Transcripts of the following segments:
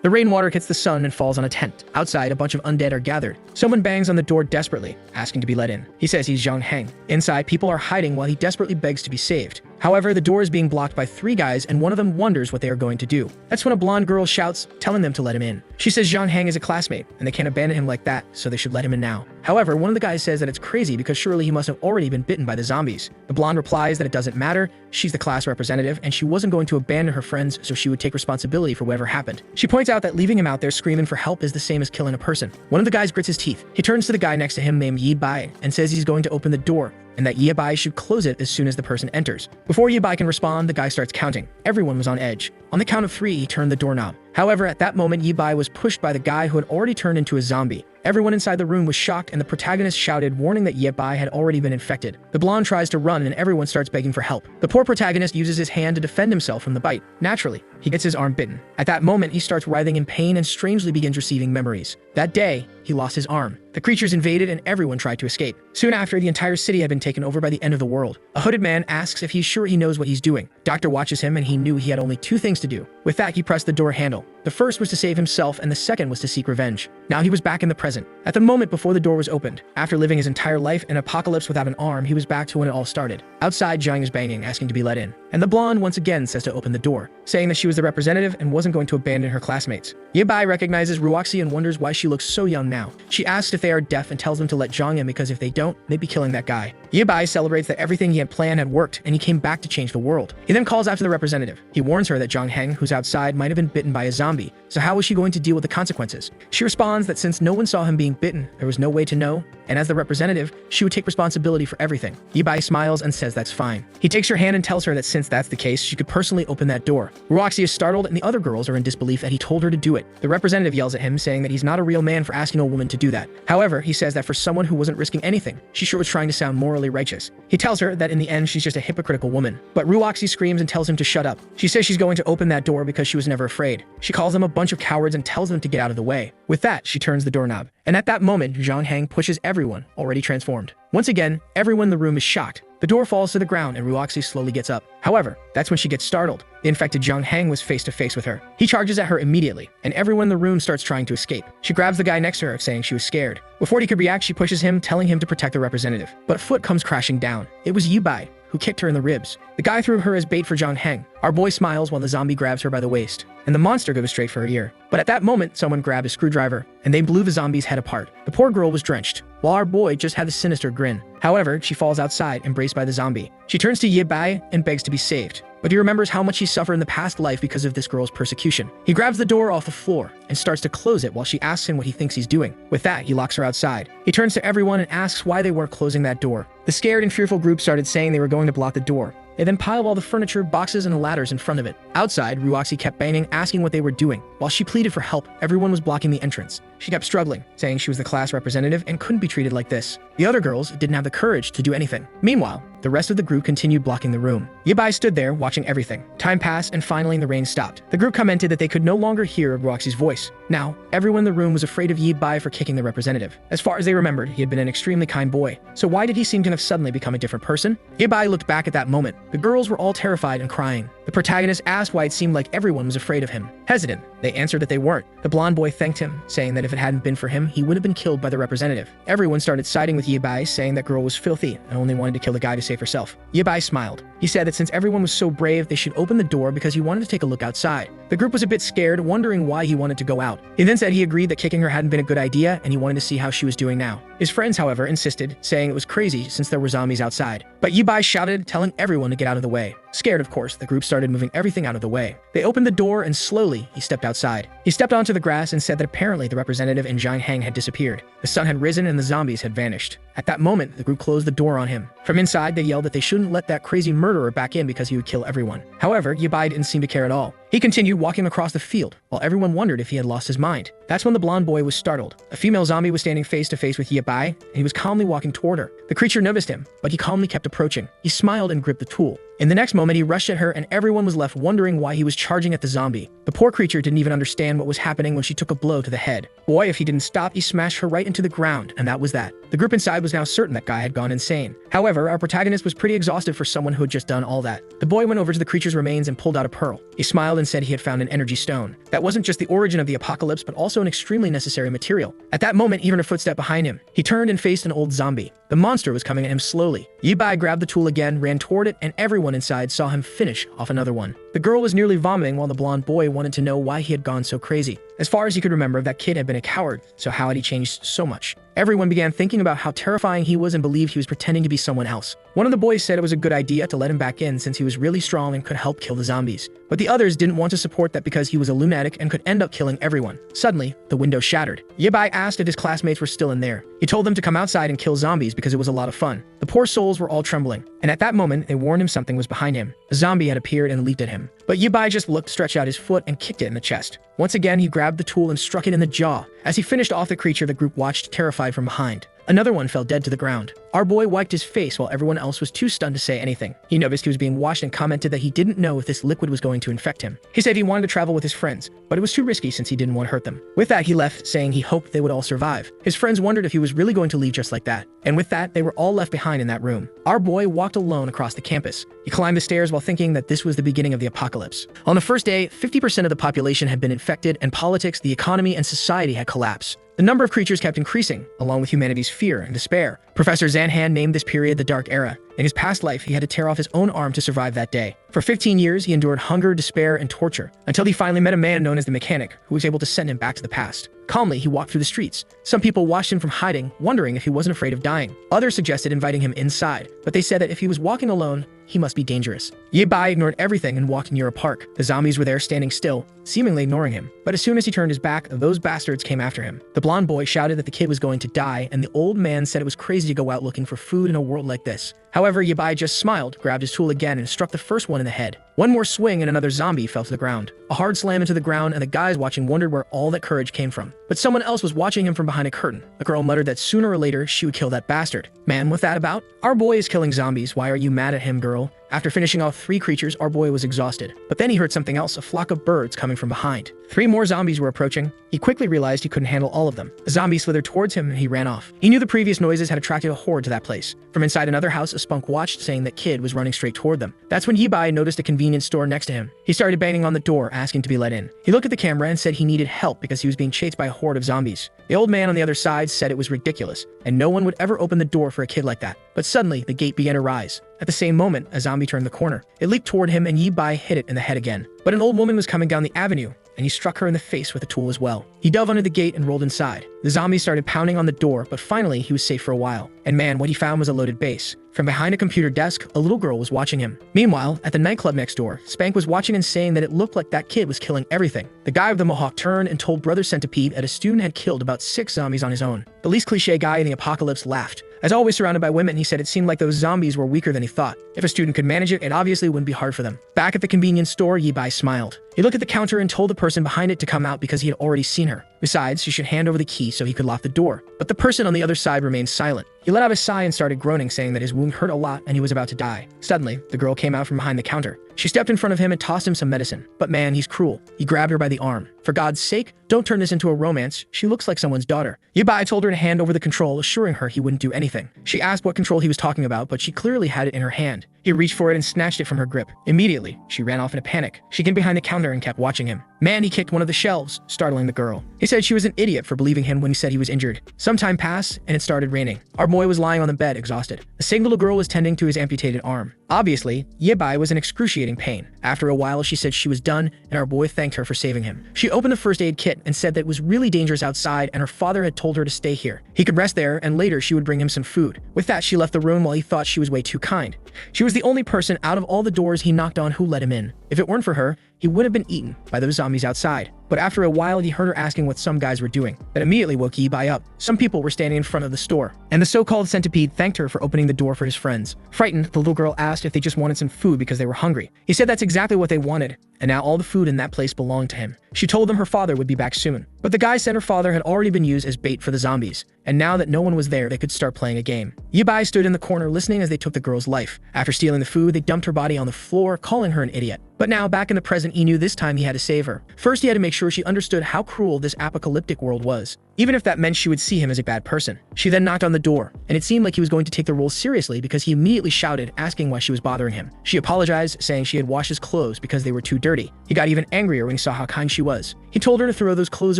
The rainwater hits the sun and falls on a tent. Outside, a bunch of undead are gathered. Someone bangs on the door desperately, asking to be let in. He says he's Zhang Heng. Inside, people are hiding while he desperately begs to be saved. However, the door is being blocked by 3 guys, and one of them wonders what they are going to do. That's when a blonde girl shouts, telling them to let him in. She says Zhang Heng is a classmate, and they can't abandon him like that, so they should let him in now. However, one of the guys says that it's crazy because surely he must have already been bitten by the zombies. The blonde replies that it doesn't matter, she's the class representative, and she wasn't going to abandon her friends, so she would take responsibility for whatever happened. She points out that leaving him out there screaming for help is the same as killing a person. One of the guys grits his teeth. He turns to the guy next to him named Yi Bai and says he's going to open the door, and that Yi Bai should close it as soon as the person enters. Before Yi Bai can respond, the guy starts counting. Everyone was on edge. On the count of 3, he turned the doorknob. However, at that moment, Yi Bai was pushed by the guy who had already turned into a zombie. Everyone inside the room was shocked, and the protagonist shouted, warning that Yi Bai had already been infected. The blonde tries to run, and everyone starts begging for help. The poor protagonist uses his hand to defend himself from the bite. Naturally, he gets his arm bitten. At that moment, he starts writhing in pain and strangely begins receiving memories. That day, he lost his arm. The creatures invaded and everyone tried to escape. Soon after, the entire city had been taken over by the end of the world. A hooded man asks if he's sure he knows what he's doing. Doctor watches him and he knew he had only 2 things to do. With that, he pressed the door handle. The first was to save himself and the second was to seek revenge. Now he was back in the present. At the moment before the door was opened, after living his entire life in an apocalypse without an arm, he was back to when it all started. Outside, Zhang is banging, asking to be let in. And the blonde once again says to open the door, saying that she was the representative and wasn't going to abandon her classmates. Yi Bai recognizes Ruoxi and wonders why she looks so young now. She asks if they are deaf and tells them to let Zhang in because if they don't, they'd be killing that guy. Yi Bai celebrates that everything he had planned had worked and he came back to change the world. He then calls after the representative. He warns her that Zhang Heng, who's outside, might have been bitten by a zombie, so how was she going to deal with the consequences? She responds that since no one saw him being bitten, there was no way to know, and as the representative, she would take responsibility for everything. Yi Bai smiles and says that's fine. He takes her hand and tells her that since that's the case, she could personally open that door. Ruoxi is startled and the other girls are in disbelief that he told her to do it. The representative yells at him, saying that he's not a real man for asking a woman to do that. However, he says that for someone who wasn't risking anything, she sure was trying to sound morally righteous. He tells her that in the end, she's just a hypocritical woman. But Ruoxi screams and tells him to shut up. She says she's going to open that door because she was never afraid. She calls them a bunch of cowards and tells them to get out of the way. With that, she turns the doorknob. And at that moment, Zhang Heng pushes everyone, already transformed. Once again, everyone in the room is shocked. The door falls to the ground and Ruoxi slowly gets up. However, that's when she gets startled. The infected Zhang Heng was face to face with her. He charges at her immediately, and everyone in the room starts trying to escape. She grabs the guy next to her, saying she was scared. Before he could react, she pushes him, telling him to protect the representative. But a foot comes crashing down. It was Yi Bai, who kicked her in the ribs. The guy threw her as bait for Zhang Heng. Our boy smiles while the zombie grabs her by the waist, and the monster goes straight for her ear. But at that moment, someone grabbed a screwdriver, and they blew the zombie's head apart. The poor girl was drenched, while our boy just had a sinister grin. However, she falls outside, embraced by the zombie. She turns to Yi Bai and begs to be saved. But he remembers how much he suffered in the past life because of this girl's persecution. He grabs the door off the floor and starts to close it while she asks him what he thinks he's doing. With that, he locks her outside. He turns to everyone and asks why they weren't closing that door. The scared and fearful group started saying they were going to block the door. They then piled all the furniture, boxes, and ladders in front of it. Outside, Ruoxi kept banging, asking what they were doing. While she pleaded for help, everyone was blocking the entrance. She kept struggling, saying she was the class representative and couldn't be treated like this. The other girls didn't have the courage to do anything. Meanwhile, the rest of the group continued blocking the room. Yi Bai stood there, watching everything. Time passed, and finally the rain stopped. The group commented that they could no longer hear Ruoxi's voice. Now, everyone in the room was afraid of Yi Bai for kicking the representative. As far as they remembered, he had been an extremely kind boy. So why did he seem to have suddenly become a different person? Yi Bai looked back at that moment. The girls were all terrified and crying. The protagonist asked why it seemed like everyone was afraid of him. Hesitant, they answered that they weren't. The blonde boy thanked him, saying that if it hadn't been for him, he would have been killed by the representative. Everyone started siding with Yi Bai, saying that girl was filthy and only wanted to kill the guy to save herself. Yi Bai smiled. He said that since everyone was so brave, they should open the door because he wanted to take a look outside. The group was a bit scared, wondering why he wanted to go out. He then said he agreed that kicking her hadn't been a good idea and he wanted to see how she was doing now. His friends, however, insisted, saying it was crazy since there were zombies outside. But Yi Bai shouted, telling everyone to get out of the way. Scared, of course, the group started moving everything out of the way. They opened the door and slowly he stepped outside. He stepped onto the grass and said that apparently the representative and Zhang Heng had disappeared. The sun had risen and the zombies had vanished. At that moment, the group closed the door on him. From inside, they yelled that they shouldn't let that crazy murderer back in because he would kill everyone. However, Yi Bai didn't seem to care at all. He continued walking across the field, while everyone wondered if he had lost his mind. That's when the blonde boy was startled. A female zombie was standing face to face with Yi Bai, and he was calmly walking toward her. The creature noticed him, but he calmly kept approaching. He smiled and gripped the tool. In the next moment, he rushed at her and everyone was left wondering why he was charging at the zombie. The poor creature didn't even understand what was happening when she took a blow to the head. Boy, if he didn't stop, he smashed her right into the ground, and that was that. The group inside was now certain that guy had gone insane. However, our protagonist was pretty exhausted for someone who had just done all that. The boy went over to the creature's remains and pulled out a pearl. He smiled and said he had found an energy stone. That wasn't just the origin of the apocalypse, but also an extremely necessary material. At that moment, he heard a footstep behind him. He turned and faced an old zombie. The monster was coming at him slowly. Yibai grabbed the tool again, ran toward it, and everyone inside saw him finish off another one. The girl was nearly vomiting while the blonde boy wanted to know why he had gone so crazy. As far as he could remember, that kid had been a coward, so how had he changed so much? Everyone began thinking about how terrifying he was and believed he was pretending to be someone else. One of the boys said it was a good idea to let him back in since he was really strong and could help kill the zombies. But the others didn't want to support that because he was a lunatic and could end up killing everyone. Suddenly, the window shattered. Yibai asked if his classmates were still in there. He told them to come outside and kill zombies because it was a lot of fun. The poor souls were all trembling, and at that moment, they warned him something was behind him. A zombie had appeared and leaped at him. But Yibai just looked, stretched out his foot, and kicked it in the chest. Once again, he grabbed the tool and struck it in the jaw. As he finished off the creature, the group watched, terrified from behind. Another one fell dead to the ground. Our boy wiped his face while everyone else was too stunned to say anything. He noticed he was being washed and commented that he didn't know if this liquid was going to infect him. He said he wanted to travel with his friends, but it was too risky since he didn't want to hurt them. With that, he left, saying he hoped they would all survive. His friends wondered if he was really going to leave just like that. And with that, they were all left behind in that room. Our boy walked alone across the campus. He climbed the stairs while thinking that this was the beginning of the apocalypse. On the first day, 50% of the population had been infected, and politics, the economy, and society had collapsed. The number of creatures kept increasing, along with humanity's fear and despair. Professor Zanhan named this period the Dark Era. In his past life, he had to tear off his own arm to survive that day. For 15 years, he endured hunger, despair, and torture, until he finally met a man known as the Mechanic, who was able to send him back to the past. Calmly, he walked through the streets. Some people watched him from hiding, wondering if he wasn't afraid of dying. Others suggested inviting him inside, but they said that if he was walking alone, he must be dangerous. Yibai ignored everything and walked near a park. The zombies were there standing still, seemingly ignoring him. But as soon as he turned his back, those bastards came after him. The blonde boy shouted that the kid was going to die, and the old man said it was crazy to go out looking for food in a world like this. However, Yibai just smiled, grabbed his tool again, and struck the first one in the head. One more swing and another zombie fell to the ground. A hard slam into the ground, and the guys watching wondered where all that courage came from. But someone else was watching him from behind a curtain. The girl muttered that sooner or later she would kill that bastard. Man, what's that about? Our boy is killing zombies. Why are you mad at him, girl? After finishing off 3 creatures, our boy was exhausted. But then he heard something else, a flock of birds coming from behind. 3 more zombies were approaching. He quickly realized he couldn't handle all of them. A zombie slithered towards him and he ran off. He knew the previous noises had attracted a horde to that place. From inside another house, a spunk watched, saying that kid was running straight toward them. That's when Yibai noticed a convenience store next to him. He started banging on the door, asking to be let in. He looked at the camera and said he needed help because he was being chased by a horde of zombies. The old man on the other side said it was ridiculous, and no one would ever open the door for a kid like that. But suddenly, the gate began to rise. At the same moment, a zombie turned the corner. It leaped toward him and Yibai hit it in the head again. But an old woman was coming down the avenue, and he struck her in the face with a tool as well. He dove under the gate and rolled inside. The zombies started pounding on the door, but finally he was safe for a while. And man, what he found was a loaded base. From behind a computer desk, a little girl was watching him. Meanwhile, at the nightclub next door, Spank was watching and saying that it looked like that kid was killing everything. The guy with the mohawk turned and told Brother Centipede that a student had killed about 6 zombies on his own. The least cliche guy in the apocalypse laughed. As always surrounded by women, he said it seemed like those zombies were weaker than he thought. If a student could manage it, it obviously wouldn't be hard for them. Back at the convenience store, Yibai smiled. He looked at the counter and told the person behind it to come out because he had already seen her. Besides, she should hand over the key so he could lock the door. But the person on the other side remained silent. He let out a sigh and started groaning, saying that his wound hurt a lot and he was about to die. Suddenly, the girl came out from behind the counter. She stepped in front of him and tossed him some medicine. But man, he's cruel. He grabbed her by the arm. For God's sake, don't turn this into a romance. She looks like someone's daughter. Yibai told her to hand over the control, assuring her he wouldn't do anything. She asked what control he was talking about, but she clearly had it in her hand. He reached for it and snatched it from her grip. Immediately, she ran off in a panic. She hid behind the counter and kept watching him. Man, he kicked one of the shelves, startling the girl. He said she was an idiot for believing him when he said he was injured. Some time passed, and it started raining. Our boy was lying on the bed, exhausted. A sick little girl was tending to his amputated arm. Obviously, Yibai was in excruciating pain. After a while, she said she was done, and our boy thanked her for saving him. She opened the first aid kit and said that it was really dangerous outside, and her father had told her to stay here. He could rest there, and later she would bring him some food. With that, she left the room while he thought she was way too kind. She was the only person out of all the doors he knocked on who let him in. If it weren't for her, he would have been eaten by those zombies outside. But after a while, he heard her asking what some guys were doing. That immediately woke Yi-bai up. Some people were standing in front of the store, and the so-called centipede thanked her for opening the door for his friends. Frightened, the little girl asked if they just wanted some food because they were hungry. He said that's exactly what they wanted, and now all the food in that place belonged to him. She told them her father would be back soon. But the guy said her father had already been used as bait for the zombies, and now that no one was there, they could start playing a game. Yi-bai stood in the corner listening as they took the girl's life. After stealing the food, they dumped her body on the floor, calling her an idiot. But now, back in the present, he knew this time he had to save her. First, he had to make sure she understood how cruel this apocalyptic world was, even if that meant she would see him as a bad person. She then knocked on the door, and it seemed like he was going to take the role seriously because he immediately shouted, asking why she was bothering him. She apologized, saying she had washed his clothes because they were too dirty. He got even angrier when he saw how kind she was. He told her to throw those clothes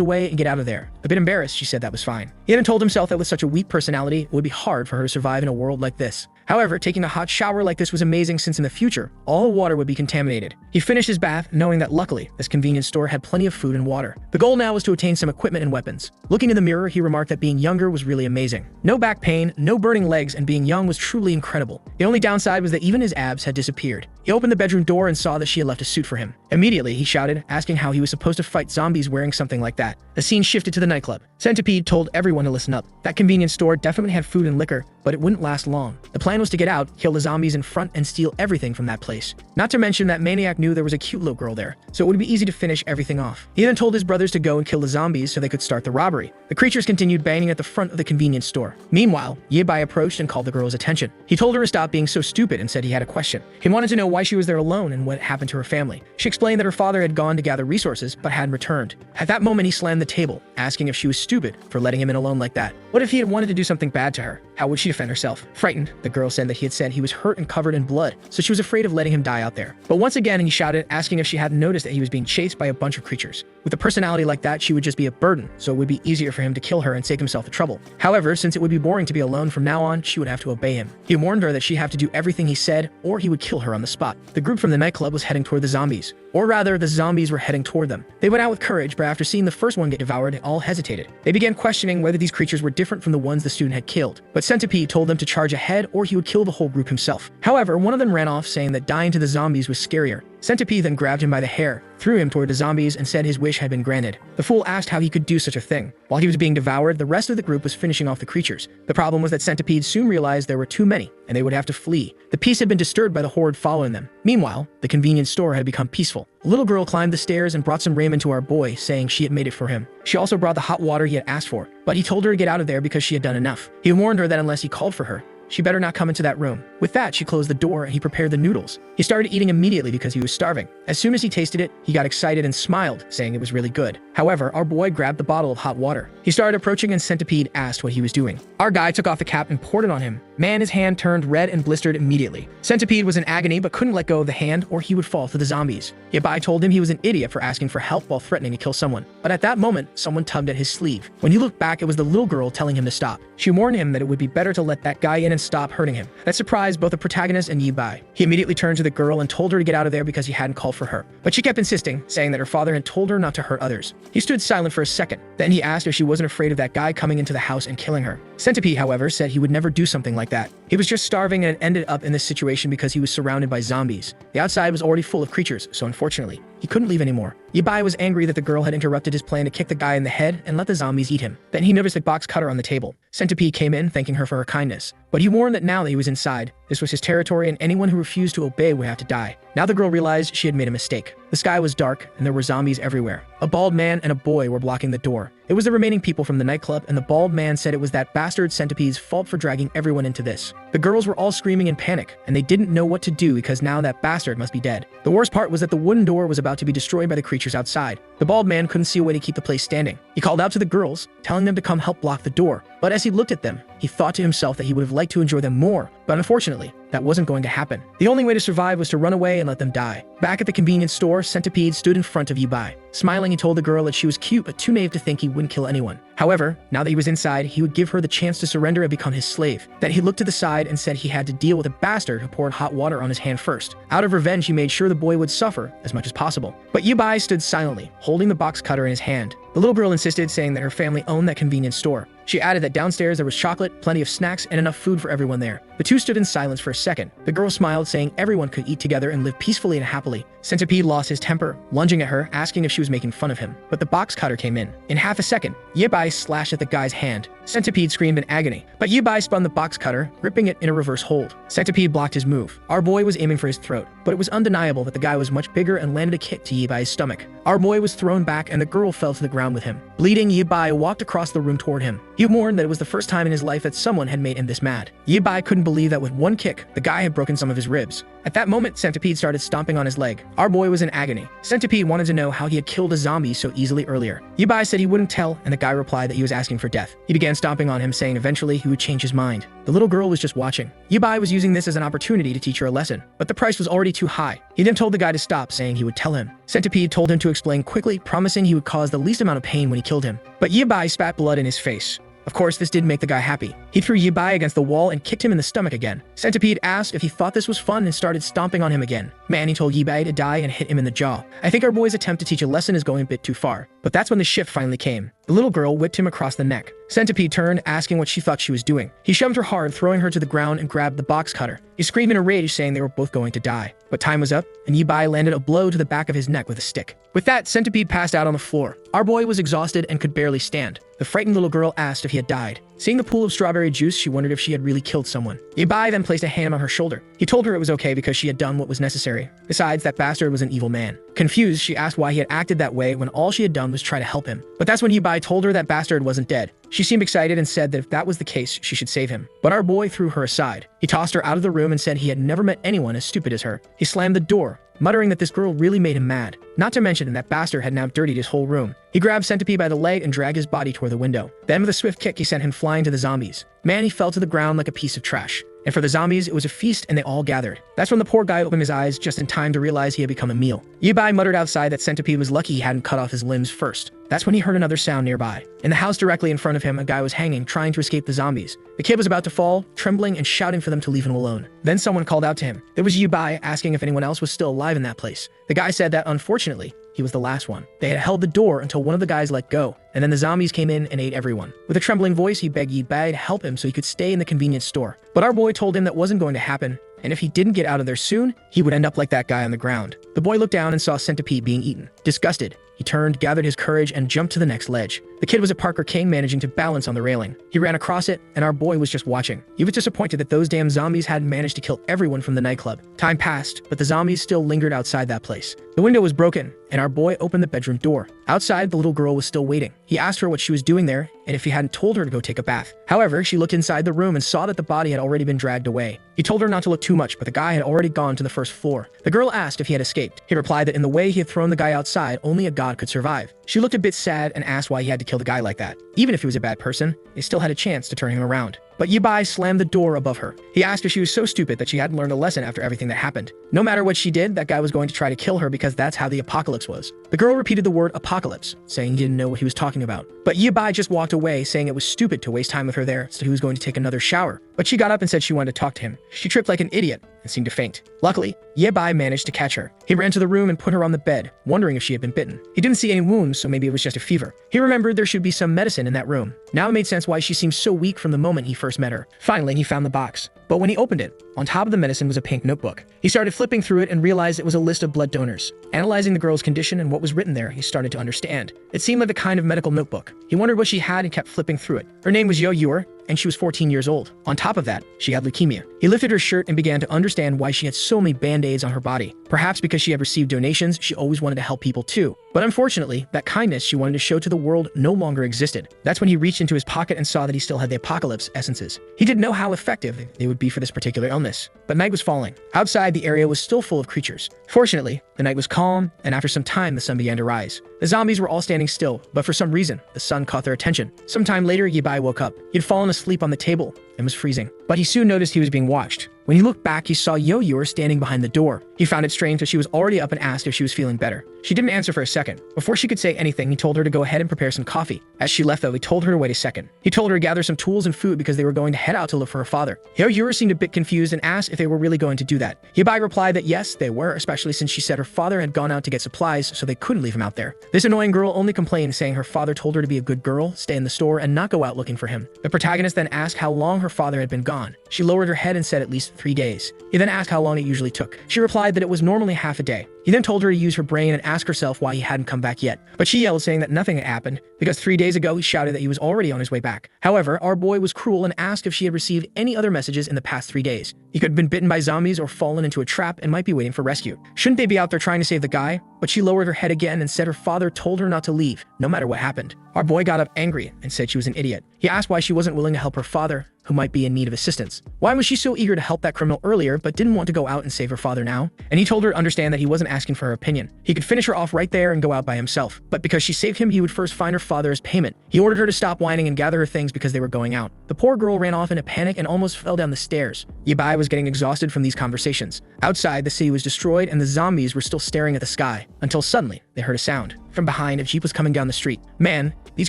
away and get out of there. A bit embarrassed, she said that was fine. He even told himself that with such a weak personality, it would be hard for her to survive in a world like this. However, taking a hot shower like this was amazing since in the future, all the water would be contaminated. He finished his bath, knowing that luckily, this convenience store had plenty of food and water. The goal now was to attain some equipment and weapons. Looking in the mirror, he remarked that being younger was really amazing. No back pain, no burning legs, and being young was truly incredible. The only downside was that even his abs had disappeared. He opened the bedroom door and saw that she had left a suit for him. Immediately, he shouted, asking how he was supposed to fight zombies wearing something like that. The scene shifted to the nightclub. Centipede told everyone to listen up. That convenience store definitely had food and liquor, but it wouldn't last long. The plan was to get out, kill the zombies in front, and steal everything from that place. Not to mention that Maniac knew there was a cute little girl there, so it would be easy to finish everything off. He then told his brothers to go and kill the zombies so they could start the robbery. The creatures continued banging at the front of the convenience store. Meanwhile, Yi-bai approached and called the girl's attention. He told her to stop being so stupid and said he had a question. He wanted to know why she was there alone and what happened to her family. She explained that her father had gone to gather resources but hadn't returned. At that moment, he slammed the table, asking if she was stupid for letting him in alone like that. What if he had wanted to do something bad to her? How would she defend herself? Frightened, the girl said that he had said he was hurt and covered in blood, so she was afraid of letting him die out there. But once again, he shouted, asking if she hadn't noticed that he was being chased by a bunch of creatures. With a personality like that, she would just be a burden, so it would be easier for him to kill her and save himself the trouble. However, since it would be boring to be alone from now on, she would have to obey him. He warned her that she'd have to do everything he said, or he would kill her on the spot. The group from the nightclub was heading toward the zombies. Or rather, the zombies were heading toward them. They went out with courage, but after seeing the first one get devoured, they all hesitated. They began questioning whether these creatures were different from the ones the student had killed. But Centipede told them to charge ahead or he would kill the whole group himself. However, one of them ran off, saying that dying to the zombies was scarier. Centipede then grabbed him by the hair, threw him toward the zombies, and said his wish had been granted. The fool asked how he could do such a thing. While he was being devoured, the rest of the group was finishing off the creatures. The problem was that Centipede soon realized there were too many, and they would have to flee. The peace had been disturbed by the horde following them. Meanwhile, the convenience store had become peaceful. A little girl climbed the stairs and brought some raiment to our boy, saying she had made it for him. She also brought the hot water he had asked for, but he told her to get out of there because she had done enough. He warned her that unless he called for her, she better not come into that room. With that, she closed the door and he prepared the noodles. He started eating immediately because he was starving. As soon as he tasted it, he got excited and smiled, saying it was really good. However, our boy grabbed the bottle of hot water. He started approaching and Centipede asked what he was doing. Our guy took off the cap and poured it on him. Man, his hand turned red and blistered immediately. Centipede was in agony but couldn't let go of the hand or he would fall to the zombies. Yi-bai told him he was an idiot for asking for help while threatening to kill someone. But at that moment, someone tugged at his sleeve. When he looked back, it was the little girl telling him to stop. She warned him that it would be better to let that guy in and stop hurting him. That surprised both the protagonist and Yi-bai. He immediately turned to the girl and told her to get out of there because he hadn't called for her. But she kept insisting, saying that her father had told her not to hurt others. He stood silent for a second. Then he asked if she wasn't afraid of that guy coming into the house and killing her. Centipede, however, said he would never do something like that. He was just starving and had ended up in this situation because he was surrounded by zombies. The outside was already full of creatures, so unfortunately, he couldn't leave anymore. Yi-bai was angry that the girl had interrupted his plan to kick the guy in the head and let the zombies eat him. Then he noticed a box cutter on the table. Centipede came in, thanking her for her kindness. But he warned that now that he was inside, this was his territory and anyone who refused to obey would have to die. Now the girl realized she had made a mistake. The sky was dark and there were zombies everywhere. A bald man and a boy were blocking the door. It was the remaining people from the nightclub, and the bald man said it was that bastard Centipede's fault for dragging everyone into this. The girls were all screaming in panic, and they didn't know what to do because now that bastard must be dead. The worst part was that the wooden door was about to be destroyed by the creatures outside. The bald man couldn't see a way to keep the place standing. He called out to the girls, telling them to come help block the door. But as he looked at them, he thought to himself that he would have liked to enjoy them more, but unfortunately, that wasn't going to happen. The only way to survive was to run away and let them die. Back at the convenience store, Centipede stood in front of Yi-bai. Smiling, he told the girl that she was cute but too naive to think he wouldn't kill anyone. However, now that he was inside, he would give her the chance to surrender and become his slave. Then he looked to the side and said he had to deal with a bastard who poured hot water on his hand first. Out of revenge, he made sure the boy would suffer as much as possible. But Yi-bai stood silently, holding the box cutter in his hand. The little girl insisted, saying that her family owned that convenience store. She added that downstairs there was chocolate, plenty of snacks, and enough food for everyone there. The two stood in silence for a second. The girl smiled, saying everyone could eat together and live peacefully and happily. Centipede lost his temper, lunging at her, asking if she was making fun of him. But the box cutter came in. In half a second, Yibai slashed at the guy's hand. Centipede screamed in agony, but Yibai spun the box cutter, gripping it in a reverse hold. Centipede blocked his move. Our boy was aiming for his throat, but it was undeniable that the guy was much bigger and landed a kick to Yibai's stomach. Our boy was thrown back and the girl fell to the ground with him. Bleeding, Yibai walked across the room toward him. He mourned that it was the first time in his life that someone had made him this mad. Yibai couldn't believe that with one kick, the guy had broken some of his ribs. At that moment, Centipede started stomping on his leg. Our boy was in agony. Centipede wanted to know how he had killed a zombie so easily earlier. Yibai said he wouldn't tell, and the guy replied that he was asking for death. He began stomping on him, saying eventually he would change his mind. The little girl was just watching. Yibai was using this as an opportunity to teach her a lesson, but the price was already too high. He then told the guy to stop, saying he would tell him. Centipede told him to explain quickly, promising he would cause the least amount of pain when he killed him. But Yibai spat blood in his face. Of course, this didn't make the guy happy. He threw Yibai against the wall and kicked him in the stomach again. Centipede asked if he thought this was fun and started stomping on him again. Manny told Yibai to die and hit him in the jaw. I think our boy's attempt to teach a lesson is going a bit too far. But that's when the shift finally came. The little girl whipped him across the neck. Centipede turned, asking what she thought she was doing. He shoved her hard, throwing her to the ground and grabbed the box cutter. He screamed in a rage, saying they were both going to die. But time was up, and Yibai landed a blow to the back of his neck with a stick. With that, Centipede passed out on the floor. Our boy was exhausted and could barely stand. The frightened little girl asked if he had died. Seeing the pool of strawberry juice, she wondered if she had really killed someone. Yibai then placed a hand on her shoulder. He told her it was okay because she had done what was necessary. Besides, that bastard was an evil man. Confused, she asked why he had acted that way when all she had done was try to help him. But that's when Yibai told her that bastard wasn't dead. She seemed excited and said that if that was the case, she should save him. But our boy threw her aside. He tossed her out of the room and said he had never met anyone as stupid as her. He slammed the door, muttering that this girl really made him mad. Not to mention that bastard had now dirtied his whole room. He grabbed Centipede by the leg and dragged his body toward the window. Then with a swift kick, he sent him flying to the zombies. Man, he fell to the ground like a piece of trash. And for the zombies, it was a feast and they all gathered. That's when the poor guy opened his eyes just in time to realize he had become a meal. Yibai muttered outside that Centipede was lucky he hadn't cut off his limbs first. That's when he heard another sound nearby. In the house directly in front of him, a guy was hanging, trying to escape the zombies. The kid was about to fall, trembling and shouting for them to leave him alone. Then someone called out to him. It was Yibai, asking if anyone else was still alive in that place. The guy said that, unfortunately, he was the last one. They had held the door until one of the guys let go, and then the zombies came in and ate everyone. With a trembling voice, he begged Yibai to help him so he could stay in the convenience store. But our boy told him that wasn't going to happen, and if he didn't get out of there soon, he would end up like that guy on the ground. The boy looked down and saw Centipede being eaten. Disgusted, he turned, gathered his courage, and jumped to the next ledge. The kid was at Parker King, managing to balance on the railing. He ran across it, and our boy was just watching. He was disappointed that those damn zombies hadn't managed to kill everyone from the nightclub. Time passed, but the zombies still lingered outside that place. The window was broken, and our boy opened the bedroom door. Outside, the little girl was still waiting. He asked her what she was doing there, and if he hadn't told her to go take a bath. However, she looked inside the room and saw that the body had already been dragged away. He told her not to look too much, but the guy had already gone to the first floor. The girl asked if he had escaped. He replied that in the way he had thrown the guy outside, only a god could survive. She looked a bit sad and asked why he had to kill the guy like that. Even if he was a bad person, they still had a chance to turn him around. But Yibai slammed the door above her. He asked if she was so stupid that she hadn't learned a lesson after everything that happened. No matter what she did, that guy was going to try to kill her because that's how the apocalypse was. The girl repeated the word apocalypse, saying he didn't know what he was talking about. But Yibai just walked away, saying it was stupid to waste time with her there, so he was going to take another shower. But she got up and said she wanted to talk to him. She tripped like an idiot and seemed to faint. Luckily, Yibai managed to catch her. He ran to the room and put her on the bed, wondering if she had been bitten. He didn't see any wounds, so maybe it was just a fever. He remembered there should be some medicine in that room. Now it made sense why she seemed so weak from the moment he first met her. Finally, he found the box. But when he opened it, on top of the medicine was a pink notebook. He started flipping through it and realized it was a list of blood donors. Analyzing the girl's condition and what was written there, he started to understand. It seemed like the kind of medical notebook. He wondered what she had and kept flipping through it. Her name was Yo Yor, and she was 14 years old. On top of that, she had leukemia. He lifted her shirt and began to understand why she had so many band-aids on her body. Perhaps because she had received donations, she always wanted to help people too. But unfortunately, that kindness she wanted to show to the world no longer existed. That's when he reached into his pocket and saw that he still had the apocalypse essences. He didn't know how effective they would be for this particular illness. But night was falling. Outside, the area was still full of creatures. Fortunately, the night was calm, and after some time, the sun began to rise. The zombies were all standing still, but for some reason, the sun caught their attention. Sometime later, Yibai woke up. He had fallen asleep on the table and was freezing. But he soon noticed he was being watched. When he looked back, he saw Yo-Yor standing behind the door. He found it strange that she was already up and asked if she was feeling better. She didn't answer for a second. Before she could say anything, he told her to go ahead and prepare some coffee. As she left though, he told her to wait a second. He told her to gather some tools and food because they were going to head out to look for her father. Yo-Yor seemed a bit confused and asked if they were really going to do that. Yabai replied that yes, they were, especially since she said her father had gone out to get supplies, so they couldn't leave him out there. This annoying girl only complained, saying her father told her to be a good girl, stay in the store, and not go out looking for him. The protagonist then asked how long her father had been gone. She lowered her head and said at least 3 days. He then asked how long it usually took. She replied that it was normally half a day. He then told her to use her brain and ask herself why he hadn't come back yet. But she yelled, saying that nothing had happened, because 3 days ago he shouted that he was already on his way back. However, our boy was cruel and asked if she had received any other messages in the past 3 days. He could have been bitten by zombies or fallen into a trap and might be waiting for rescue. Shouldn't they be out there trying to save the guy? But she lowered her head again and said her father told her not to leave, no matter what happened. Our boy got up angry and said she was an idiot. He asked why she wasn't willing to help her father, who might be in need of assistance. Why was she so eager to help that criminal earlier but didn't want to go out and save her father now? And he told her to understand that he wasn't asking for her opinion. He could finish her off right there and go out by himself. But because she saved him, he would first find her father as payment. He ordered her to stop whining and gather her things because they were going out. The poor girl ran off in a panic and almost fell down the stairs. Yabai was getting exhausted from these conversations. Outside, the city was destroyed and the zombies were still staring at the sky, until suddenly they heard a sound. From behind, a jeep was coming down the street. Man, these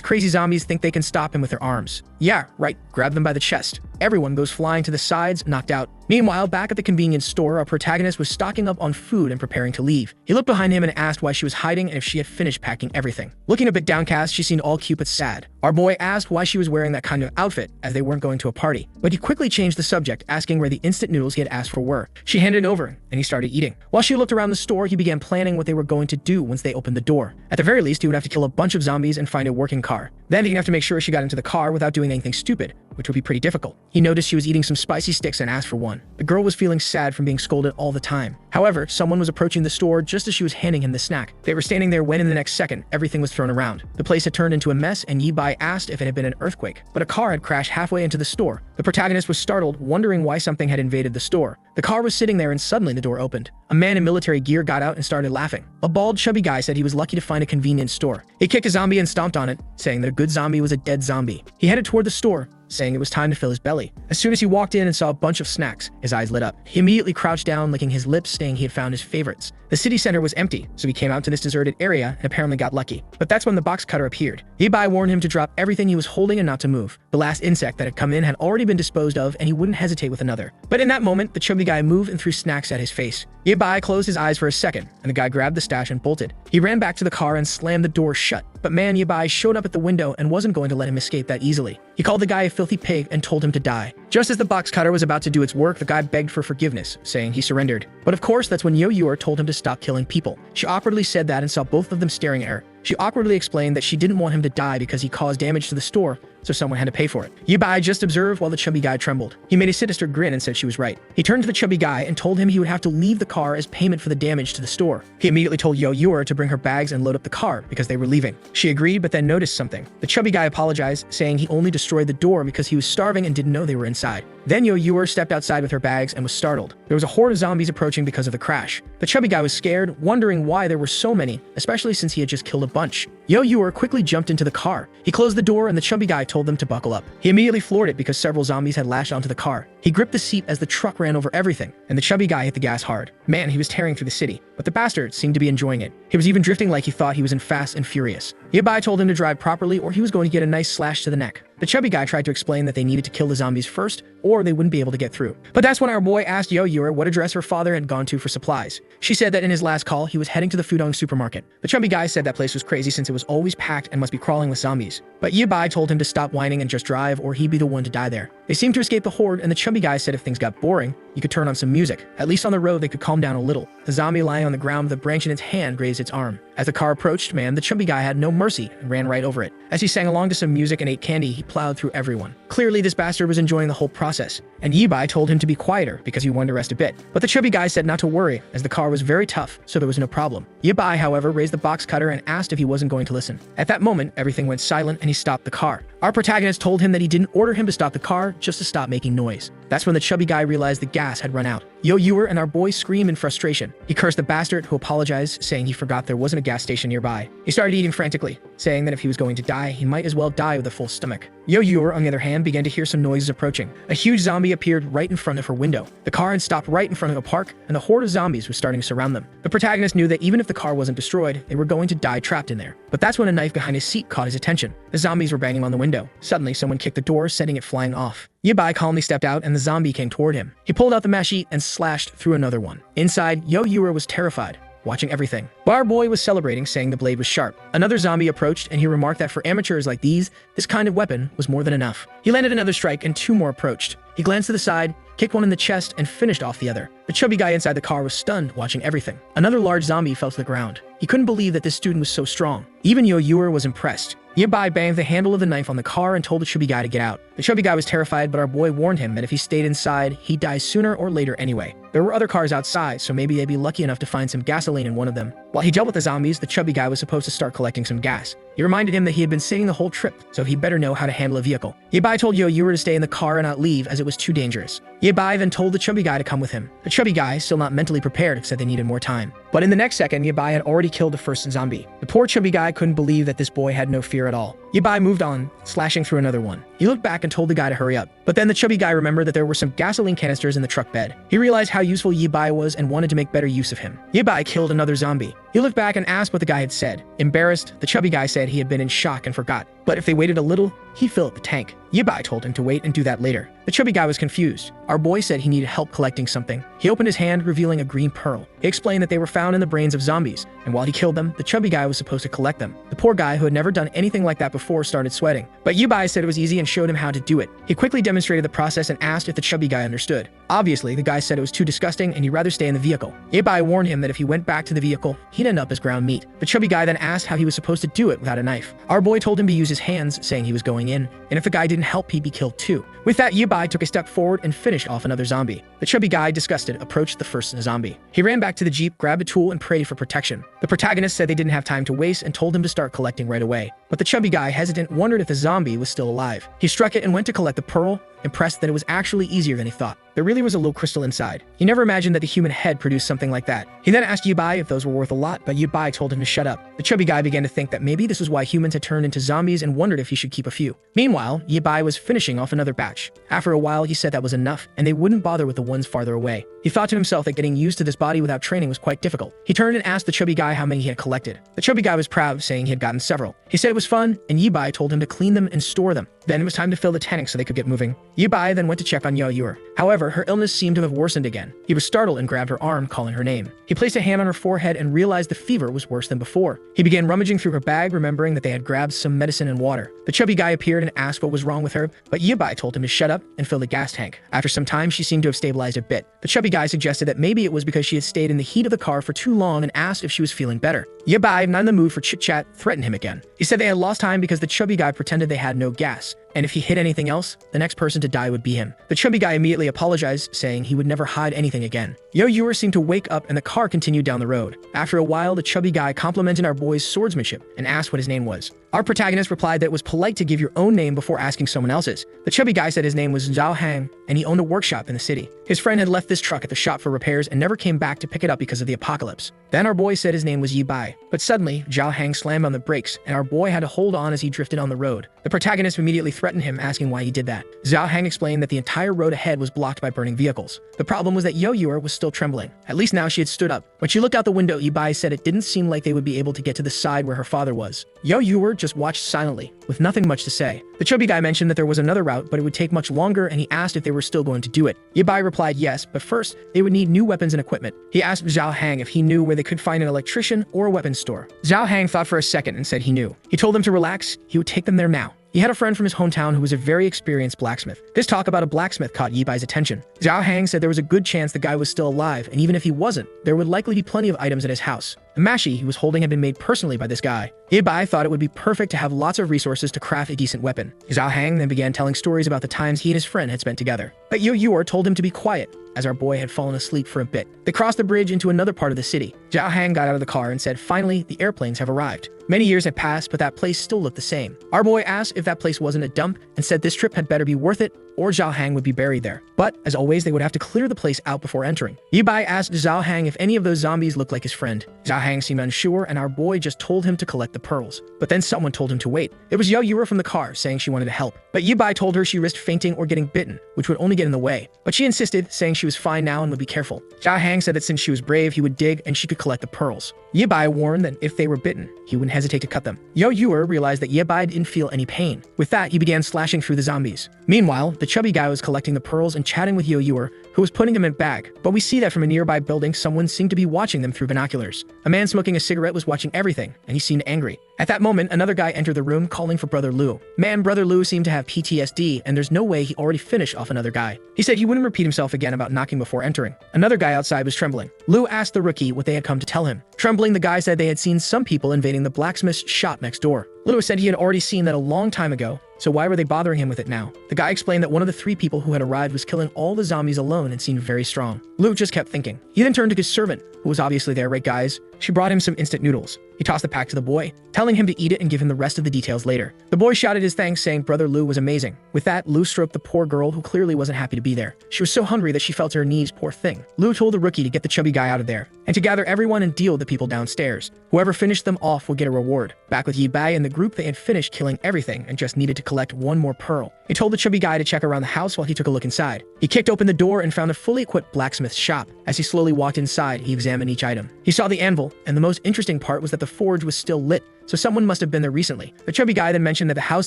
crazy zombies think they can stop him with their arms. Yeah, right, grab them by the chest. Everyone goes flying to the sides, knocked out. Meanwhile, back at the convenience store, our protagonist was stocking up on food and preparing to leave. He looked behind him and asked why she was hiding and if she had finished packing everything. Looking a bit downcast, she seemed all cute but sad. Our boy asked why she was wearing that kind of outfit, as they weren't going to a party. But he quickly changed the subject, asking where the instant noodles he had asked for were. She handed it over, and he started eating. While she looked around the store, he began planning what they were going to do once they opened the door. At the very least, he would have to kill a bunch of zombies and find a working car. Then he'd have to make sure she got into the car without doing anything stupid, which would be pretty difficult. He noticed she was eating some spicy sticks and asked for one. The girl was feeling sad from being scolded all the time. However, someone was approaching the store just as she was handing him the snack. They were standing there when in the next second, everything was thrown around. The place had turned into a mess and Yibai asked if it had been an earthquake, but a car had crashed halfway into the store. The protagonist was startled, wondering why something had invaded the store. The car was sitting there and suddenly the door opened. A man in military gear got out and started laughing. A bald, chubby guy said he was lucky to find a convenience store. He kicked a zombie and stomped on it, saying that a good zombie was a dead zombie. He headed toward the store, saying it was time to fill his belly. As soon as he walked in and saw a bunch of snacks, his eyes lit up. He immediately crouched down, licking his lips, saying he had found his favorites. The city center was empty, so he came out to this deserted area and apparently got lucky. But that's when the box cutter appeared. Yibai warned him to drop everything he was holding and not to move. The last insect that had come in had already been disposed of and he wouldn't hesitate with another. But in that moment, the chubby guy moved and threw snacks at his face. Yibai closed his eyes for a second, and the guy grabbed the stash and bolted. He ran back to the car and slammed the door shut. But man, Yibai showed up at the window and wasn't going to let him escape that easily. He called the guy a filthy pig and told him to die. Just as the box cutter was about to do its work, the guy begged for forgiveness, saying he surrendered. But of course, that's when Yo-Yor told him to stop killing people. She awkwardly said that and saw both of them staring at her. She awkwardly explained that she didn't want him to die because he caused damage to the store, so someone had to pay for it. Yibai just observed while the chubby guy trembled. He made his sinister grin and said she was right. He turned to the chubby guy and told him he would have to leave the car as payment for the damage to the store. He immediately told Yo-Yor to bring her bags and load up the car because they were leaving. She agreed, but then noticed something. The chubby guy apologized, saying he only destroyed the door because he was starving and didn't know they were inside. Then Yo-Yor stepped outside with her bags and was startled. There was a horde of zombies approaching because of the crash. The chubby guy was scared, wondering why there were so many, especially since he had just killed a bunch. Yo-Yor quickly jumped into the car. He closed the door and the chubby guy told them to buckle up. He immediately floored it because several zombies had lashed onto the car. He gripped the seat as the truck ran over everything, and the chubby guy hit the gas hard. Man, he was tearing through the city, but the bastard seemed to be enjoying it. He was even drifting like he thought he was in Fast and Furious. Yibai told him to drive properly or he was going to get a nice slash to the neck. The chubby guy tried to explain that they needed to kill the zombies first, or they wouldn't be able to get through. But that's when our boy asked Yo-Yor what address her father had gone to for supplies. She said that in his last call, he was heading to the Fudong supermarket. The chubby guy said that place was crazy since it was always packed and must be crawling with zombies. But Yibai told him to stop whining and just drive, or he'd be the one to die there. They seemed to escape the horde, and the chubby guy said if things got boring, you could turn on some music. At least on the road, they could calm down a little. The zombie lying on the ground with a branch in its hand grazed its arm. As the car approached, man, the chubby guy had no mercy and ran right over it. As he sang along to some music and ate candy, he plowed through everyone. Clearly, this bastard was enjoying the whole process, and Yibai told him to be quieter because he wanted to rest a bit. But the chubby guy said not to worry, as the car was very tough, so there was no problem. Yibai, however, raised the box cutter and asked if he wasn't going to listen. At that moment, everything went silent and he stopped the car. Our protagonist told him that he didn't order him to stop the car, just to stop making noise. That's when the chubby guy realized the gas had run out. Yo-Yuer and our boy scream in frustration. He cursed the bastard, who apologized, saying he forgot there wasn't a gas station nearby. He started eating frantically, saying that if he was going to die, he might as well die with a full stomach. Yo-Yuer, on the other hand, began to hear some noises approaching. A huge zombie appeared right in front of her window. The car had stopped right in front of a park, and the horde of zombies was starting to surround them. The protagonist knew that even if the car wasn't destroyed, they were going to die trapped in there. But that's when a knife behind his seat caught his attention. The zombies were banging on the window. Suddenly, someone kicked the door, sending it flying off. Yabai calmly stepped out, and the zombie came toward him. He pulled out the machete and slashed through another one. Inside, Yo-Yuer was terrified, watching everything. But our boy was celebrating, saying the blade was sharp. Another zombie approached, and he remarked that for amateurs like these, this kind of weapon was more than enough. He landed another strike, and 2 more approached. He glanced to the side, kicked one in the chest, and finished off the other. The chubby guy inside the car was stunned, watching everything. Another large zombie fell to the ground. He couldn't believe that this student was so strong. Even Yo-Yuer was impressed. Yabai banged the handle of the knife on the car and told the chubby guy to get out. The chubby guy was terrified, but our boy warned him that if he stayed inside, he'd die sooner or later anyway. There were other cars outside, so maybe they'd be lucky enough to find some gasoline in one of them. While he dealt with the zombies, the chubby guy was supposed to start collecting some gas. He reminded him that he had been sitting the whole trip, so he better know how to handle a vehicle. Yabai told Yo-Yuer to stay in the car and not leave, as it was too dangerous. Yabai then told the chubby guy to come with him. The chubby guy, still not mentally prepared, said they needed more time. But in the next second, Yabai had already killed the first zombie. The poor chubby guy couldn't believe that this boy had no fear at all. Yabai moved on, slashing through another one. He looked back and told the guy to hurry up. But then the chubby guy remembered that there were some gasoline canisters in the truck bed. He realized how useful Yabai was and wanted to make better use of him. Yabai killed another zombie. He looked back and asked what the guy had said. Embarrassed, the chubby guy said he had been in shock and forgot. But if they waited a little, he'd fill up the tank. Yabai told him to wait and do that later. The chubby guy was confused. Our boy said he needed help collecting something. He opened his hand, revealing a green pearl. He explained that they were found in the brains of zombies, and while he killed them, the chubby guy was supposed to collect them. The poor guy, who had never done anything like that before, started sweating. But Yabai said it was easy and showed him how to do it. He quickly demonstrated the process and asked if the chubby guy understood. Obviously, the guy said it was too disgusting and he'd rather stay in the vehicle. Yabai warned him that if he went back to the vehicle, he'd end up as ground meat. The chubby guy then asked how he was supposed to do it without a knife. Our boy told him to use his hands, saying he was going in, and if the guy didn't help, he'd be killed too. With that, Yabai took a step forward and finished off another zombie. The chubby guy, disgusted, approached the first zombie. He ran back to the jeep, grabbed a tool, and prayed for protection. The protagonist said they didn't have time to waste and told him to start collecting right away. But the chubby guy, hesitant, wondered if the zombie was still alive. He struck it and went to collect the pearl, impressed that it was actually easier than he thought. There really was a little crystal inside. He never imagined that the human head produced something like that. He then asked Yabai if those were worth a lot, but Yabai told him to shut up. The chubby guy began to think that maybe this was why humans had turned into zombies and wondered if he should keep a few. Meanwhile, Yabai was finishing off another batch. After a while, he said that was enough, and they wouldn't bother with the ones farther away. He thought to himself that getting used to this body without training was quite difficult. He turned and asked the chubby guy how many he had collected. The chubby guy was proud, saying he had gotten several. He said it was fun, and Yabai told him to clean them and store them. Then it was time to fill the tank so they could get moving. Yabai then went to check on Yo-Yuer. However, her illness seemed to have worsened again. He was startled and grabbed her arm, calling her name. He placed a hand on her forehead and realized the fever was worse than before. He began rummaging through her bag, remembering that they had grabbed some medicine and water. The chubby guy appeared and asked what was wrong with her, but Yabai told him to shut up and fill the gas tank. After some time, she seemed to have stabilized a bit. The chubby guy suggested that maybe it was because she had stayed in the heat of the car for too long and asked if she was feeling better. Yabai, not in the mood for chit-chat, threatened him again. He said they had lost time because the chubby guy pretended they had no gas, and if he hid anything else, the next person to die would be him. The chubby guy immediately apologized, saying he would never hide anything again. Yo-Yuer seemed to wake up and the car continued down the road. After a while, the chubby guy complimented our boy's swordsmanship and asked what his name was. Our protagonist replied that it was polite to give your own name before asking someone else's. The chubby guy said his name was Zhao Hang, and he owned a workshop in the city. His friend had left this truck at the shop for repairs and never came back to pick it up because of the apocalypse. Then our boy said his name was Yabai, but suddenly, Zhao Hang slammed on the brakes, and our boy had to hold on as he drifted on the road. The protagonist immediately threatened him, asking why he did that. Zhao Hang explained that the entire road ahead was blocked by burning vehicles. The problem was that Yo-Yuer was still trembling. At least now she had stood up. When she looked out the window, Yabai said it didn't seem like they would be able to get to the side where her father was. Yo-Yuer just watched silently, with nothing much to say. The chubby guy mentioned that there was another route, but it would take much longer, and he asked if they were still going to do it. Yabai replied yes, but first, they would need new weapons and equipment. He asked Zhao Hang if he knew where they could find an electrician or a weapons store. Zhao Hang thought for a second and said he knew. He told them to relax, he would take them there now. He had a friend from his hometown who was a very experienced blacksmith. This talk about a blacksmith caught Yibai's attention. Zhao Hang said there was a good chance the guy was still alive, and even if he wasn't, there would likely be plenty of items at his house. The mashi he was holding had been made personally by this guy. Yibai thought it would be perfect to have lots of resources to craft a decent weapon. Zhao Hang then began telling stories about the times he and his friend had spent together. But Yo-Yuer told him to be quiet. as our boy had fallen asleep for a bit. They crossed the bridge into another part of the city. Zhao Hang got out of the car and said, "Finally, the airplanes have arrived." Many years had passed, but that place still looked the same. Our boy asked if that place wasn't a dump and said this trip had better be worth it or Zhao Hang would be buried there. But, as always, they would have to clear the place out before entering. Yibai asked Zhao Hang if any of those zombies looked like his friend. Zhao Hang seemed unsure, and our boy just told him to collect the pearls. But then someone told him to wait. It was Yo Yura from the car, saying she wanted to help. But Yibai told her she risked fainting or getting bitten, which would only get in the way. But she insisted, saying she was fine now and would be careful. Zhao Hang said that since she was brave, he would dig and she could collect the pearls. Yibai warned that if they were bitten, he wouldn't hesitate to cut them. Yo Yura realized that Yibai didn't feel any pain. With that, he began slashing through the zombies. Meanwhile, the chubby guy was collecting the pearls and chatting with Yo Yura, who was putting them in a bag. But we see that from a nearby building, someone seemed to be watching them through binoculars. A man smoking a cigarette was watching everything, and he seemed angry. At that moment, another guy entered the room calling for Brother Lu. Brother Lu seemed to have PTSD, and there's no way he already finished off another guy. He said he wouldn't repeat himself again about knocking before entering. Another guy outside was trembling. Lu asked the rookie what they had come to tell him. Trembling, the guy said they had seen some people invading the blacksmith's shop next door. Lu said he had already seen that a long time ago, so why were they bothering him with it now? The guy explained that one of the 3 people who had arrived was killing all the zombies alone and seemed very strong. Lu just kept thinking. He then turned to his servant, who was obviously there, right guys? She brought him some instant noodles. He tossed the pack to the boy, telling him to eat it and give him the rest of the details later. The boy shouted his thanks, saying Brother Lu was amazing. With that, Lu stroked the poor girl who clearly wasn't happy to be there. She was so hungry that she fell to her knees, poor thing. Lu told the rookie to get the chubby guy out of there, and to gather everyone and deal with the people downstairs. Whoever finished them off would get a reward. Back with Yibai and the group, they had finished killing everything and just needed to collect one more pearl. He told the chubby guy to check around the house while he took a look inside. He kicked open the door and found a fully equipped blacksmith's shop. As he slowly walked inside, he examined each item. He saw the anvil, and the most interesting part was that the forge was still lit, so someone must have been there recently. The chubby guy then mentioned that the house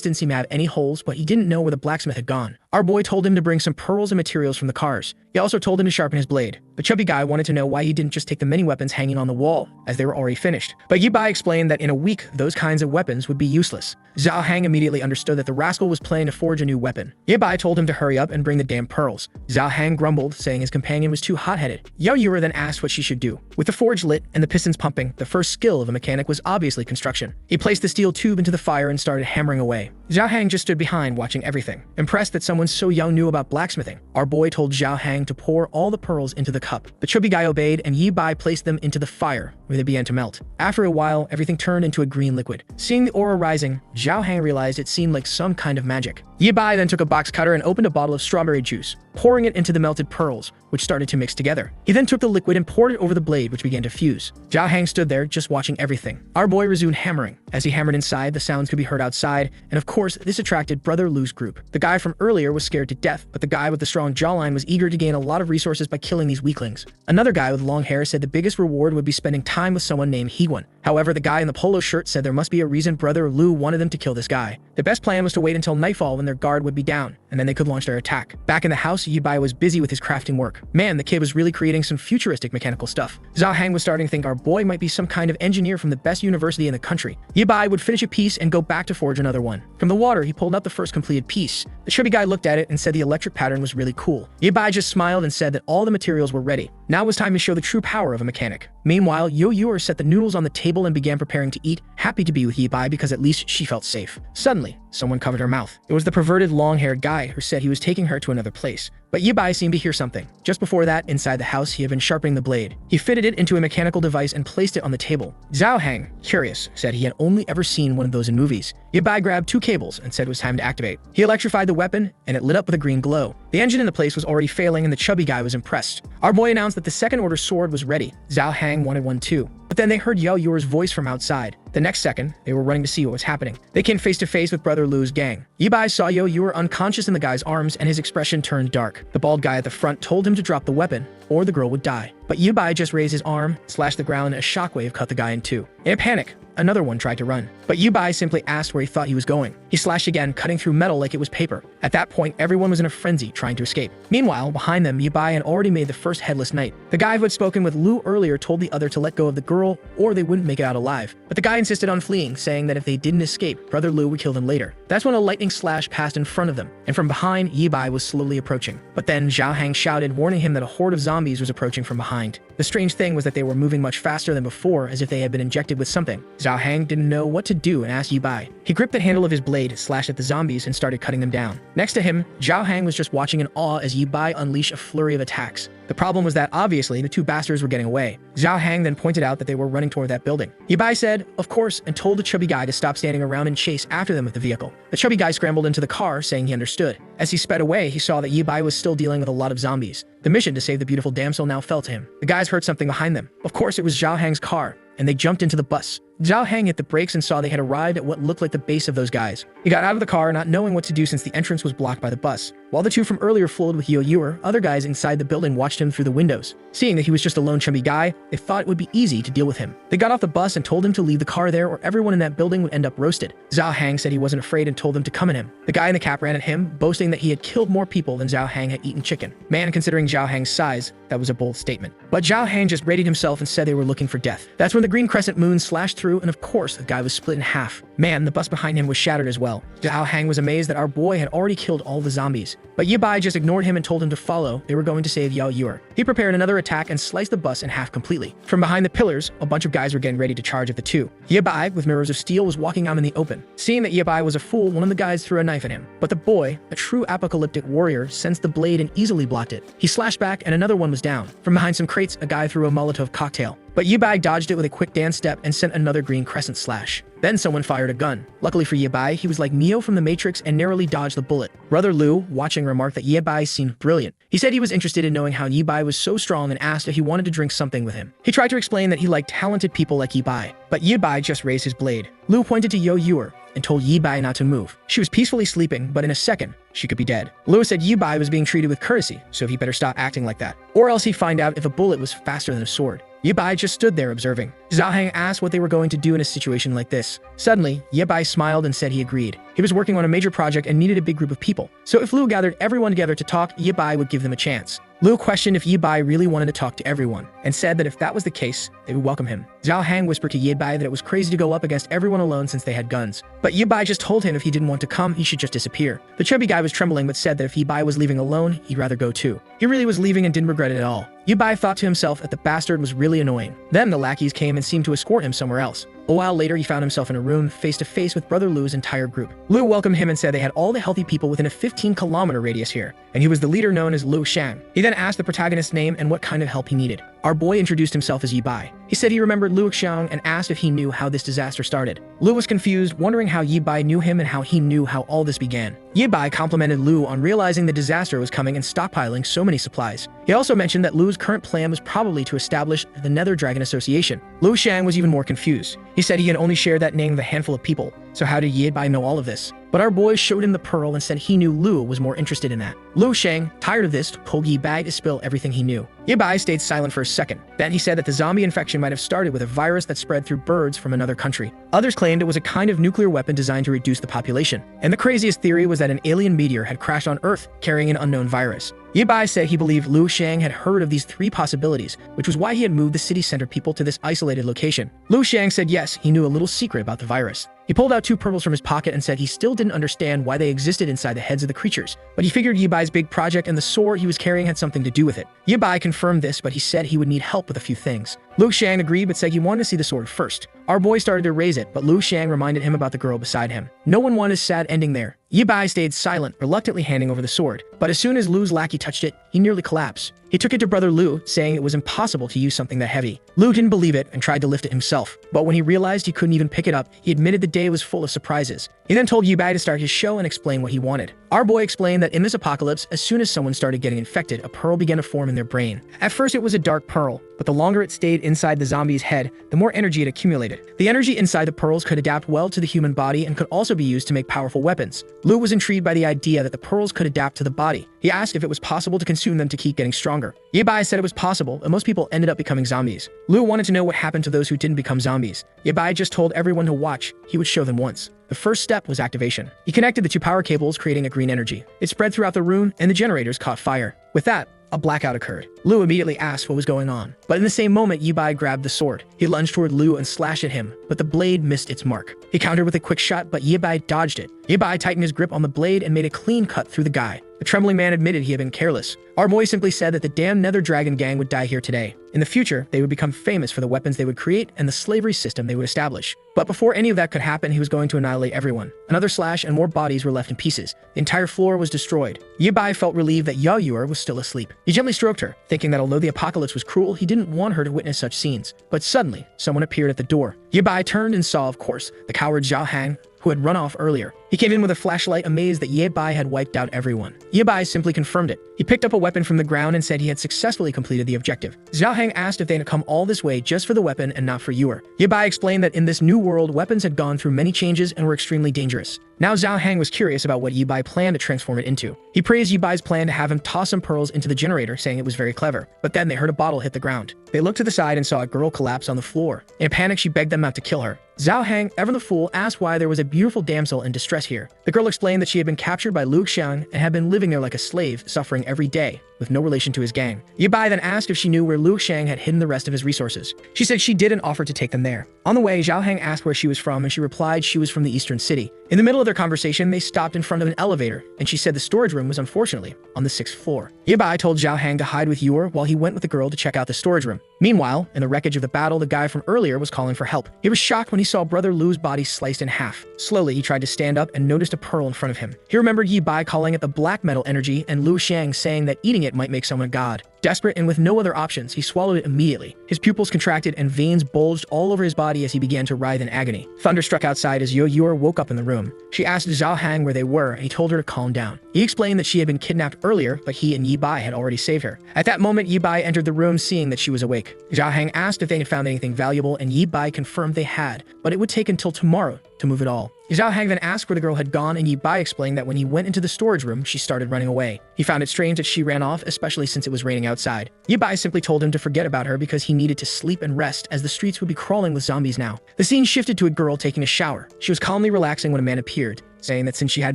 didn't seem to have any holes, but he didn't know where the blacksmith had gone. Our boy told him to bring some pearls and materials from the cars. He also told him to sharpen his blade. The chubby guy wanted to know why he didn't just take the many weapons hanging on the wall, as they were already finished. But Yibai explained that in a week, those kinds of weapons would be useless. Zhao Hang immediately understood that the rascal was planning to forge a new weapon. Yibai told him to hurry up and bring the damn pearls. Zhao Hang grumbled, saying his companion was too hot-headed. Yo Yura then asked what she should do. With the forge lit and the pistons pumping, the first skill of a mechanic was obviously construction. He placed the steel tube into the fire and started hammering away. Zhao Hang just stood behind, watching everything. Impressed that someone so young knew about blacksmithing, our boy told Zhao Hang to pour all the pearls into the cup. The chubby guy obeyed, and Yibai placed them into the fire, where they began to melt. After a while, everything turned into a green liquid. Seeing the aura rising, Zhao Hang realized it seemed like some kind of magic. Yibai then took a box cutter and opened a bottle of strawberry juice, pouring it into the melted pearls, which started to mix together. He then took the liquid and poured it over the blade, which began to fuse. Zhao Hang stood there, just watching everything. Our boy resumed hammering. As he hammered inside, the sounds could be heard outside, and of course, this attracted Brother Lu's group. The guy from earlier was scared to death, but the guy with the strong jawline was eager to gain a lot of resources by killing these weaklings. Another guy with long hair said the biggest reward would be spending time with someone named Hee-won. However, the guy in the polo shirt said there must be a reason Brother Lu wanted them to kill this guy. The best plan was to wait until nightfall when their guard would be down, and then they could launch their attack. Back in the house, Yibai was busy with his crafting work. Man, the kid was really creating some futuristic mechanical stuff. Zhao Hang was starting to think our boy might be some kind of engineer from the best university in the country. Yibai would finish a piece and go back to forge another one. From the water, he pulled out the first completed piece. The chubby guy looked at it and said the electric pattern was really cool. Yibai just smiled and said that all the materials were ready. Now it was time to show the true power of a mechanic. Meanwhile, Yo Yura set the noodles on the table and began preparing to eat, happy to be with Yibai because at least she felt safe. Suddenly, someone covered her mouth. It was the perverted long-haired guy who said he was taking her to another place. But Yibai seemed to hear something. Just before that, inside the house, he had been sharpening the blade. He fitted it into a mechanical device and placed it on the table. Zhao Hang, curious, said he had only ever seen one of those in movies. Yibai grabbed 2 cables and said it was time to activate. He electrified the weapon, and it lit up with a green glow. The engine in the place was already failing, and the chubby guy was impressed. Our boy announced that the second order sword was ready. Zhao Hang wanted one too. But then they heard Yo Yura's voice from outside. The next second, they were running to see what was happening. They came face to face with Brother Lu's gang. Yibai saw Yo Yura unconscious in the guy's arms, and his expression turned dark. The bald guy at the front told him to drop the weapon, or the girl would die. But Yibai just raised his arm, slashed the ground, and a shockwave cut the guy in 2. In a panic, another one tried to run. But Yibai simply asked where he thought he was going. He slashed again, cutting through metal like it was paper. At that point, everyone was in a frenzy, trying to escape. Meanwhile, behind them, Yibai had already made the first headless knight. The guy who had spoken with Lu earlier told the other to let go of the girl, or they wouldn't make it out alive. But the guy insisted on fleeing, saying that if they didn't escape, Brother Lu would kill them later. That's when a lightning slash passed in front of them, and from behind, Yibai was slowly approaching. But then Zhao Hang shouted, warning him that a horde of zombies was approaching from behind. The strange thing was that they were moving much faster than before, as if they had been injected with something. Zhao Zhao Hang didn't know what to do and asked Yi Bai. He gripped the handle of his blade, slashed at the zombies, and started cutting them down. Next to him, Zhao Hang was just watching in awe as Yi Bai unleashed a flurry of attacks. The problem was that, obviously, the two bastards were getting away. Zhao Hang then pointed out that they were running toward that building. Yi Bai said, of course, and told the chubby guy to stop standing around and chase after them with the vehicle. The chubby guy scrambled into the car, saying he understood. As he sped away, he saw that Yi Bai was still dealing with a lot of zombies. The mission to save the beautiful damsel now fell to him. The guys heard something behind them. Of course, it was Zhao Hang's car, and they jumped into the bus. Zhao Hang hit the brakes and saw they had arrived at what looked like the base of those guys. He got out of the car, not knowing what to do since the entrance was blocked by the bus. While the two from earlier flowed with Yo Yuer, other guys inside the building watched him through the windows. Seeing that he was just a lone chummy guy, they thought it would be easy to deal with him. They got off the bus and told him to leave the car there or everyone in that building would end up roasted. Zhao Hang said he wasn't afraid and told them to come at him. The guy in the cap ran at him, boasting that he had killed more people than Zhao Hang had eaten chicken. Man, considering Zhao Hang's size, that was a bold statement. But Zhao Hang just readied himself and said they were looking for death. That's when the green crescent moon slashed through, and of course, the guy was split in half. Man, the bus behind him was shattered as well. Zhao Hang was amazed that our boy had already killed all the zombies. But Yi Bai just ignored him and told him to follow. They were going to save Yao Yuer. He prepared another attack and sliced the bus in half completely. From behind the pillars, a bunch of guys were getting ready to charge at the two. Yi Bai, with mirrors of steel, was walking out in the open. Seeing that Yi Bai was a fool, one of the guys threw a knife at him. But the boy, a true apocalyptic warrior, sensed the blade and easily blocked it. He slashed back and another one was down. From behind some crates, a guy threw a Molotov cocktail. But Yi Bai dodged it with a quick dance step and sent another green crescent slash. Then someone fired a gun. Luckily for Yi Bai, he was like Neo from the Matrix and narrowly dodged the bullet. Brother Lu, watching, remarked that Yi Bai seemed brilliant. He said he was interested in knowing how Yi Bai was so strong and asked if he wanted to drink something with him. He tried to explain that he liked talented people like Yi Bai, but Yi Bai just raised his blade. Lu pointed to Yo Yuer and told Yi Bai not to move. She was peacefully sleeping, but in a second, she could be dead. Lu said Yi Bai was being treated with courtesy, so he better stop acting like that, or else he'd find out if a bullet was faster than a sword. Yi Bai just stood there observing. Zhao Hang asked what they were going to do in a situation like this. Suddenly, Yi Bai smiled and said he agreed. He was working on a major project and needed a big group of people. So if Lu gathered everyone together to talk, Yi Bai would give them a chance. Lu questioned if Yi Bai really wanted to talk to everyone, and said that if that was the case, they would welcome him. Zhao Hang whispered to Yi Bai that it was crazy to go up against everyone alone since they had guns. But Yi Bai just told him if he didn't want to come, he should just disappear. The chubby guy was trembling but said that if Yi Bai was leaving alone, he'd rather go too. He really was leaving and didn't regret it at all. Yi Bai thought to himself that the bastard was really annoying. Then the lackeys came and seemed to escort him somewhere else. A while later, he found himself in a room face to face with Brother Lu's entire group. Lu welcomed him and said they had all the healthy people within a 15-kilometer radius here, and he was the leader known as Lu Shang. He then asked the protagonist's name and what kind of help he needed. Our boy introduced himself as Yi Bai. He said he remembered Lu Xiang and asked if he knew how this disaster started. Lu was confused, wondering how Yi Bai knew him and how he knew how all this began. Yi Bai complimented Lu on realizing the disaster was coming and stockpiling so many supplies. He also mentioned that Lu's current plan was probably to establish the Nether Dragon Association. Lu Xiang was even more confused. He said he had only shared that name with a handful of people. So how did Yi Bai know all of this? But our boy showed him the pearl and said he knew Lu was more interested in that. Lu Shang, tired of this, told Yi Bai to spill everything he knew. Yi Bai stayed silent for a second. Then he said that the zombie infection might have started with a virus that spread through birds from another country. Others claimed it was a kind of nuclear weapon designed to reduce the population. And the craziest theory was that an alien meteor had crashed on Earth carrying an unknown virus. Yi Bai said he believed Lu Shang had heard of these three possibilities, which was why he had moved the city center people to this isolated location. Lu Shang said yes, he knew a little secret about the virus. He pulled out 2 pearls from his pocket and said he still didn't understand why they existed inside the heads of the creatures, but he figured Yi Bai's big project and the sword he was carrying had something to do with it. Yi Bai confirmed this, but he said he would need help with a few things. Lu Shang agreed but said he wanted to see the sword first. Our boy started to raise it, but Lu Shang reminded him about the girl beside him. No one wanted a sad ending there. Yi Bai stayed silent, reluctantly handing over the sword, but as soon as Lu's lackey touched it, he nearly collapsed. He took it to Brother Lu, saying it was impossible to use something that heavy. Lu didn't believe it and tried to lift it himself, but when he realized he couldn't even pick it up, he admitted the day was full of surprises. He then told Yi Bai to start his show and explain what he wanted. Our boy explained that in this apocalypse, as soon as someone started getting infected, a pearl began to form in their brain. At first it was a dark pearl, but the longer it stayed inside the zombie's head, the more energy it accumulated. The energy inside the pearls could adapt well to the human body and could also be used to make powerful weapons. Lu was intrigued by the idea that the pearls could adapt to the body. He asked if it was possible to consume them to keep getting stronger. Yi Bai said it was possible, and most people ended up becoming zombies. Lu wanted to know what happened to those who didn't become zombies. Yi Bai just told everyone to watch. He would show them once. The first step was activation. He connected the 2 power cables, creating a green energy. It spread throughout the room, and the generators caught fire. With that, a blackout occurred. Lu immediately asked what was going on. But in the same moment, Yi Bai grabbed the sword. He lunged toward Lu and slashed at him, but the blade missed its mark. He countered with a quick shot, but Yi Bai dodged it. Yi Bai tightened his grip on the blade and made a clean cut through the guy. The trembling man admitted he had been careless. Our boy simply said that the damn Nether Dragon gang would die here today. In the future, they would become famous for the weapons they would create and the slavery system they would establish. But before any of that could happen, he was going to annihilate everyone. Another slash and more bodies were left in pieces. The entire floor was destroyed. Yibai felt relieved that Yaoyuer was still asleep. He gently stroked her, thinking that although the apocalypse was cruel, he didn't want her to witness such scenes. But suddenly, someone appeared at the door. Yibai turned and saw, of course, the coward Zhao Hang, who had run off earlier. He came in with a flashlight, amazed that Yibai had wiped out everyone. Yibai simply confirmed it. He picked up a weapon from the ground and said he had successfully completed the objective. Zhao Hang asked if they had come all this way just for the weapon and not for Yuer. Yibai explained that in this new world, weapons had gone through many changes and were extremely dangerous. Now Zhao Hang was curious about what Yibai planned to transform it into. He praised Yibai's plan to have him toss some pearls into the generator, saying it was very clever. But then they heard a bottle hit the ground. They looked to the side and saw a girl collapse on the floor. In a panic, she begged them not to kill her. Zhao Hang, ever the fool, asked why there was a beautiful damsel in distress here. The girl explained that she had been captured by Lu Xiang and had been living there like a slave, suffering every day, with no relation to his gang. Yibai then asked if she knew where Lu Xiang had hidden the rest of his resources. She said she did and offered to take them there. On the way, Zhao Hang asked where she was from, and she replied she was from the eastern city. In the middle of their conversation, they stopped in front of an elevator, and she said the storage room was unfortunately on the 6th floor. Yibai told Zhao Hang to hide with Yuer while he went with the girl to check out the storage room. Meanwhile, in the wreckage of the battle, the guy from earlier was calling for help. He was shocked when he saw Brother Lu's body sliced in half. Slowly, he tried to stand up and noticed a pearl in front of him. He remembered Yibai calling it the black metal energy and Lu Xiang saying that eating it might make someone a god. Desperate and with no other options, he swallowed it immediately. His pupils contracted and veins bulged all over his body as he began to writhe in agony. Thunder struck outside as Yaoyuer woke up in the room. She asked Zhao Hang where they were, and he told her to calm down. He explained that she had been kidnapped earlier, but he and Yibai had already saved her. At that moment, Yibai entered the room seeing that she was awake. Zhao Hang asked if they had found anything valuable, and Yibai confirmed they had, but it would take until tomorrow to move it all. Zhao Hang then asked where the girl had gone, and Yibai explained that when he went into the storage room, she started running away. He found it strange that she ran off, especially since it was raining outside. Yibai simply told him to forget about her because he needed to sleep and rest, as the streets would be crawling with zombies now. The scene shifted to a girl taking a shower. She was calmly relaxing when a man appeared, saying that since she had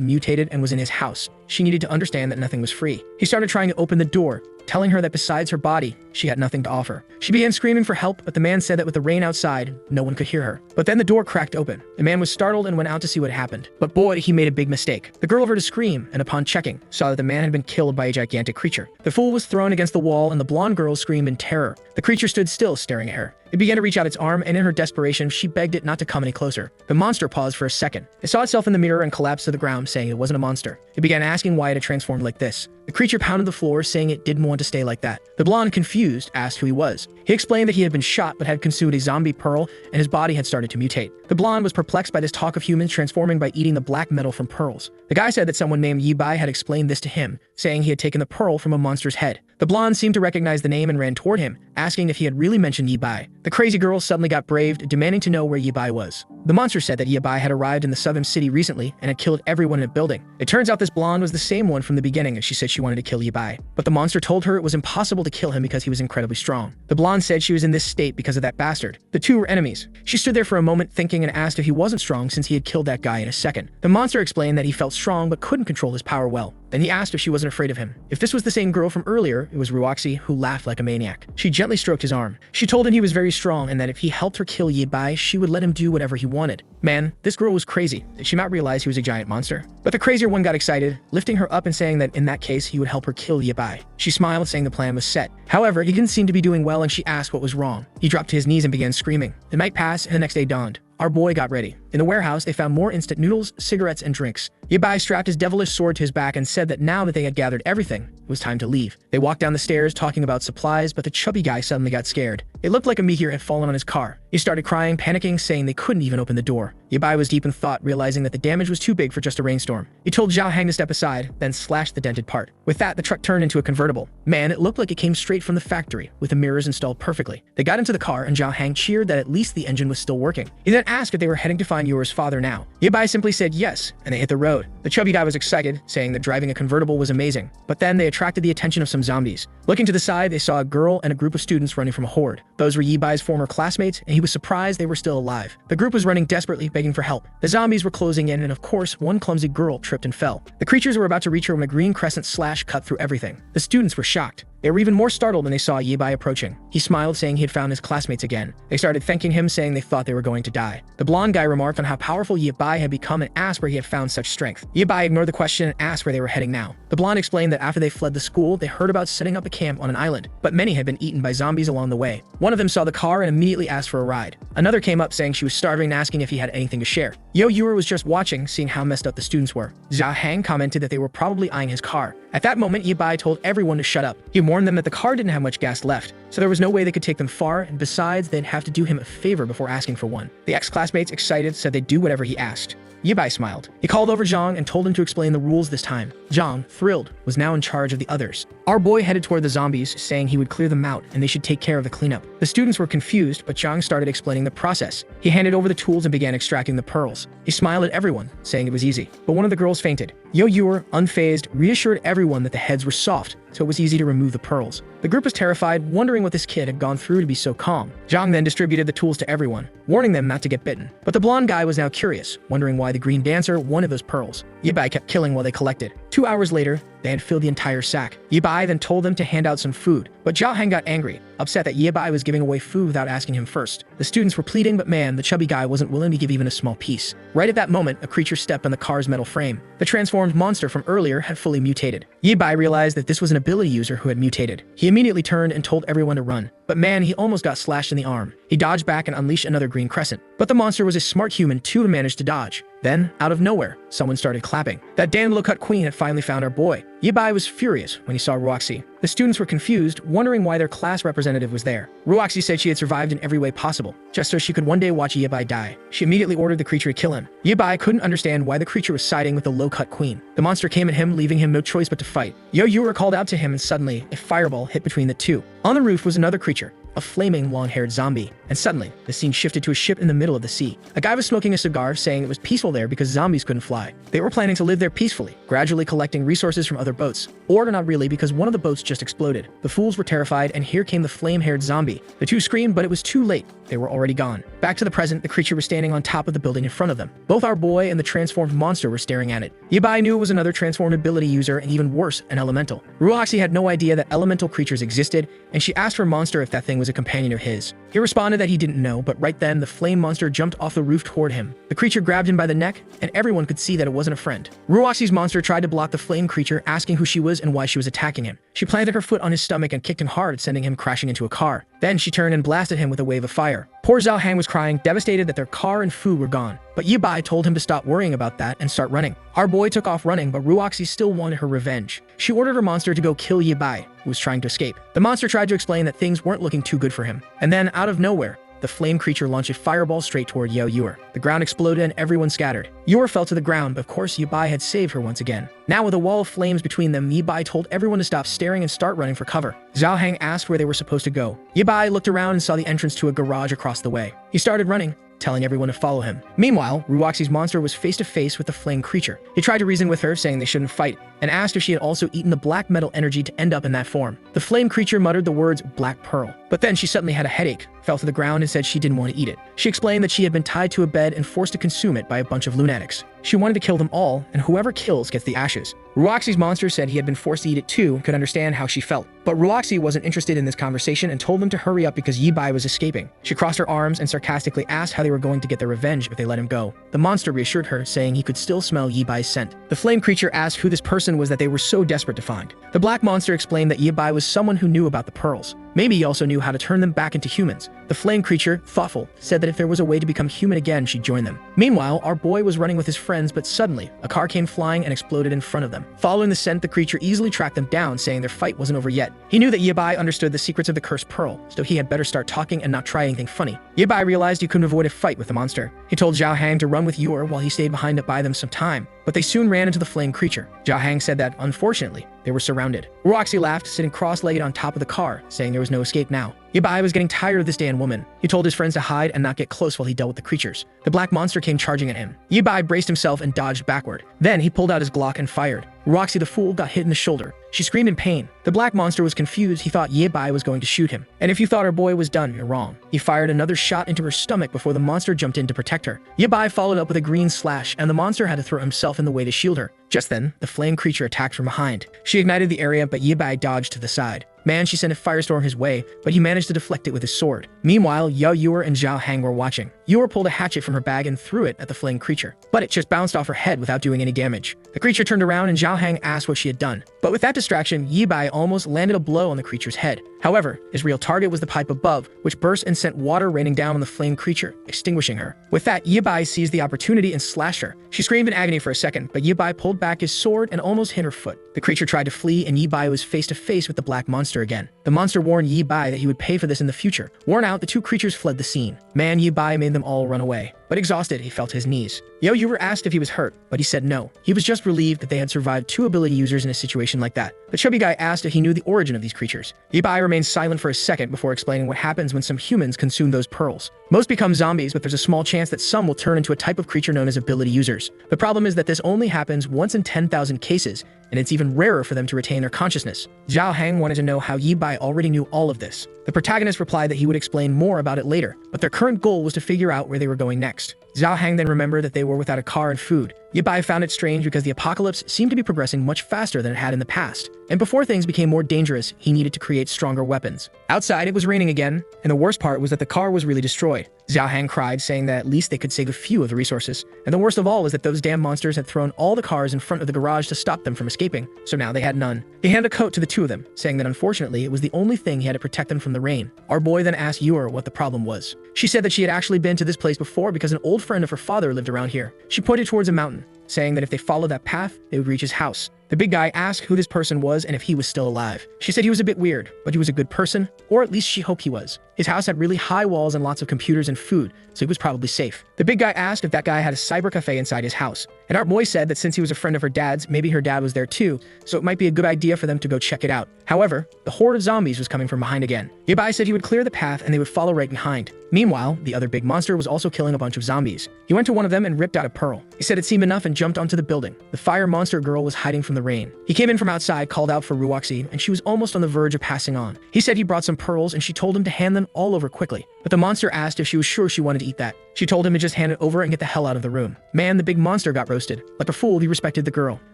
mutated and was in his house, she needed to understand that nothing was free. He started trying to open the door, telling her that besides her body, she had nothing to offer. She began screaming for help, but the man said that with the rain outside, no one could hear her. But then the door cracked open. The man was startled and went out to see what happened. But boy, he made a big mistake. The girl heard a scream, and upon checking, saw that the man had been killed by a gigantic creature. The fool was thrown against the wall, and the blonde girl screamed in terror. The creature stood still, staring at her. It began to reach out its arm, and in her desperation, she begged it not to come any closer. The monster paused for a second. It saw itself in the mirror and collapsed to the ground, saying it wasn't a monster. It began asking why it had transformed like this. The creature pounded the floor, saying it didn't want to stay like that. The blonde, confused, asked who he was. He explained that he had been shot but had consumed a zombie pearl, and his body had started to mutate. The blonde was perplexed by this talk of humans transforming by eating the black metal from pearls. The guy said that someone named Yibai had explained this to him, saying he had taken the pearl from a monster's head. The blonde seemed to recognize the name and ran toward him, asking if he had really mentioned Yibai. The crazy girl suddenly got braved, demanding to know where Yibai was. The monster said that Yibai had arrived in the southern city recently and had killed everyone in a building. It turns out this blonde was the same one from the beginning, and she said she wanted to kill Yibai. But the monster told her it was impossible to kill him because he was incredibly strong. The blonde said she was in this state because of that bastard. The two were enemies. She stood there for a moment thinking and asked if he wasn't strong since he had killed that guy in a second. The monster explained that he felt strong but couldn't control his power well. Then he asked if she wasn't afraid of him. If this was the same girl from earlier, it was Ruoxi, who laughed like a maniac. She gently stroked his arm. She told him he was very strong and that if he helped her kill Yibai, she would let him do whatever he wanted. Man, this girl was crazy. Did she not realize he was a giant monster? But the crazier one got excited, lifting her up and saying that in that case, he would help her kill Yibai. She smiled, saying the plan was set. However, he didn't seem to be doing well, and she asked what was wrong. He dropped to his knees and began screaming. The night passed, and the next day dawned. Our boy got ready. In the warehouse, they found more instant noodles, cigarettes, and drinks. Yibai strapped his devilish sword to his back and said that now that they had gathered everything, it was time to leave. They walked down the stairs talking about supplies, but the chubby guy suddenly got scared. It looked like a meteor had fallen on his car. He started crying, panicking, saying they couldn't even open the door. Yibai was deep in thought, realizing that the damage was too big for just a rainstorm. He told Zhao Hang to step aside, then slashed the dented part. With that, the truck turned into a convertible. Man, it looked like it came straight from the factory, with the mirrors installed perfectly. They got into the car, and Zhao Hang cheered that at least the engine was still working. He then asked if they were heading to find Yuer's father now. Yibai simply said yes, and they hit the road. The chubby guy was excited, saying that driving a convertible was amazing. But then they attracted the attention of some zombies. Looking to the side, they saw a girl and a group of students running from a horde. Those were Yibai's former classmates, and he was surprised they were still alive. The group was running desperately, begging for help. The zombies were closing in, and of course, one clumsy girl tripped and fell. The creatures were about to reach her when a green crescent slash cut through everything. The students were shocked. They were even more startled when they saw Yibai approaching. He smiled, saying he had found his classmates again. They started thanking him, saying they thought they were going to die. The blonde guy remarked on how powerful Yibai had become and asked where he had found such strength. Yibai ignored the question and asked where they were heading now. The blonde explained that after they fled the school, they heard about setting up a camp on an island, but many had been eaten by zombies along the way. One of them saw the car and immediately asked for a ride. Another came up saying she was starving and asking if he had anything to share. Yo Yur was just watching, seeing how messed up the students were. Zhao Hang commented that they were probably eyeing his car. At that moment, Yibai told everyone to shut up. He warned them that the car didn't have much gas left, so there was no way they could take them far, and besides, they'd have to do him a favor before asking for one. The ex-classmates, excited, said they'd do whatever he asked. Yibai smiled. He called over Zhang and told him to explain the rules this time. Zhang, thrilled, was now in charge of the others. Our boy headed toward the zombies, saying he would clear them out and they should take care of the cleanup. The students were confused, but Zhang started explaining the process. He handed over the tools and began extracting the pearls. He smiled at everyone, saying it was easy. But one of the girls fainted. Yo Yur, unfazed, reassured everyone that the heads were soft, so it was easy to remove the pearls. The group was terrified, wondering what this kid had gone through to be so calm. Zhang then distributed the tools to everyone, warning them not to get bitten. But the blonde guy was now curious, wondering why the green dancer wanted those pearls. Yibai kept killing while they collected. 2 hours later, they had filled the entire sack. Yibai then told them to hand out some food, but Zhao Heng got angry, upset that Yibai was giving away food without asking him first. The students were pleading, but man, the chubby guy wasn't willing to give even a small piece. Right at that moment, a creature stepped on the car's metal frame. The transformed monster from earlier had fully mutated. Yibai realized that this was an ability user who had mutated. He immediately turned and told everyone to run. But man, he almost got slashed in the arm. He dodged back and unleashed another green crescent. But the monster was a smart human too to manage to dodge. Then, out of nowhere, someone started clapping. That damn low-cut queen had finally found our boy. Yibai was furious when he saw Ruoxi. The students were confused, wondering why their class representative was there. Ruoxi said she had survived in every way possible, just so she could one day watch Yibai die. She immediately ordered the creature to kill him. Yibai couldn't understand why the creature was siding with the low-cut queen. The monster came at him, leaving him no choice but to fight. Yo Yura called out to him, and suddenly, a fireball hit between the two. On the roof was another creature, a flaming, long-haired zombie. And suddenly, the scene shifted to a ship in the middle of the sea. A guy was smoking a cigar, saying it was peaceful there because zombies couldn't fly. They were planning to live there peacefully, gradually collecting resources from other boats. Or not really, because one of the boats just exploded. The fools were terrified, and here came the flame-haired zombie. The two screamed, but it was too late. They were already gone. Back to the present, the creature was standing on top of the building in front of them. Both our boy and the transformed monster were staring at it. Yibai knew it was another transformed ability user, and even worse, an elemental. Ruoxi had no idea that elemental creatures existed, and she asked her monster if that thing was a companion of his. He responded that he didn't know, but right then, the flame monster jumped off the roof toward him. The creature grabbed him by the neck, and everyone could see that it wasn't a friend. Ruoxi's monster tried to block the flame creature, asking who she was and why she was attacking him. She planted her foot on his stomach and kicked him hard, sending him crashing into a car. Then she turned and blasted him with a wave of fire. Poor Zhao Hang was crying, devastated that their car and food were gone. But Yibai told him to stop worrying about that and start running. Our boy took off running, but Ruoxi still wanted her revenge. She ordered her monster to go kill Yibai, who was trying to escape. The monster tried to explain that things weren't looking too good for him. And then, out of nowhere, the flame creature launched a fireball straight toward Yao Yuer. The ground exploded and everyone scattered. Yuer fell to the ground, but of course Yibai had saved her once again. Now with a wall of flames between them, Yibai told everyone to stop staring and start running for cover. Zhao Hang asked where they were supposed to go. Yibai looked around and saw the entrance to a garage across the way. He started running, telling everyone to follow him. Meanwhile, Ruoxi's monster was face to face with the flame creature. He tried to reason with her, saying they shouldn't fight, and asked if she had also eaten the black metal energy to end up in that form. The flame creature muttered the words black pearl, but then she suddenly had a headache, fell to the ground and said she didn't want to eat it. She explained that she had been tied to a bed and forced to consume it by a bunch of lunatics. She wanted to kill them all, and whoever kills gets the ashes. Ruoxi's monster said he had been forced to eat it too and could understand how she felt. But Ruoxi wasn't interested in this conversation and told them to hurry up because Yibai was escaping. She crossed her arms and sarcastically asked how they were going to get their revenge if they let him go. The monster reassured her, saying he could still smell Yibai's scent. The flame creature asked who this person was that they were so desperate to find. The black monster explained that Yibai was someone who knew about the pearls. Maybe he also knew how to turn them back into humans. The flame creature, thoughtful, said that if there was a way to become human again, she'd join them. Meanwhile, our boy was running with his friends, but suddenly, a car came flying and exploded in front of them. Following the scent, the creature easily tracked them down, saying their fight wasn't over yet. He knew that Yibai understood the secrets of the cursed pearl, so he had better start talking and not try anything funny. Yibai realized he couldn't avoid a fight with the monster. He told Zhao Hang to run with Yor while he stayed behind to buy them some time, but they soon ran into the flame creature. Zhao Hang said that, unfortunately, they were surrounded. Ruoxi laughed, sitting cross-legged on top of the car, saying there was no escape now. Yibai was getting tired of this damn woman. He told his friends to hide and not get close while he dealt with the creatures. The black monster came charging at him. Yibai braced himself and dodged backward. Then he pulled out his Glock and fired. Ruoxi the fool got hit in the shoulder. She screamed in pain. The black monster was confused. He thought Yibai was going to shoot him. And if you thought her boy was done, you're wrong. He fired another shot into her stomach before the monster jumped in to protect her. Yibai followed up with a green slash, and the monster had to throw himself in the way to shield her. Just then, the flame creature attacked from behind. She ignited the area, but Yibai dodged to the side. Man, she sent a firestorm his way, but he managed to deflect it with his sword. Meanwhile, Yao Yuer and Zhao Hang were watching. Yuer pulled a hatchet from her bag and threw it at the flaying creature, but it just bounced off her head without doing any damage. The creature turned around and Zhao Hang asked what she had done. But with that distraction, Yi Bai almost landed a blow on the creature's head. However, his real target was the pipe above, which burst and sent water raining down on the flaying creature, extinguishing her. With that, Yi Bai seized the opportunity and slashed her. She screamed in agony for a second, but Yi Bai pulled back his sword and almost hit her foot. The creature tried to flee, and Yi Bai was face to face with the black monster again. The monster warned Yi Bai that he would pay for this in the future. Worn out, the two creatures fled the scene. Man, Yi Bai made them all run away. But exhausted, he fell to his knees. Yao Yuer asked if he was hurt, but he said no. He was just relieved that they had survived two ability users in a situation like that. The chubby guy asked if he knew the origin of these creatures. Yi Bai remained silent for a second before explaining what happens when some humans consume those pearls. Most become zombies, but there's a small chance that some will turn into a type of creature known as ability users. The problem is that this only happens once in 10,000 cases, and it's even rarer for them to retain their consciousness. Zhao Hang wanted to know how Yi Bai already knew all of this. The protagonist replied that he would explain more about it later, but their current goal was to figure out where they were going next. Zhao Hang then remembered that they were without a car and food. Yi Bai found it strange because the apocalypse seemed to be progressing much faster than it had in the past, and before things became more dangerous, he needed to create stronger weapons. Outside, it was raining again, and the worst part was that the car was really destroyed. Zhao Hang cried, saying that at least they could save a few of the resources, and the worst of all was that those damn monsters had thrown all the cars in front of the garage to stop them from escaping, so now they had none. He handed a coat to the two of them, saying that unfortunately it was the only thing he had to protect them from the rain. Our boy then asked Yuer what the problem was. She said that she had actually been to this place before because an old friend of her father lived around here. She pointed towards a mountain, saying that if they followed that path, they would reach his house. The big guy asked who this person was and if he was still alive. She said he was a bit weird, but he was a good person, or at least she hoped he was. His house had really high walls and lots of computers and food, so he was probably safe. The big guy asked if that guy had a cyber cafe inside his house, and our boy said that since he was a friend of her dad's, maybe her dad was there too, so it might be a good idea for them to go check it out. However, the horde of zombies was coming from behind again. Yi Bai said he would clear the path and they would follow right behind. Meanwhile, the other big monster was also killing a bunch of zombies. He went to one of them and ripped out a pearl. He said it seemed enough and jumped onto the building. The fire monster girl was hiding from the rain. He came in from outside, called out for Ruoxi, and she was almost on the verge of passing on. He said he brought some pearls and she told him to hand them all over quickly. But the monster asked if she was sure she wanted to eat that. She told him to just hand it over and get the hell out of the room. Man, the big monster got roasted. Like a fool, he respected the girl.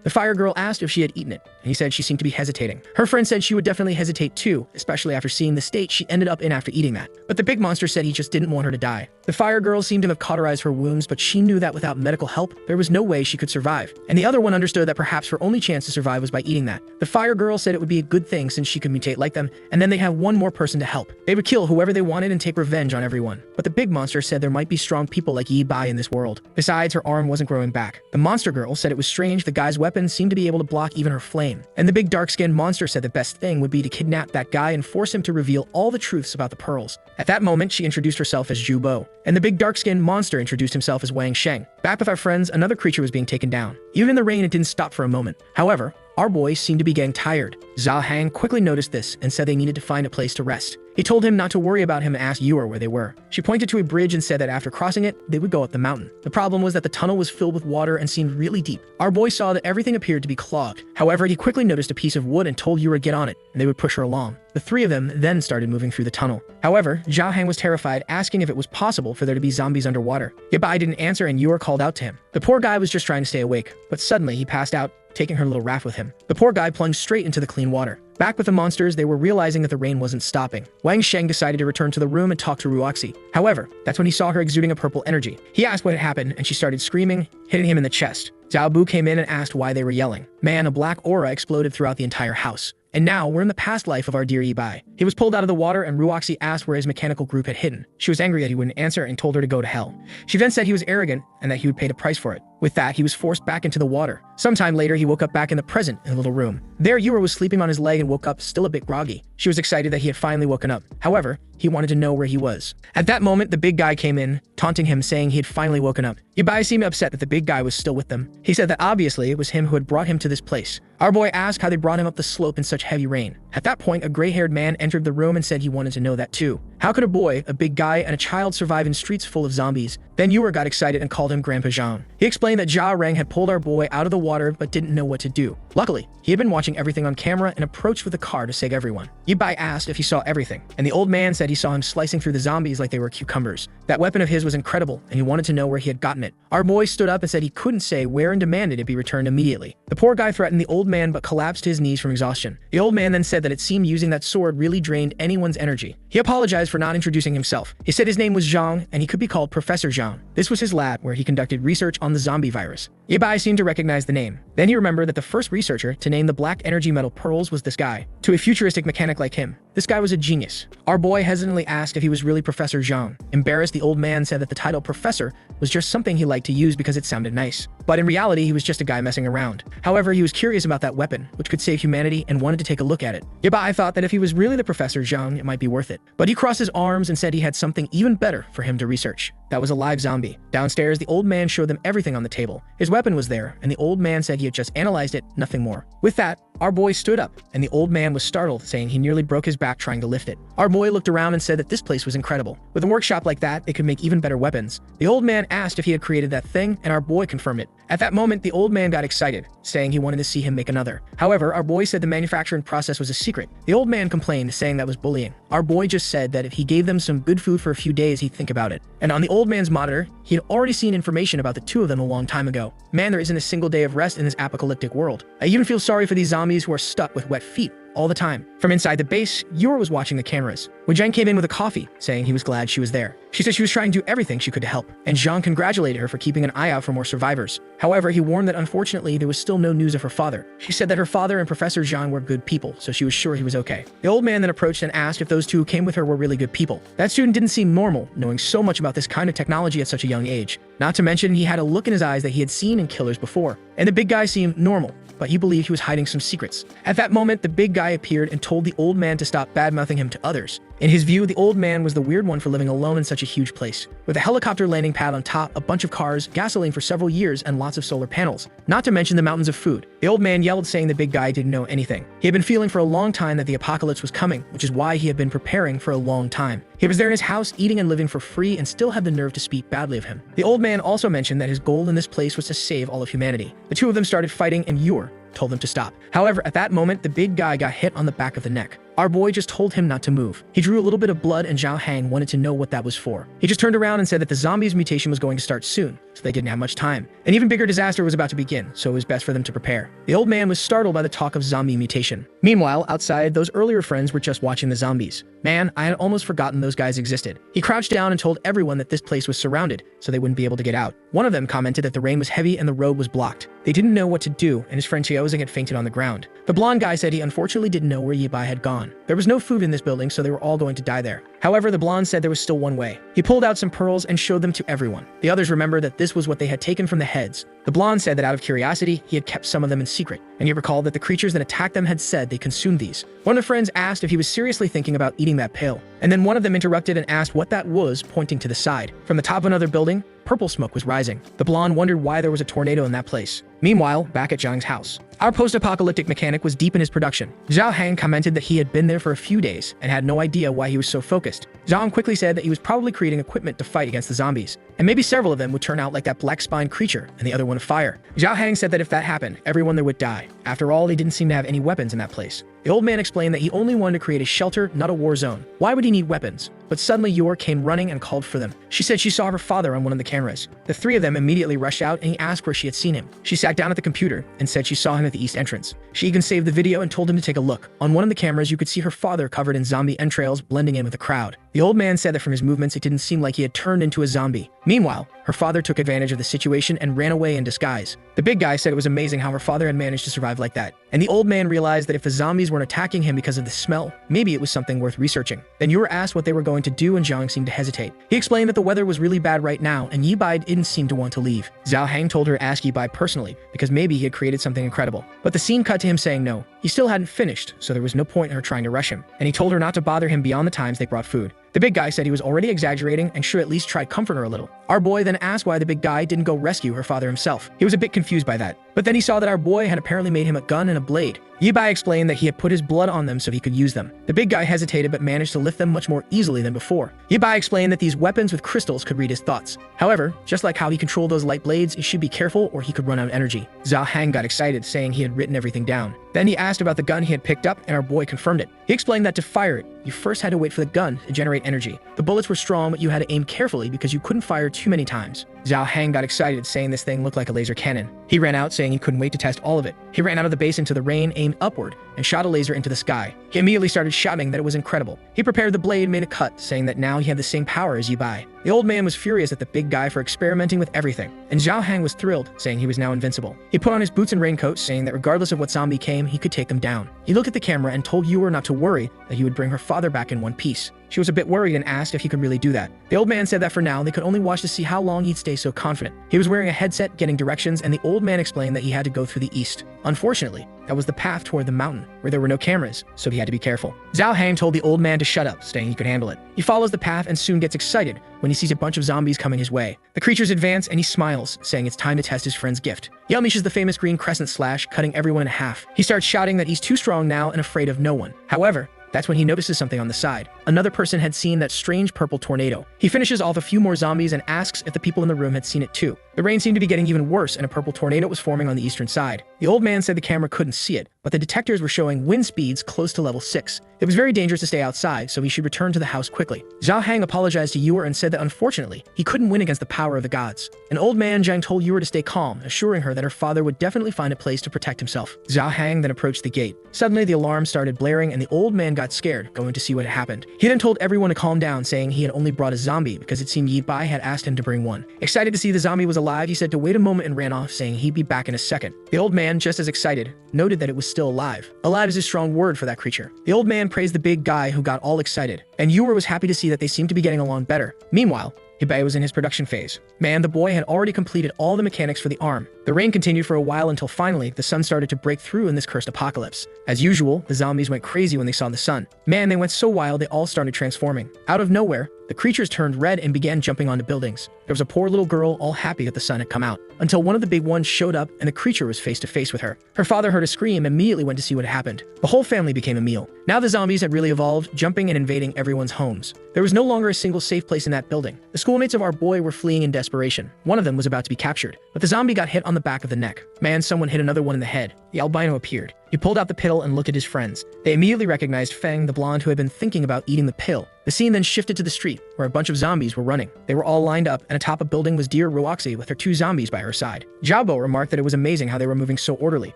The fire girl asked if she had eaten it, and he said she seemed to be hesitating. Her friend said she would definitely hesitate too, especially after seeing the state she ended up in after eating that. But the big monster said he just didn't want her to die. The fire girl seemed to have cauterized her wounds, but she knew that without medical help, there was no way she could survive. And the other one understood that perhaps her only chance to survive was by eating that. The fire girl said it would be a good thing since she could mutate like them, and then they'd have one more person to help. They would kill whoever they wanted and take revenge on everyone. But the big monster said there might be strong people like Yi Bai in this world. Besides, her arm wasn't growing back. The monster girl said it was strange the guy's weapon seemed to be able to block even her flame. And the big dark-skinned monster said the best thing would be to kidnap that guy and force him to reveal all the truths about the pearls. At that moment, she introduced herself as Zhu Bo, and the big dark-skinned monster introduced himself as Wang Sheng. Back with our friends, another creature was being taken down. Even in the rain, it didn't stop for a moment. However, our boy seemed to be getting tired. Zhao Hang quickly noticed this and said they needed to find a place to rest. He told him not to worry about him and asked Yuer where they were. She pointed to a bridge and said that after crossing it, they would go up the mountain. The problem was that the tunnel was filled with water and seemed really deep. Our boy saw that everything appeared to be clogged. However, he quickly noticed a piece of wood and told Yuer to get on it, and they would push her along. The three of them then started moving through the tunnel. However, Zhao Hang was terrified, asking if it was possible for there to be zombies underwater. Yi Bai didn't answer and Yuer called out to him. The poor guy was just trying to stay awake, but suddenly he passed out, taking her little raft with him. The poor guy plunged straight into the clean water. Back with the monsters, they were realizing that the rain wasn't stopping. Wang Sheng decided to return to the room and talk to Ruoxi. However, that's when he saw her exuding a purple energy. He asked what had happened, and she started screaming, hitting him in the chest. Zhao Bu came in and asked why they were yelling. Man, a black aura exploded throughout the entire house. And now, we're in the past life of our dear Yi Bai. He was pulled out of the water and Ruoxi asked where his mechanical group had hidden. She was angry that he wouldn't answer and told her to go to hell. She then said he was arrogant and that he would pay the price for it. With that, he was forced back into the water. Sometime later, he woke up back in the present in a little room. There, Yuer was sleeping on his leg and woke up still a bit groggy. She was excited that he had finally woken up. However, he wanted to know where he was. At that moment, the big guy came in, taunting him, saying he had finally woken up. Yi Bai seemed upset that the big guy was still with them. He said that obviously it was him who had brought him to this place. Our boy asked how they brought him up the slope in such heavy rain. At that point, a gray-haired man entered the room and said he wanted to know that too. How could a boy, a big guy, and a child survive in streets full of zombies? Then Yuer got excited and called him Grandpa Zhang. He explained that Jia Reng had pulled our boy out of the water but didn't know what to do. Luckily, he had been watching everything on camera and approached with a car to save everyone. Yi Bai asked if he saw everything, and the old man said he saw him slicing through the zombies like they were cucumbers. That weapon of his was incredible, and he wanted to know where he had gotten it. Our boy stood up and said he couldn't say where and demanded it be returned immediately. The poor guy threatened the old man but collapsed to his knees from exhaustion. The old man then said that it seemed using that sword really drained anyone's energy. He apologized for not introducing himself. He said his name was Zhang and he could be called Professor Zhang. This was his lab where he conducted research on the zombie virus. Yabai seemed to recognize the name. Then he remembered that the first researcher to name the black energy metal pearls was this guy. To a futuristic mechanic like him, this guy was a genius. Our boy hesitantly asked if he was really Professor Zhang. Embarrassed, the old man said that the title Professor was just something he liked to use because it sounded nice. But in reality, he was just a guy messing around. However, he was curious about that weapon, which could save humanity, and wanted to take a look at it. Yabai thought that if he was really the Professor Zhang, it might be worth it. But he crossed his arms and said he had something even better for him to research. That was a live zombie. Downstairs, the old man showed them everything on the table. His weapon was there, and the old man said he had just analyzed it, nothing more. With that, our boy stood up, and the old man was startled, saying he nearly broke his back trying to lift it. Our boy looked around and said that this place was incredible. With a workshop like that, it could make even better weapons. The old man asked if he had created that thing, and our boy confirmed it. At that moment, the old man got excited, saying he wanted to see him make another. However, our boy said the manufacturing process was a secret. The old man complained, saying that was bullying. Our boy just said that if he gave them some good food for a few days, he'd think about it. And on the old man's monitor, he had already seen information about the two of them a long time ago. Man, there isn't a single day of rest in this apocalyptic world. I even feel sorry for these zombies who are stuck with wet feet all the time. From inside the base, Yor was watching the cameras. When Zhang came in with a coffee, saying he was glad she was there. She said she was trying to do everything she could to help, and Zhang congratulated her for keeping an eye out for more survivors. However, he warned that unfortunately there was still no news of her father. She said that her father and Professor Zhang were good people, so she was sure he was okay. The old man then approached and asked if those two who came with her were really good people. That student didn't seem normal, knowing so much about this kind of technology at such a young age. Not to mention, he had a look in his eyes that he had seen in killers before. And the big guy seemed normal, but he believed he was hiding some secrets. At that moment, the big guy appeared and told the old man to stop bad-mouthing him to others. In his view, the old man was the weird one for living alone in such a huge place. With a helicopter landing pad on top, a bunch of cars, gasoline for several years, and lots of solar panels. Not to mention the mountains of food. The old man yelled, saying the big guy didn't know anything. He had been feeling for a long time that the apocalypse was coming, which is why he had been preparing for a long time. He was there in his house, eating and living for free, and still had the nerve to speak badly of him. The old man also mentioned that his goal in this place was to save all of humanity. The two of them started fighting, and Yor told them to stop. However, at that moment, the big guy got hit on the back of the neck. Our boy just told him not to move. He drew a little bit of blood, and Zhao Hang wanted to know what that was for. He just turned around and said that the zombies' mutation was going to start soon, so they didn't have much time. An even bigger disaster was about to begin, so it was best for them to prepare. The old man was startled by the talk of zombie mutation. Meanwhile, outside, those earlier friends were just watching the zombies. Man, I had almost forgotten those guys existed. He crouched down and told everyone that this place was surrounded, so they wouldn't be able to get out. One of them commented that the rain was heavy and the road was blocked. They didn't know what to do, and his friend Chiozing had fainted on the ground. The blonde guy said he unfortunately didn't know where Yibai had gone. There was no food in this building, so they were all going to die there. However, the blonde said there was still one way. He pulled out some pearls and showed them to everyone. The others remembered that this was what they had taken from the heads. The blonde said that out of curiosity, he had kept some of them in secret, and he recalled that the creatures that attacked them had said they consumed these. One of the friends asked if he was seriously thinking about eating that pill, and then one of them interrupted and asked what that was, pointing to the side. From the top of another building, purple smoke was rising. The blonde wondered why there was a tornado in that place. Meanwhile, back at Zhang's house, our post-apocalyptic mechanic was deep in his production. Zhao Hang commented that he had been there for a few days and had no idea why he was so focused. Zhang quickly said that he was probably creating equipment to fight against the zombies, and maybe several of them would turn out like that black-spined creature and the other one of fire. Zhao Hang said that if that happened, everyone there would die. After all, they didn't seem to have any weapons in that place. The old man explained that he only wanted to create a shelter, not a war zone. Why would he need weapons? But suddenly Yor came running and called for them. She said she saw her father on one of the cameras. The three of them immediately rushed out and he asked where she had seen him. She sat down at the computer and said she saw him at the east entrance. She even saved the video and told him to take a look. On one of the cameras, you could see her father covered in zombie entrails blending in with the crowd. The old man said that from his movements, it didn't seem like he had turned into a zombie. Meanwhile, her father took advantage of the situation and ran away in disguise. The big guy said it was amazing how her father had managed to survive like that. And the old man realized that if the zombies weren't attacking him because of the smell, maybe it was something worth researching. Then Yor asked what they were going to do and Zhang seemed to hesitate. He explained that the weather was really bad right now and Yibai didn't seem to want to leave. Zhao Hang told her to ask Yibai personally because maybe he had created something incredible. But the scene cut to him saying no. He still hadn't finished, so there was no point in her trying to rush him. And he told her not to bother him beyond the times they brought food. The big guy said he was already exaggerating and should at least try to comfort her a little. Our boy then asked why the big guy didn't go rescue her father himself. He was a bit confused by that. But then he saw that our boy had apparently made him a gun and a blade. Yibai explained that he had put his blood on them so he could use them. The big guy hesitated but managed to lift them much more easily than before. Yibai explained that these weapons with crystals could read his thoughts. However, just like how he controlled those light blades, he should be careful or he could run out of energy. Zhao Hang got excited, saying he had written everything down. Then he asked about the gun he had picked up and our boy confirmed it. He explained that to fire it, you first had to wait for the gun to generate energy. The bullets were strong, but you had to aim carefully because you couldn't fire too many times. Zhao Hang got excited, saying this thing looked like a laser cannon. He ran out, saying he couldn't wait to test all of it. He ran out of the base into the rain, aimed upward, and shot a laser into the sky. He immediately started shouting that it was incredible. He prepared the blade, made a cut, saying that now he had the same power as Yi Bai. The old man was furious at the big guy for experimenting with everything, and Zhao Hang was thrilled, saying he was now invincible. He put on his boots and raincoat, saying that regardless of what zombie came, he could take them down. He looked at the camera and told Yuer not to worry, that he would bring her father back in one piece. She was a bit worried and asked if he could really do that. The old man said that for now, they could only watch to see how long he'd stay so confident. He was wearing a headset, getting directions, and the old man explained that he had to go through the east. Unfortunately, that was the path toward the mountain, where there were no cameras, so he had to be careful. Zhao Hang told the old man to shut up, saying he could handle it. He follows the path and soon gets excited when he sees a bunch of zombies coming his way. The creatures advance and he smiles, saying it's time to test his friend's gift. He unleashes the famous green crescent slash, cutting everyone in half. He starts shouting that he's too strong now and afraid of no one. However, that's when he notices something on the side. Another person had seen that strange purple tornado. He finishes off a few more zombies and asks if the people in the room had seen it too. The rain seemed to be getting even worse and a purple tornado was forming on the eastern side. The old man said the camera couldn't see it, but the detectors were showing wind speeds close to level 6. It was very dangerous to stay outside, so he should return to the house quickly. Zhao Hang apologized to Yuer and said that unfortunately, he couldn't win against the power of the gods. An old man Zhang told Yuer to stay calm, assuring her that her father would definitely find a place to protect himself. Zhao Hang then approached the gate. Suddenly, the alarm started blaring and the old man got scared, going to see what had happened. He then told everyone to calm down, saying he had only brought a zombie because it seemed Yi Bai had asked him to bring one. Excited to see the zombie was alive, he said to wait a moment and ran off, saying he'd be back in a second. The old man, just as excited, noted that it was still alive. Alive is a strong word for that creature. The old man praised the big guy who got all excited, and Yuer was happy to see that they seemed to be getting along better. Meanwhile, Yi Bai was in his production phase. Man, the boy had already completed all the mechanics for the arm. The rain continued for a while until finally, the sun started to break through in this cursed apocalypse. As usual, the zombies went crazy when they saw the sun. Man, they went so wild they all started transforming. Out of nowhere, the creatures turned red and began jumping onto buildings. There was a poor little girl all happy that the sun had come out, until one of the big ones showed up and the creature was face to face with her. Her father heard a scream and immediately went to see what had happened. The whole family became a meal. Now the zombies had really evolved, jumping and invading everyone's homes. There was no longer a single safe place in that building. The schoolmates of our boy were fleeing in desperation. One of them was about to be captured, but the zombie got hit on the back of the neck. Man, someone hit another one in the head. The albino appeared. He pulled out the pill and looked at his friends. They immediately recognized Feng, the blonde who had been thinking about eating the pill. The scene then shifted to the street, where a bunch of zombies were running. They were all lined up, and atop a building was dear Ruoxi with her 2 zombies by her side. Jiaobo remarked that it was amazing how they were moving so orderly.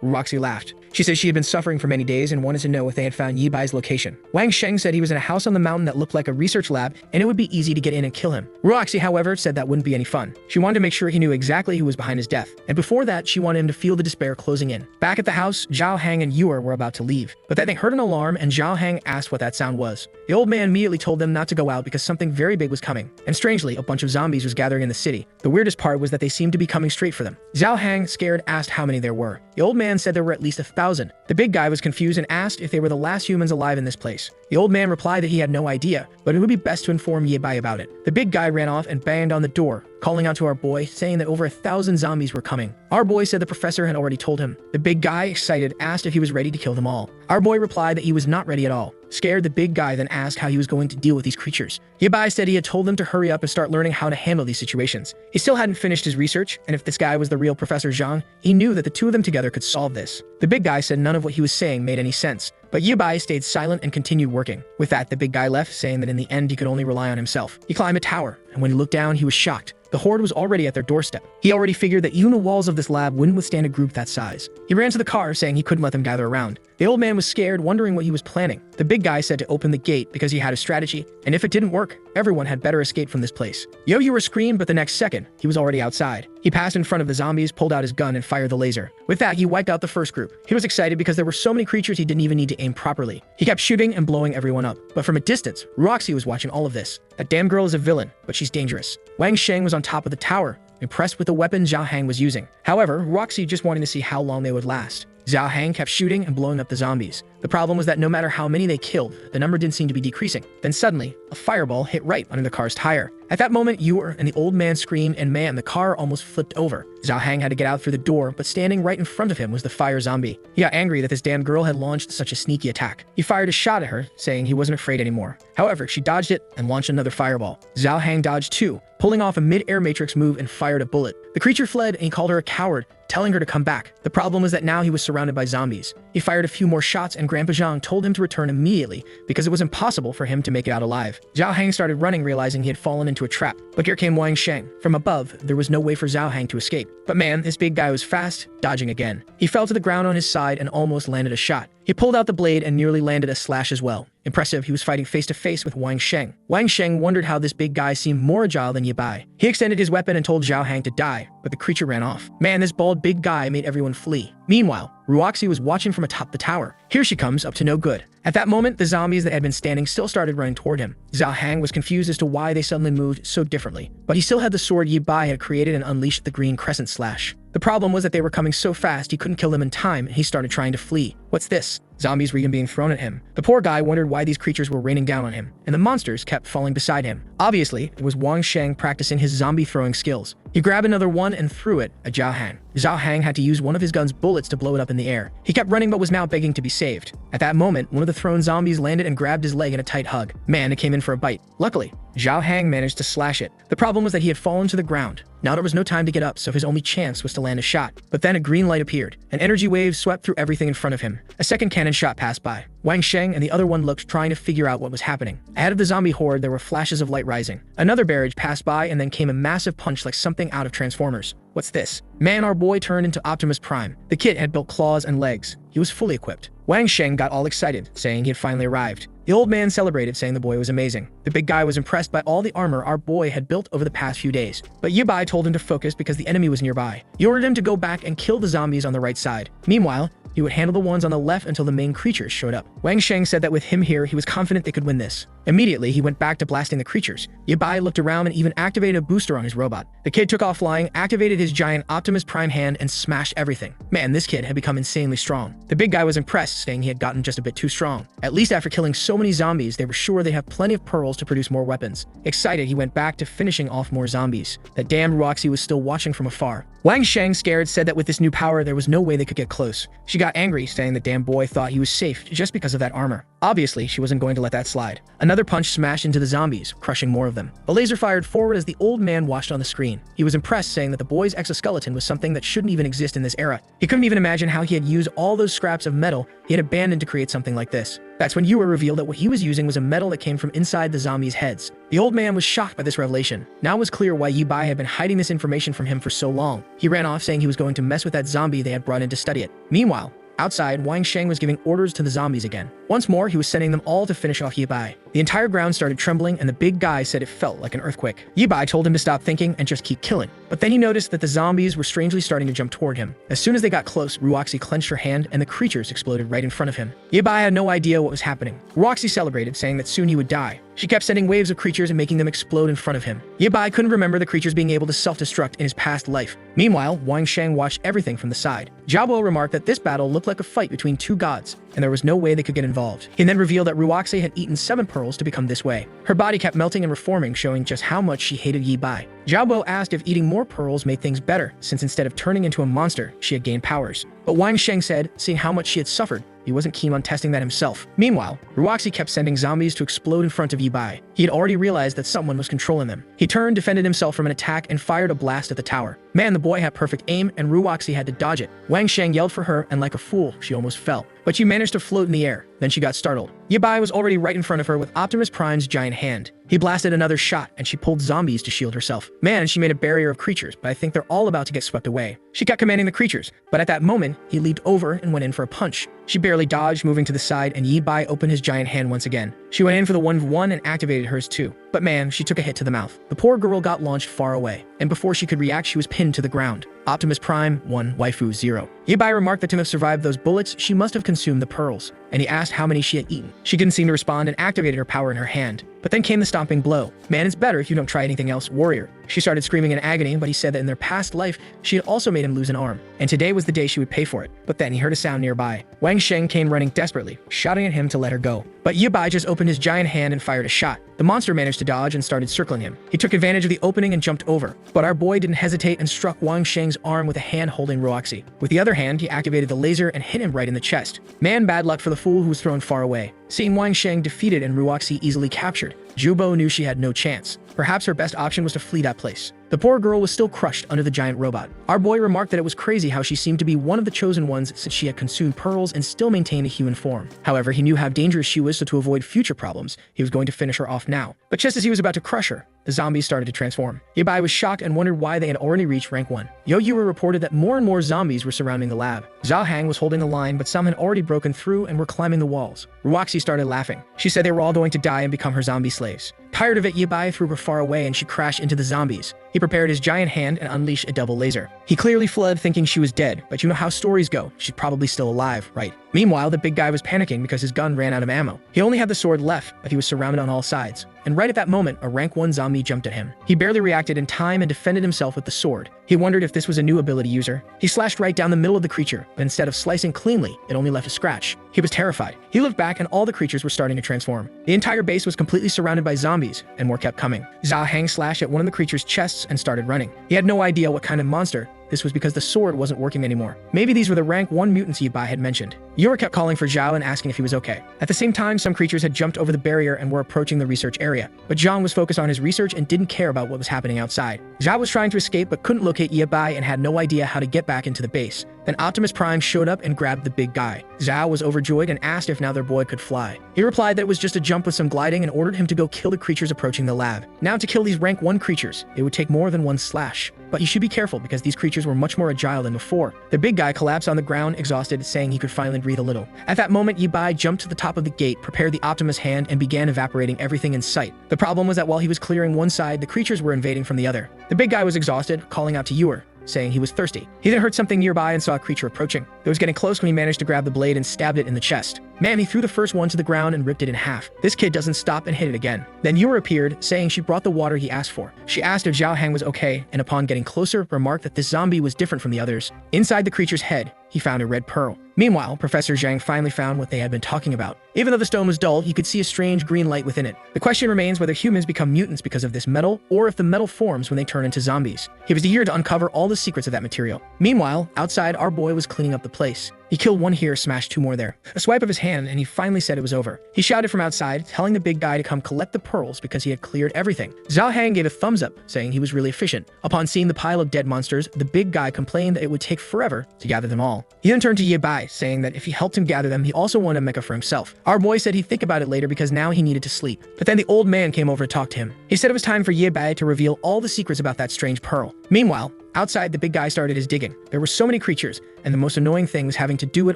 Ruoxi laughed. She said she had been suffering for many days and wanted to know if they had found Yi Bai's location. Wang Sheng said he was in a house on the mountain that looked like a research lab, and it would be easy to get in and kill him. Ruoxi, however, said that wouldn't be any fun. She wanted to make sure he knew exactly who was behind his death, and before that, she wanted him to feel the despair closing in. Back at the house, Zhao Hang and Yuer were about to leave, but then they heard an alarm and Zhao Hang asked what that sound was. The old man immediately told them not to go out because something very big was coming, and strangely, a bunch of zombies was gathering in the city. The weirdest part was that they seemed to be coming straight for them. Zhao Hang, scared, asked how many there were. The old man said there were at least 1,000. The big guy was confused and asked if they were the last humans alive in this place. The old man replied that he had no idea, but it would be best to inform Yi Bai about it. The big guy ran off and banged on the door, calling out to our boy, saying that over 1,000 zombies were coming. Our boy said the professor had already told him. The big guy, excited, asked if he was ready to kill them all. Our boy replied that he was not ready at all. Scared, the big guy then asked how he was going to deal with these creatures. Yi Bai said he had told them to hurry up and start learning how to handle these situations. He still hadn't finished his research, and if this guy was the real Professor Zhang, he knew that the two of them together could solve this. The big guy said none of what he was saying made any sense, but Yi Bai stayed silent and continued working. With that, the big guy left, saying that in the end he could only rely on himself. He climbed a tower, and when he looked down, he was shocked. The horde was already at their doorstep. He already figured that even the walls of this lab wouldn't withstand a group that size. He ran to the car, saying he couldn't let them gather around. The old man was scared, wondering what he was planning. The big guy said to open the gate because he had a strategy, and if it didn't work, everyone had better escape from this place. Yo-Yuer screamed, but the next second, he was already outside. He passed in front of the zombies, pulled out his gun, and fired the laser. With that, he wiped out the first group. He was excited because there were so many creatures he didn't even need to aim properly. He kept shooting and blowing everyone up. But from a distance, Roxy was watching all of this. That damn girl is a villain, but she's dangerous. Wang Sheng was on top of the tower, impressed with the weapon Zhao Hang was using. However, Roxy just wanted to see how long they would last. Zhao Hang kept shooting and blowing up the zombies. The problem was that no matter how many they killed, the number didn't seem to be decreasing. Then suddenly, a fireball hit right under the car's tire. At that moment, Yuer and the old man screamed, and man, the car almost flipped over. Zhao Hang had to get out through the door, but standing right in front of him was the fire zombie. He got angry that this damn girl had launched such a sneaky attack. He fired a shot at her, saying he wasn't afraid anymore. However, she dodged it and launched another fireball. Zhao Hang dodged too, pulling off a mid-air matrix move and fired a bullet. The creature fled and he called her a coward, telling her to come back. The problem was that now he was surrounded by zombies. He fired a few more shots and Grandpa Zhang told him to return immediately because it was impossible for him to make it out alive. Zhao Hang started running, realizing he had fallen into a trap. But here came Wang Sheng. From above, there was no way for Zhao Hang to escape. But man, this big guy was fast, dodging again. He fell to the ground on his side and almost landed a shot. He pulled out the blade and nearly landed a slash as well. Impressive, he was fighting face to face with Wang Sheng. Wang Sheng wondered how this big guy seemed more agile than Ye Bai. He extended his weapon and told Zhao Hang to die, but the creature ran off. Man, this bald big guy made everyone flee. Meanwhile, Ruoxi was watching from atop the tower. Here she comes, up to no good. At that moment, the zombies that had been standing still started running toward him. Zhao Hang was confused as to why they suddenly moved so differently, but he still had the sword Ye Bai had created and unleashed the green crescent slash. The problem was that they were coming so fast he couldn't kill them in time, and he started trying to flee. What's this? Zombies were even being thrown at him. The poor guy wondered why these creatures were raining down on him, and the monsters kept falling beside him. Obviously, it was Wang Sheng practicing his zombie throwing skills. He grabbed another one and threw it at Zhao Hang. Zhao Hang had to use one of his gun's bullets to blow it up in the air. He kept running but was now begging to be saved. At that moment, one of the thrown zombies landed and grabbed his leg in a tight hug. Man, it came in for a bite. Luckily, Zhao Hang managed to slash it. The problem was that he had fallen to the ground. Now there was no time to get up, so his only chance was to land a shot. But then a green light appeared. An energy wave swept through everything in front of him. A second cannon shot passed by. Wang Sheng and the other one looked, trying to figure out what was happening. Ahead of the zombie horde, there were flashes of light rising. Another barrage passed by, and then came a massive punch like something out of Transformers. What's this? Man, our boy turned into Optimus Prime. The kid had built claws and legs. He was fully equipped. Wang Sheng got all excited, saying he had finally arrived. The old man celebrated, saying the boy was amazing. The big guy was impressed by all the armor our boy had built over the past few days. But Ye Bai told him to focus because the enemy was nearby. He ordered him to go back and kill the zombies on the right side. Meanwhile, he would handle the ones on the left until the main creatures showed up. Wang Sheng said that with him here, he was confident they could win this. Immediately, he went back to blasting the creatures. Ye Bai looked around and even activated a booster on his robot. The kid took off flying, activated his giant Optimus Prime hand, and smashed everything. Man, this kid had become insanely strong. The big guy was impressed, saying he had gotten just a bit too strong. At least after killing so many zombies, they were sure they have plenty of pearls to produce more weapons. Excited, he went back to finishing off more zombies. That damn Ruoxi was still watching from afar. Wang Sheng, scared, said that with this new power, there was no way they could get close. She got angry, saying the damn boy thought he was safe just because of that armor. Obviously, she wasn't going to let that slide. Another punch smashed into the zombies, crushing more of them. The laser fired forward as the old man watched on the screen. He was impressed, saying that the boy's exoskeleton was something that shouldn't even exist in this era. He couldn't even imagine how he had used all those scraps of metal he had abandoned to create something like this. That's when Yua revealed that what he was using was a metal that came from inside the zombies' heads. The old man was shocked by this revelation. Now it was clear why Ye Bai had been hiding this information from him for so long. He ran off, saying he was going to mess with that zombie they had brought in to study it. Meanwhile, outside, Wang Sheng was giving orders to the zombies again. Once more, he was sending them all to finish off Ye Bai. The entire ground started trembling, and the big guy said it felt like an earthquake. Ye Bai told him to stop thinking and just keep killing. But then he noticed that the zombies were strangely starting to jump toward him. As soon as they got close, Ruoxi clenched her hand, and the creatures exploded right in front of him. Ye Bai had no idea what was happening. Ruoxi celebrated, saying that soon he would die. She kept sending waves of creatures and making them explode in front of him. Ye Bai couldn't remember the creatures being able to self-destruct in his past life. Meanwhile, Wang Sheng watched everything from the side. Jiabo remarked that this battle looked like a fight between two gods, and there was no way they could get involved. He then revealed that Ruoxi had eaten 7 pearls to become this way. Her body kept melting and reforming, showing just how much she hated Ye Bai. Jiabo asked if eating more pearls made things better, since instead of turning into a monster, she had gained powers. But Wang Sheng said, seeing how much she had suffered, he wasn't keen on testing that himself. Meanwhile, Ruoxi kept sending zombies to explode in front of Ye Bai. He had already realized that someone was controlling them. He turned, defended himself from an attack, and fired a blast at the tower. Man, the boy had perfect aim, and Ruoxi had to dodge it. Wang Sheng yelled for her, and like a fool, she almost fell. But she managed to float in the air. Then she got startled. Ye Bai was already right in front of her with Optimus Prime's giant hand. He blasted another shot, and she pulled zombies to shield herself. Man, she made a barrier of creatures, but I think they're all about to get swept away. She kept commanding the creatures, but at that moment, he leaped over and went in for a punch. She barely dodged, moving to the side, and Ye Bai opened his giant hand once again. She went in for the 1v1 and activated hers too. But man, she took a hit to the mouth. The poor girl got launched far away, and before she could react, she was pinned to the ground. Optimus Prime 1, Waifu 0. Ye Bai remarked that to have survived those bullets, she must have consumed the pearls, and he asked how many she had eaten. She didn't seem to respond and activated her power in her hand. But then came the stomping blow. Man, it's better if you don't try anything else, warrior. She started screaming in agony, but he said that in their past life, she had also made him lose an arm, and today was the day she would pay for it. But then he heard a sound nearby. Wang Sheng came running desperately, shouting at him to let her go. But Ye Bai just opened his giant hand and fired a shot. The monster managed to dodge and started circling him. He took advantage of the opening and jumped over. But our boy didn't hesitate and struck Wang Sheng's arm with a hand holding Ruoxi. With the other hand, he activated the laser and hit him right in the chest. Man, bad luck for the fool who was thrown far away. Seeing Wang Sheng defeated and Ruoxi easily captured, Jubo knew she had no chance. Perhaps her best option was to flee that place. The poor girl was still crushed under the giant robot. Our boy remarked that it was crazy how she seemed to be one of the chosen ones since she had consumed pearls and still maintained a human form. However, he knew how dangerous she was, so to avoid future problems, he was going to finish her off now. But just as he was about to crush her, the zombies started to transform. Yabai was shocked and wondered why they had already reached rank 1. Yo Yura reported that more and more zombies were surrounding the lab. Zhao Hang was holding the line, but some had already broken through and were climbing the walls. Ruoxi started laughing. She said they were all going to die and become her zombie slaves. Tired of it, Yabai threw her far away and she crashed into the zombies. He prepared his giant hand and unleashed a double laser. He clearly fled thinking she was dead, but you know how stories go. She's probably still alive, right? Meanwhile, the big guy was panicking because his gun ran out of ammo. He only had the sword left, but he was surrounded on all sides. And right at that moment, a rank 1 zombie jumped at him. He barely reacted in time and defended himself with the sword. He wondered if this was a new ability user. He slashed right down the middle of the creature, but instead of slicing cleanly, it only left a scratch. He was terrified. He looked back and all the creatures were starting to transform. The entire base was completely surrounded by zombies, and more kept coming. Zhao Hang slashed at one of the creature's chests and started running. He had no idea what kind of monster. This was because the sword wasn't working anymore. Maybe these were the rank 1 mutants Yabai had mentioned. Yura kept calling for Zhao and asking if he was okay. At the same time, some creatures had jumped over the barrier and were approaching the research area. But Zhang was focused on his research and didn't care about what was happening outside. Zhao was trying to escape but couldn't locate Yabai and had no idea how to get back into the base. Then Optimus Prime showed up and grabbed the big guy. Zhao was overjoyed and asked if now their boy could fly. He replied that it was just a jump with some gliding and ordered him to go kill the creatures approaching the lab. Now to kill these rank 1 creatures, it would take more than one slash. But you should be careful because these creatures were much more agile than before. The big guy collapsed on the ground, exhausted, saying he could finally breathe a little. At that moment, Yabai jumped to the top of the gate, prepared the Optimus hand, and began evaporating everything in sight. The problem was that while he was clearing one side, the creatures were invading from the other. The big guy was exhausted, calling out to Yura, saying he was thirsty. He then heard something nearby and saw a creature approaching. It was getting close when he managed to grab the blade and stabbed it in the chest. Man, he threw the first one to the ground and ripped it in half. This kid doesn't stop and hit it again. Then Yura appeared, saying she brought the water he asked for. She asked if Zhao Hang was okay, and upon getting closer, remarked that this zombie was different from the others. Inside the creature's head, he found a red pearl. Meanwhile, Professor Zhang finally found what they had been talking about. Even though the stone was dull, he could see a strange green light within it. The question remains whether humans become mutants because of this metal, or if the metal forms when they turn into zombies. He was eager to uncover all the secrets of that material. Meanwhile, outside, our boy was cleaning up the place. He killed one here, smashed 2 more there. A swipe of his hand, and he finally said it was over. He shouted from outside, telling the big guy to come collect the pearls because he had cleared everything. Zhao Hang gave a thumbs up, saying he was really efficient. Upon seeing the pile of dead monsters, the big guy complained that it would take forever to gather them all. He then turned to Yabai, saying that if he helped him gather them, he also wanted a mecha for himself. Our boy said he'd think about it later because now he needed to sleep. But then the old man came over to talk to him. He said it was time for Yabai to reveal all the secrets about that strange pearl. Meanwhile, outside, the big guy started his digging. There were so many creatures, and the most annoying thing was having to do it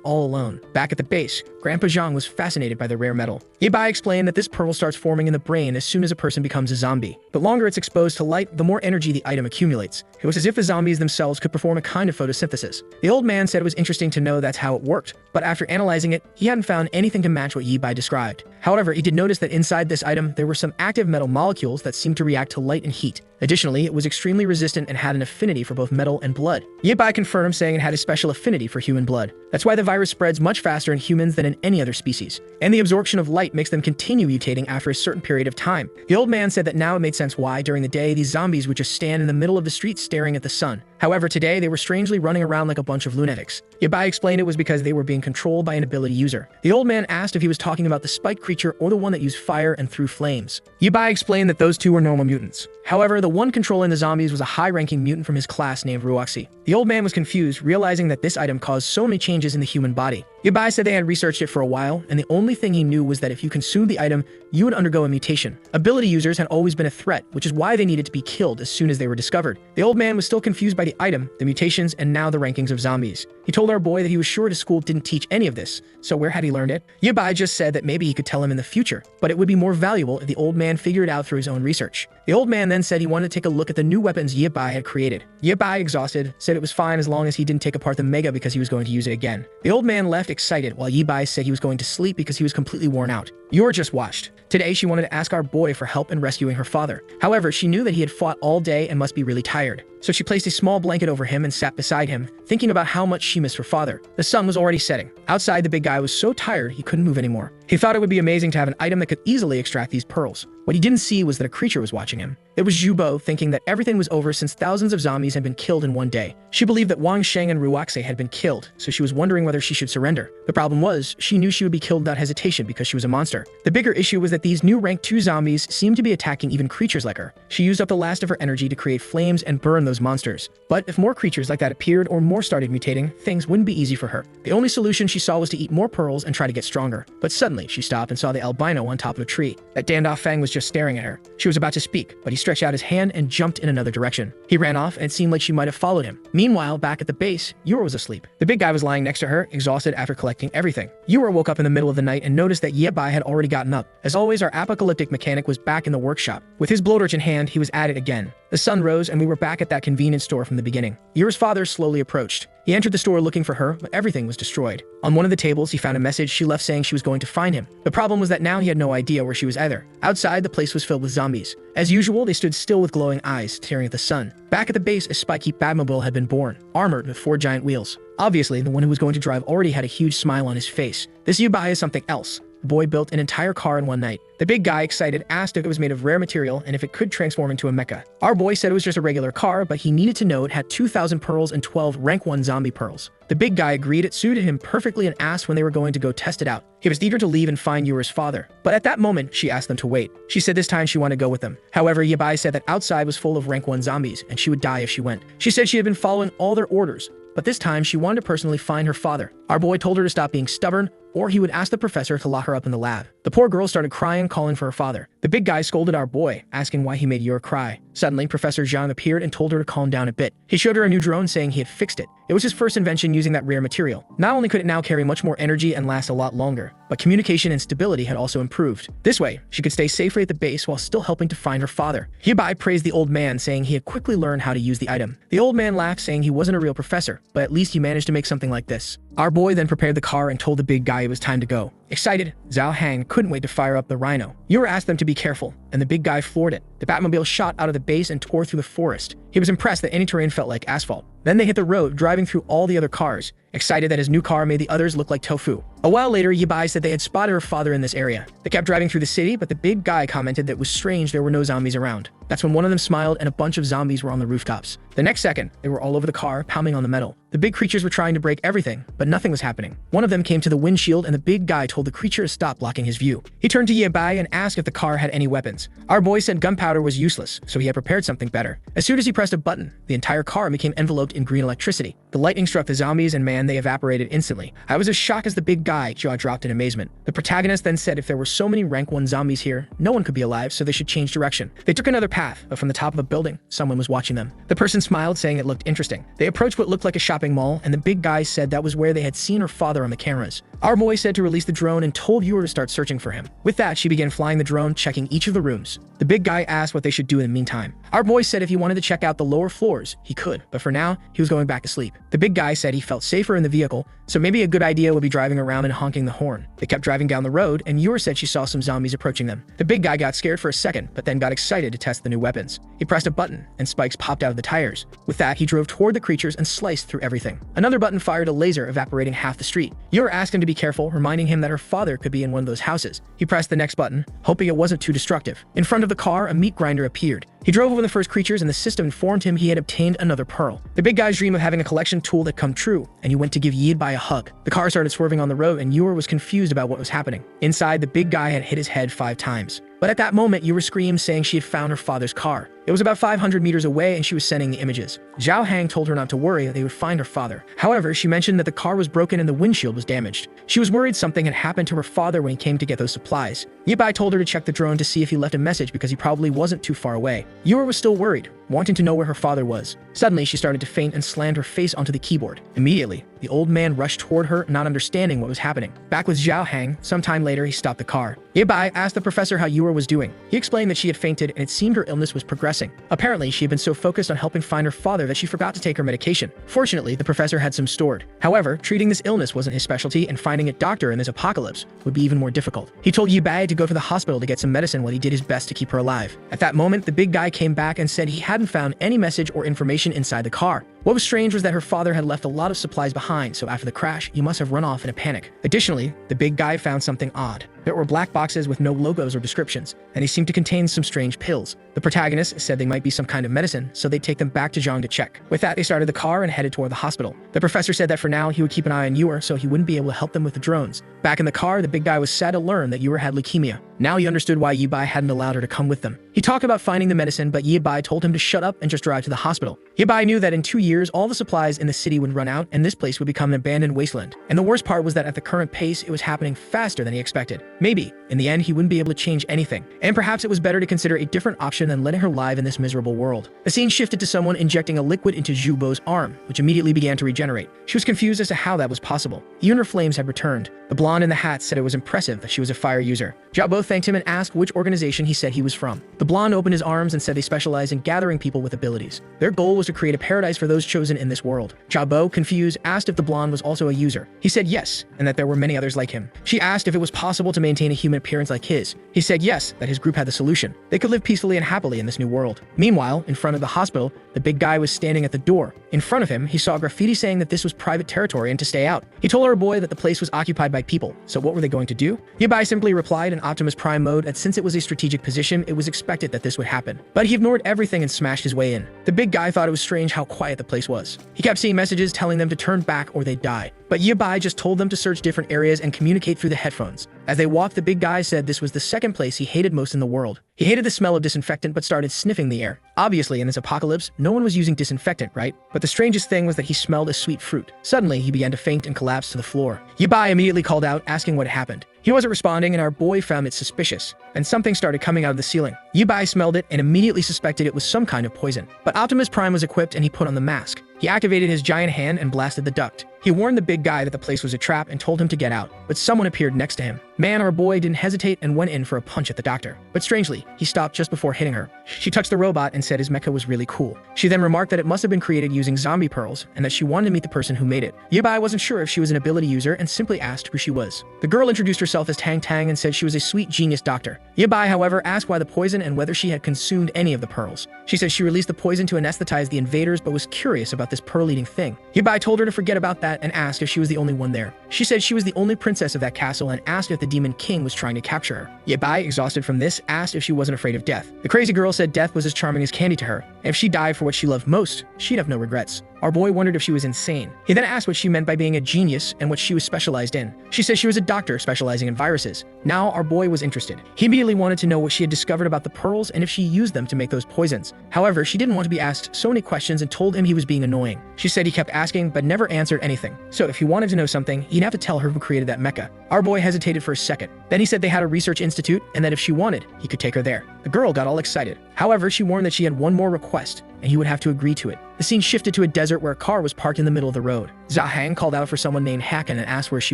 all alone. Back at the base, Grandpa Zhang was fascinated by the rare metal. Yabai explained that this pearl starts forming in the brain as soon as a person becomes a zombie. The longer it's exposed to light, the more energy the item accumulates. It was as if the zombies themselves could perform a kind of photosynthesis. The old man said it was interesting to know that's how it worked, but after analyzing it, he hadn't found anything to match what Yabai described. However, he did notice that inside this item, there were some active metal molecules that seemed to react to light and heat. Additionally, it was extremely resistant and had an affinity for both metal and blood. Yabai confirmed, saying it had a special affinity for human blood. That's why the virus spreads much faster in humans than in any other species. And the absorption of light makes them continue mutating after a certain period of time. The old man said that now it made sense why, during the day, these zombies would just stand in the middle of the street staring at the sun. However, today, they were strangely running around like a bunch of lunatics. Yabai explained it was because they were being controlled by an ability user. The old man asked if he was talking about the spiked creature or the one that used fire and threw flames. Yabai explained that those two were normal mutants. However, the one controlling the zombies was a high-ranking mutant from his class named Ruoxi. The old man was confused, realizing that this item caused so many changes in the human body. Yabai said they had researched it for a while, and the only thing he knew was that if you consumed the item, you would undergo a mutation. Ability users had always been a threat, which is why they needed to be killed as soon as they were discovered. The old man was still confused by the item, the mutations, and now the rankings of zombies. He told our boy that he was sure his school didn't teach any of this, so where had he learned it? Yabai just said that maybe he could tell him in the future, but it would be more valuable if the old man figured it out through his own research. The old man then said he wanted to take a look at the new weapons Yabai had created. Yabai, exhausted, said it was fine as long as he didn't take apart the mega because he was going to use it again. The old man left excited, while Yabai said he was going to sleep because he was completely worn out. You're just watched. Today, she wanted to ask our boy for help in rescuing her father. However, she knew that he had fought all day and must be really tired. so she placed a small blanket over him and sat beside him, thinking about how much she missed her father. The sun was already setting. Outside, the big guy was so tired he couldn't move anymore. He thought it would be amazing to have an item that could easily extract these pearls. What he didn't see was that a creature was watching him. It was Jubo, thinking that everything was over since thousands of zombies had been killed in one day. She believed that Wang Sheng and Ruaxe had been killed, so she was wondering whether she should surrender. The problem was, she knew she would be killed without hesitation because she was a monster. The bigger issue was that these new rank 2 zombies seemed to be attacking even creatures like her. She used up the last of her energy to create flames and burn those monsters. But if more creatures like that appeared or more started mutating, things wouldn't be easy for her. The only solution she saw was to eat more pearls and try to get stronger. But suddenly, she stopped and saw the albino on top of a tree. That Dandoff Fang was just staring at her. She was about to speak, but he stretched out his hand and jumped in another direction. He ran off, and it seemed like she might have followed him. Meanwhile, back at the base, Yura was asleep. The big guy was lying next to her, exhausted after collecting everything. Yura woke up in the middle of the night and noticed that Yebai had already gotten up. As always, our apocalyptic mechanic was back in the workshop. With his blowtorch in hand, he was at it again. The sun rose, and we were back at that convenience store from the beginning. Yura's father slowly approached. He entered the store looking for her, but everything was destroyed. On one of the tables, he found a message she left saying she was going to find him. The problem was that now he had no idea where she was either. Outside, the place was filled with zombies. As usual, they stood still with glowing eyes, staring at the sun. Back at the base, a spiky Batmobile had been born, armored with 4 giant wheels. Obviously, the one who was going to drive already had a huge smile on his face. This Yubai is something else. The boy built an entire car in one night. The big guy, excited, asked if it was made of rare material and if it could transform into a mecha. Our boy said it was just a regular car, but he needed to know it had 2,000 pearls and 12 rank 1 zombie pearls. The big guy agreed it suited him perfectly and asked when they were going to go test it out. He was eager to leave and find Yura's father, but at that moment, she asked them to wait. She said this time she wanted to go with them. However, Yabai said that outside was full of rank 1 zombies and she would die if she went. She said she had been following all their orders, but this time she wanted to personally find her father. Our boy told her to stop being stubborn, or he would ask the professor to lock her up in the lab. The poor girl started crying, calling for her father. The big guy scolded our boy, asking why he made Yura cry. Suddenly, Professor Zhang appeared and told her to calm down a bit. He showed her a new drone, saying he had fixed it. It was his first invention using that rare material. Not only could it now carry much more energy and last a lot longer, but communication and stability had also improved. This way, she could stay safely at the base while still helping to find her father. Yabai praised the old man, saying he had quickly learned how to use the item. The old man laughed, saying he wasn't a real professor, but at least he managed to make something like this. Our boy then prepared the car and told the big guy it was time to go. Excited, Zhao Hang couldn't wait to fire up the Rhino. Yura asked them to be careful, and the big guy floored it. The Batmobile shot out of the base and tore through the forest. He was impressed that any terrain felt like asphalt. Then they hit the road, driving through all the other cars, excited that his new car made the others look like tofu. A while later, Yabai said they had spotted her father in this area. They kept driving through the city, but the big guy commented that it was strange there were no zombies around. That's when one of them smiled and a bunch of zombies were on the rooftops. The next second, they were all over the car, pounding on the metal. The big creatures were trying to break everything, but nothing was happening. One of them came to the windshield and the big guy told the creature to stop blocking his view. He turned to Yabai and asked if the car had any weapons. Our boy said gunpowder was useless, so he had prepared something better. As soon as he pressed a button, the entire car became enveloped in green electricity. The lightning struck the zombies and man, they evaporated instantly. I was as shocked as the big guy, jaw dropped in amazement. The protagonist then said if there were so many rank 1 zombies here, no one could be alive, so they should change direction. They took another path, but from the top of a building, someone was watching them. The person smiled, saying it looked interesting. They approached what looked like a shopping mall, and the big guy said that was where they had seen her father on the cameras. Our boy said to release the drone and told Yura to start searching for him. With that, she began flying the drone, checking each of the rooms. The big guy asked what they should do in the meantime. Our boy said if he wanted to check out the lower floors, he could, but for now, he was going back to sleep. The big guy said he felt safer in the vehicle, so maybe a good idea would be driving around and honking the horn. They kept driving down the road, and Yura said she saw some zombies approaching them. The big guy got scared for a second, but then got excited to test the new weapons. He pressed a button, and spikes popped out of the tires. With that, he drove toward the creatures and sliced through everything. Another button fired a laser, evaporating half the street. Yura asked him to be careful, reminding him that her father could be in one of those houses. He pressed the next button, hoping it wasn't too destructive. In front of the car, a meat grinder appeared. He drove over the first creatures, and the system informed him he had obtained another pearl. The big guy's dream of having a collection tool had come true, and he went to give Yibai a hug. The car started swerving on the road, and Yura was confused about what was happening. Inside, the big guy had hit his head 5 times. But at that moment, Yura screamed, saying she had found her father's car. It was about 500 meters away, and she was sending the images. Zhao Hang told her not to worry, that they would find her father. However, she mentioned that the car was broken and the windshield was damaged. She was worried something had happened to her father when he came to get those supplies. Yibai told her to check the drone to see if he left a message because he probably wasn't too far away. Yura was still worried, wanting to know where her father was. Suddenly, she started to faint and slammed her face onto the keyboard. Immediately, the old man rushed toward her, not understanding what was happening. Back with Zhao Hang, sometime later, he stopped the car. Yibai asked the professor how Yura was doing. He explained that she had fainted and it seemed her illness was progressing depressing. Apparently, she had been so focused on helping find her father that she forgot to take her medication. Fortunately, the professor had some stored. However, treating this illness wasn't his specialty, and finding a doctor in this apocalypse would be even more difficult. He told Yi-bai to go to the hospital to get some medicine while he did his best to keep her alive. At that moment, the big guy came back and said he hadn't found any message or information inside the car. What was strange was that her father had left a lot of supplies behind, so after the crash, he must have run off in a panic. Additionally, the big guy found something odd. There were black boxes with no logos or descriptions, and they seemed to contain some strange pills. The protagonist said they might be some kind of medicine, so they'd take them back to Zhang to check. With that, they started the car and headed toward the hospital. The professor said that for now, he would keep an eye on Ewer so he wouldn't be able to help them with the drones. Back in the car, the big guy was sad to learn that Ewer had leukemia. Now he understood why Yi-bai hadn't allowed her to come with them. He talked about finding the medicine, but Yi-bai told him to shut up and just drive to the hospital. Yi-bai knew that in 2 years, all the supplies in the city would run out, and this place would become an abandoned wasteland. And the worst part was that at the current pace, it was happening faster than he expected. Maybe, in the end, he wouldn't be able to change anything. And perhaps it was better to consider a different option than letting her live in this miserable world. The scene shifted to someone injecting a liquid into Zhu Bo's arm, which immediately began to regenerate. She was confused as to how that was possible. Even her flames had returned. The blonde in the hat said it was impressive that she was a fire user. Zhao Bo thanked him and asked which organization he said he was from. The blonde opened his arms and said they specialized in gathering people with abilities. Their goal was to create a paradise for those chosen in this world. Zhao Bo, confused, asked if the blonde was also a user. He said yes, and that there were many others like him. She asked if it was possible to maintain a human appearance like his. He said yes, that his group had the solution. They could live peacefully and happily in this new world. Meanwhile, in front of the hospital, the big guy was standing at the door. In front of him, he saw graffiti saying that this was private territory and to stay out. He told our boy that the place was occupied by people, so what were they going to do? Yi-bai simply replied in Optimus Prime mode that since it was a strategic position, it was expected that this would happen. But he ignored everything and smashed his way in. The big guy thought it was strange how quiet the place was. He kept seeing messages telling them to turn back or they'd die. But Yi-bai just told them to search different areas and communicate through the headphones. As they walked, the big guy said this was the second place he hated most in the world. He hated the smell of disinfectant but started sniffing the air. Obviously, in this apocalypse, no one was using disinfectant, right? But the strangest thing was that he smelled a sweet fruit. Suddenly, he began to faint and collapse to the floor. Yi-bai immediately called out, asking what happened. He wasn't responding, and our boy found it suspicious. And something started coming out of the ceiling. Yi-bai smelled it and immediately suspected it was some kind of poison. But Optimus Prime was equipped and he put on the mask. He activated his giant hand and blasted the duct. He warned the big guy that the place was a trap and told him to get out, but someone appeared next to him. Man, our boy didn't hesitate and went in for a punch at the doctor. But strangely, he stopped just before hitting her. She touched the robot and said his mecha was really cool. She then remarked that it must have been created using zombie pearls and that she wanted to meet the person who made it. Yi-bai wasn't sure if she was an ability user and simply asked who she was. The girl introduced herself as Tang Tang and said she was a sweet genius doctor. Yi-bai, however, asked why the poison and whether she had consumed any of the pearls. She said she released the poison to anesthetize the invaders but was curious about this pearl-eating thing. Yi-bai told her to forget about that and asked if she was the only one there. She said she was the only princess of that castle and asked if the demon king was trying to capture her. Yi-bai, exhausted from this, asked if she wasn't afraid of death. The crazy girl said death was as charming as candy to her, and if she died for what she loved most, she'd have no regrets. Our boy wondered if she was insane. He then asked what she meant by being a genius and what she was specialized in. She said she was a doctor specializing in viruses. Now our boy was interested. He immediately wanted to know what she had discovered about the pearls and if she used them to make those poisons. However, she didn't want to be asked so many questions and told him he was being annoying. She said he kept asking but never answered anything. So if he wanted to know something, he'd have to tell her who created that mecha. Our boy hesitated for a second. Then he said they had a research institute and that if she wanted, he could take her there. The girl got all excited. However, she warned that she had one more request, and he would have to agree to it. The scene shifted to a desert where a car was parked in the middle of the road. Zhang called out for someone named Hakan and asked where she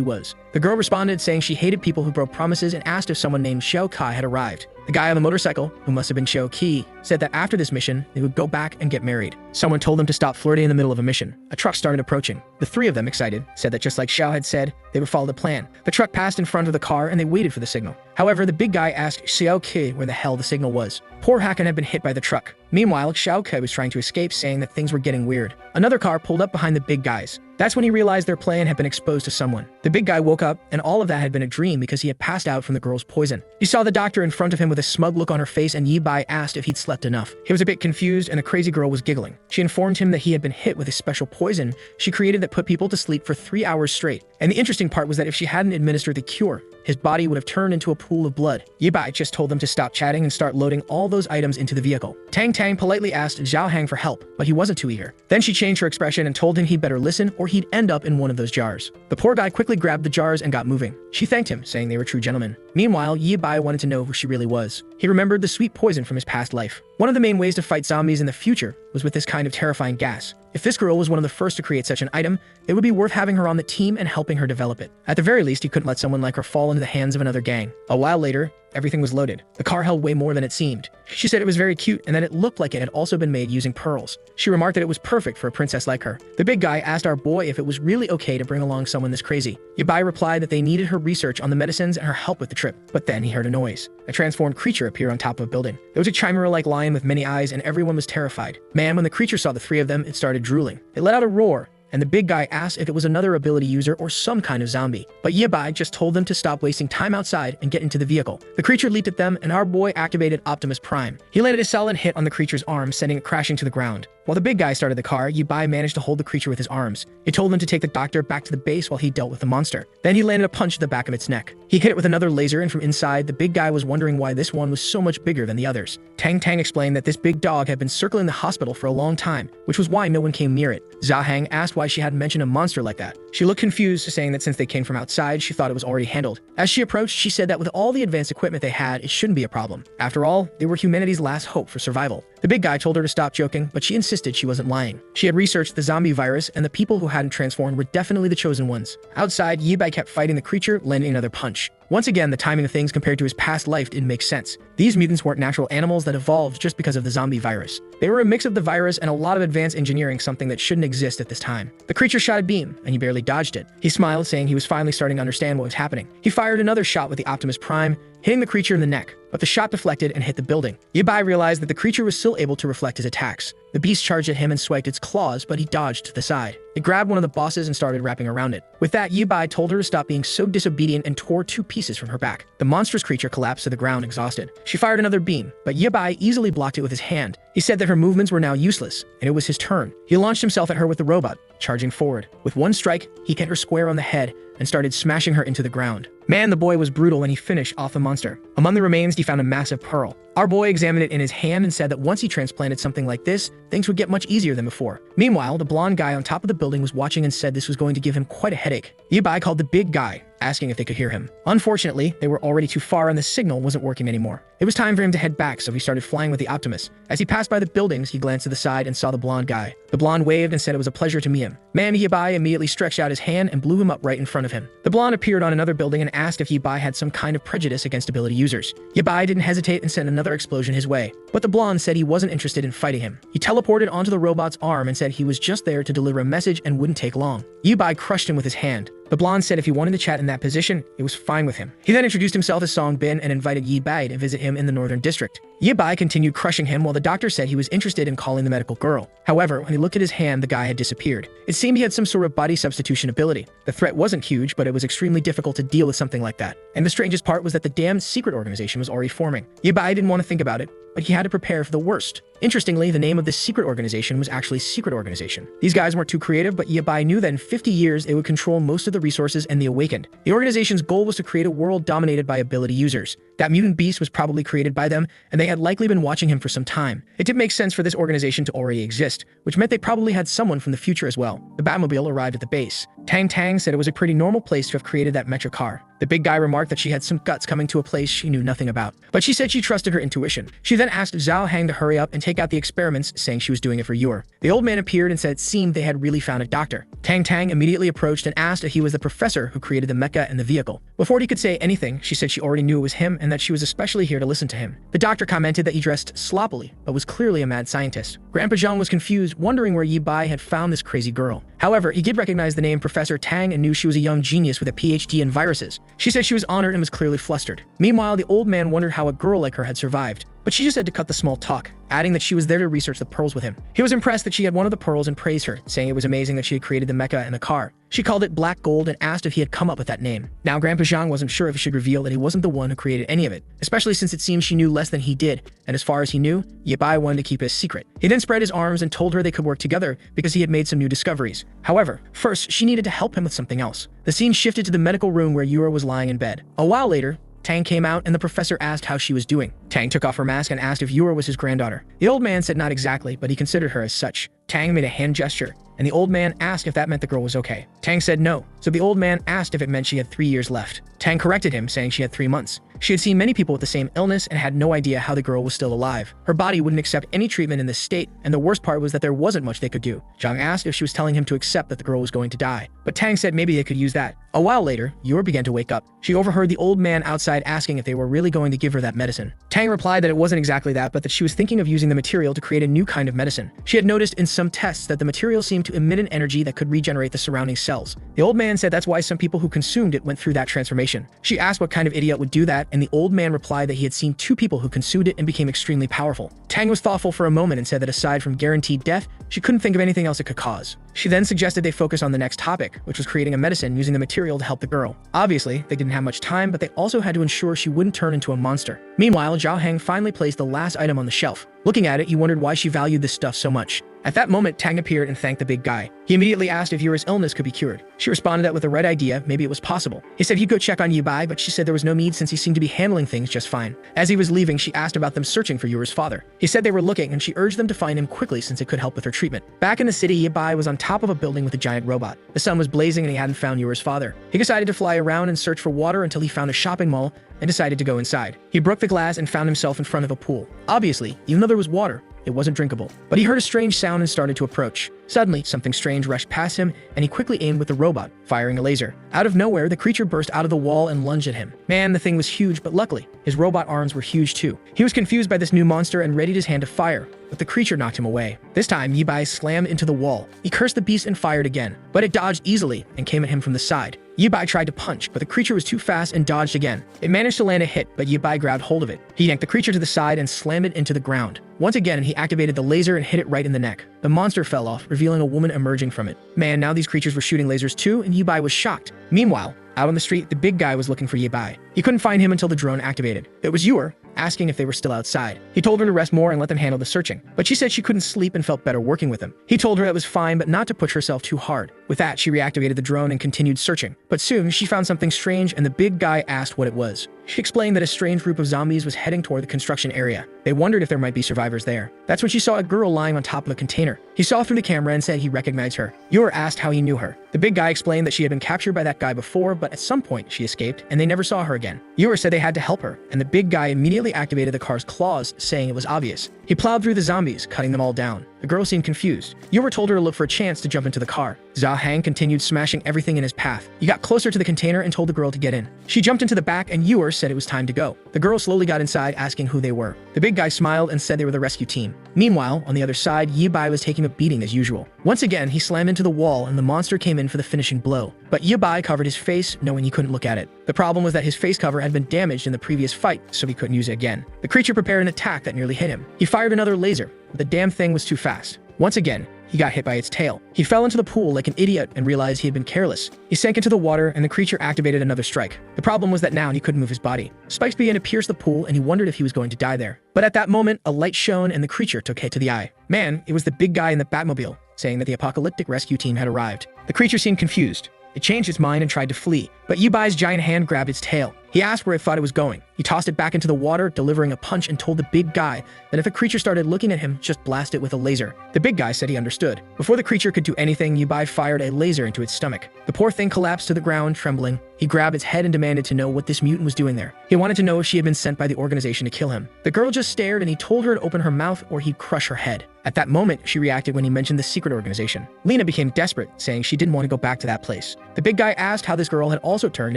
was. The girl responded saying she hated people who broke promises and asked if someone named Xiao Kai had arrived. The guy on the motorcycle, who must have been Xiao Qi, said that after this mission, they would go back and get married. Someone told them to stop flirting in the middle of a mission. A truck started approaching. The three of them, excited, said that just like Xiao had said, they would follow the plan. The truck passed in front of the car and they waited for the signal. However, the big guy asked Xiao Qi where the hell the signal was. Poor Hakan had been hit by the truck. Meanwhile, Xiao Qi was trying to escape, saying that things were getting weird. Another car pulled up behind the big guys. That's when he realized their plan had been exposed to someone. The big guy woke up, and all of that had been a dream because he had passed out from the girl's poison. He saw the doctor in front of him with a smug look on her face, and Yi-bai asked if he'd slept enough. He was a bit confused, and the crazy girl was giggling. She informed him that he had been hit with a special poison she created that put people to sleep for 3 hours straight. And the interesting part was that if she hadn't administered the cure, his body would have turned into a pool of blood. Yi-bai just told them to stop chatting and start loading all those items into the vehicle. Tang Tang politely asked Zhao Hang for help, but he wasn't too eager. Then she changed her expression and told him he'd better listen or he'd end up in one of those jars. The poor guy quickly grabbed the jars and got moving. She thanked him, saying they were true gentlemen. Meanwhile, Yi-bai wanted to know who she really was. He remembered the sweet poison from his past life. One of the main ways to fight zombies in the future was with this kind of terrifying gas. If this girl was one of the first to create such an item, it would be worth having her on the team and helping her develop it. At the very least, he couldn't let someone like her fall into the hands of another gang. A while later, Everything was loaded. The car held way more than it seemed. She said it was very cute and that it looked like it had also been made using pearls. She remarked that it was perfect for a princess like her. The big guy asked our boy if it was really okay to bring along someone this crazy. Yabai replied that they needed her research on the medicines and her help with the trip. But then he heard a noise. A transformed creature appeared on top of a building. There was a chimera-like lion with many eyes and everyone was terrified. Man, when the creature saw the three of them, it started drooling. It let out a roar, and the big guy asked if it was another ability user or some kind of zombie. But Yabai just told them to stop wasting time outside and get into the vehicle. The creature leaped at them, and our boy activated Optimus Prime. He landed a solid hit on the creature's arm, sending it crashing to the ground. While the big guy started the car, Yabai managed to hold the creature with his arms. He told them to take the doctor back to the base while he dealt with the monster. Then he landed a punch to the back of its neck. He hit it with another laser, and from inside, the big guy was wondering why this one was so much bigger than the others. Tang Tang explained that this big dog had been circling the hospital for a long time, which was why no one came near it. Zhang asked why she hadn't mentioned a monster like that. She looked confused, saying that since they came from outside, she thought it was already handled. As she approached, she said that with all the advanced equipment they had, it shouldn't be a problem. After all, they were humanity's last hope for survival. The big guy told her to stop joking, but she insisted she wasn't lying. She had researched the zombie virus, and the people who hadn't transformed were definitely the chosen ones. Outside, Yabai kept fighting the creature, landing another punch. Once again, the timing of things compared to his past life didn't make sense. These mutants weren't natural animals that evolved just because of the zombie virus. They were a mix of the virus and a lot of advanced engineering, something that shouldn't exist at this time. The creature shot a beam, and he barely dodged it. He smiled, saying he was finally starting to understand what was happening. He fired another shot with the Optimus Prime, hitting the creature in the neck, but the shot deflected and hit the building. Yabai realized that the creature was still able to reflect his attacks. The beast charged at him and swiped its claws, but he dodged to the side. It grabbed one of the bosses and started wrapping around it. With that, Yabai told her to stop being so disobedient and tore 2 pieces from her back. The monstrous creature collapsed to the ground exhausted. She fired another beam, but Yabai easily blocked it with his hand. He said that her movements were now useless, and it was his turn. He launched himself at her with the robot, charging forward. With one strike, he hit her square on the head and started smashing her into the ground. Man, the boy was brutal and he finished off the monster. Among the remains, he found a massive pearl. Our boy examined it in his hand and said that once he transplanted something like this, things would get much easier than before. Meanwhile, the blonde guy on top of the building was watching and said this was going to give him quite a headache. Yabai called the big guy, asking if they could hear him. Unfortunately, they were already too far and the signal wasn't working anymore. It was time for him to head back, so he started flying with the Optimus. As he passed by the buildings, he glanced to the side and saw the blonde guy. The blonde waved and said it was a pleasure to meet him. Man, Yabai immediately stretched out his hand and blew him up right in front of him. The blonde appeared on another building and asked if Yabai had some kind of prejudice against ability users. Yabai didn't hesitate and sent another explosion his way. But the blonde said he wasn't interested in fighting him. He teleported onto the robot's arm and said he was just there to deliver a message and wouldn't take long. Yabai crushed him with his hand. The blonde said if he wanted to chat in that position, it was fine with him. He then introduced himself as Song Bin and invited Yabai to visit him in the Northern District. Yabai continued crushing him while the doctor said he was interested in calling the medical girl. However, when he looked at his hand, the guy had disappeared. It seemed he had some sort of body substitution ability. The threat wasn't huge, but it was extremely difficult to deal with something like that. And the strangest part was that the damned secret organization was already forming. Yabai didn't want to think about it, but he had to prepare for the worst. Interestingly, the name of this secret organization was actually Secret Organization. These guys weren't too creative, but Yabai knew that in 50 years they would control most of the resources and the Awakened. The organization's goal was to create a world dominated by ability users. That mutant beast was probably created by them, and they had likely been watching him for some time. It did make sense for this organization to already exist, which meant they probably had someone from the future as well. The Batmobile arrived at the base. Tang Tang said it was a pretty normal place to have created that mecha car. The big guy remarked that she had some guts coming to a place she knew nothing about. But she said she trusted her intuition. She then asked Zhao Hang to hurry up and take out the experiments, saying she was doing it for Yor. The old man appeared and said it seemed they had really found a doctor. Tang Tang immediately approached and asked if he was the professor who created the mecha and the vehicle. Before he could say anything, she said she already knew it was him and that she was especially here to listen to him. The doctor commented that he dressed sloppily, but was clearly a mad scientist. Grandpa Zhang was confused, wondering where Yabai had found this crazy girl. However, he did recognize the name Professor Tang and knew she was a young genius with a PhD in viruses. She said she was honored and was clearly flustered. Meanwhile, the old man wondered how a girl like her had survived. But she just had to cut the small talk, adding that she was there to research the pearls with him. He was impressed that she had one of the pearls and praised her, saying it was amazing that she had created the mecha and the car. She called it Black Gold and asked if he had come up with that name. Now, Grandpa Zhang wasn't sure if he should reveal that he wasn't the one who created any of it, especially since it seemed she knew less than he did, and as far as he knew, Yabai wanted to keep it a secret. He then spread his arms and told her they could work together because he had made some new discoveries. However, first, she needed to help him with something else. The scene shifted to the medical room where Yura was lying in bed. A while later, Tang came out and the professor asked how she was doing. Tang took off her mask and asked if Yura was his granddaughter. The old man said not exactly, but he considered her as such. Tang made a hand gesture, and the old man asked if that meant the girl was okay. Tang said no, so the old man asked if it meant she had 3 years left. Tang corrected him, saying she had 3 months. She had seen many people with the same illness and had no idea how the girl was still alive. Her body wouldn't accept any treatment in this state, and the worst part was that there wasn't much they could do. Zhang asked if she was telling him to accept that the girl was going to die, but Tang said maybe they could use that. A while later, Yor began to wake up. She overheard the old man outside asking if they were really going to give her that medicine. Tang replied that it wasn't exactly that, but that she was thinking of using the material to create a new kind of medicine. She had noticed in some tests that the material seemed to emit an energy that could regenerate the surrounding cells. The old man said that's why some people who consumed it went through that transformation. She asked what kind of idiot would do that, and the old man replied that he had seen 2 people who consumed it and became extremely powerful. Tang was thoughtful for a moment and said that aside from guaranteed death, she couldn't think of anything else it could cause. She then suggested they focus on the next topic, which was creating a medicine using the material to help the girl. Obviously, they didn't have much time, but they also had to ensure she wouldn't turn into a monster. Meanwhile, Zhao Heng finally placed the last item on the shelf. Looking at it, he wondered why she valued this stuff so much. At that moment, Tang appeared and thanked the big guy. He immediately asked if Yura's illness could be cured. She responded that with the right idea, maybe it was possible. He said he'd go check on Yibai, but she said there was no need since he seemed to be handling things just fine. As he was leaving, she asked about them searching for Yura's father. He said they were looking, and she urged them to find him quickly since it could help with her treatment. Back in the city, Yibai was on top of a building with a giant robot. The sun was blazing and he hadn't found Yura's father. He decided to fly around and search for water until he found a shopping mall and decided to go inside. He broke the glass and found himself in front of a pool. Obviously, even though there was water, it wasn't drinkable. But he heard a strange sound and started to approach. Suddenly, something strange rushed past him, and he quickly aimed with the robot, firing a laser. Out of nowhere, the creature burst out of the wall and lunged at him. Man, the thing was huge, but luckily, his robot arms were huge too. He was confused by this new monster and readied his hand to fire, but the creature knocked him away. This time, Yibai slammed into the wall. He cursed the beast and fired again, but it dodged easily and came at him from the side. Yibai tried to punch, but the creature was too fast and dodged again. It managed to land a hit, but Yibai grabbed hold of it. He yanked the creature to the side and slammed it into the ground. Once again, he activated the laser and hit it right in the neck. The monster fell off, revealing a woman emerging from it. Man, now these creatures were shooting lasers too, and Yibai was shocked. Meanwhile, out on the street, the big guy was looking for Yibai. He couldn't find him until the drone activated. It was Yor, asking if they were still outside. He told her to rest more and let them handle the searching, but she said she couldn't sleep and felt better working with him. He told her it was fine, but not to push herself too hard. With that, she reactivated the drone and continued searching. But soon, she found something strange, and the big guy asked what it was. She explained that a strange group of zombies was heading toward the construction area. They wondered if there might be survivors there. That's when she saw a girl lying on top of a container. He saw through the camera and said he recognized her. Yor asked how he knew her. The big guy explained that she had been captured by that guy before, but at some point she escaped, and they never saw her again. Yor said they had to help her, and the big guy immediately activated the car's claws, saying it was obvious. He plowed through the zombies, cutting them all down. The girl seemed confused. Yor told her to look for a chance to jump into the car. Zhao Heng continued smashing everything in his path. He got closer to the container and told the girl to get in. She jumped into the back, and Yor said it was time to go. The girl slowly got inside, asking who they were. The big guy smiled and said they were the rescue team. Meanwhile, on the other side, Yibai was taking a beating as usual. Once again, he slammed into the wall, and the monster came in for the finishing blow. But Yibai covered his face, knowing he couldn't look at it. The problem was that his face cover had been damaged in the previous fight, so he couldn't use it again. The creature prepared an attack that nearly hit him. He fired another laser, but the damn thing was too fast. Once again, he got hit by its tail. He fell into the pool like an idiot and realized he had been careless. He sank into the water, and the creature activated another strike. The problem was that now he couldn't move his body. Spikes began to pierce the pool, and he wondered if he was going to die there. But at that moment, a light shone, and the creature took hit to the eye. Man, it was the big guy in the Batmobile, saying that the apocalyptic rescue team had arrived. The creature seemed confused. It changed its mind and tried to flee, but Yibai's giant hand grabbed its tail. He asked where it thought it was going. He tossed it back into the water, delivering a punch, and told the big guy that if the creature started looking at him, just blast it with a laser. The big guy said he understood. Before the creature could do anything, Yibai fired a laser into its stomach. The poor thing collapsed to the ground, trembling. He grabbed its head and demanded to know what this mutant was doing there. He wanted to know if she had been sent by the organization to kill him. The girl just stared, and he told her to open her mouth or he'd crush her head. At that moment, she reacted when he mentioned the secret organization. Lena became desperate, saying she didn't want to go back to that place. The big guy asked how this girl had also turned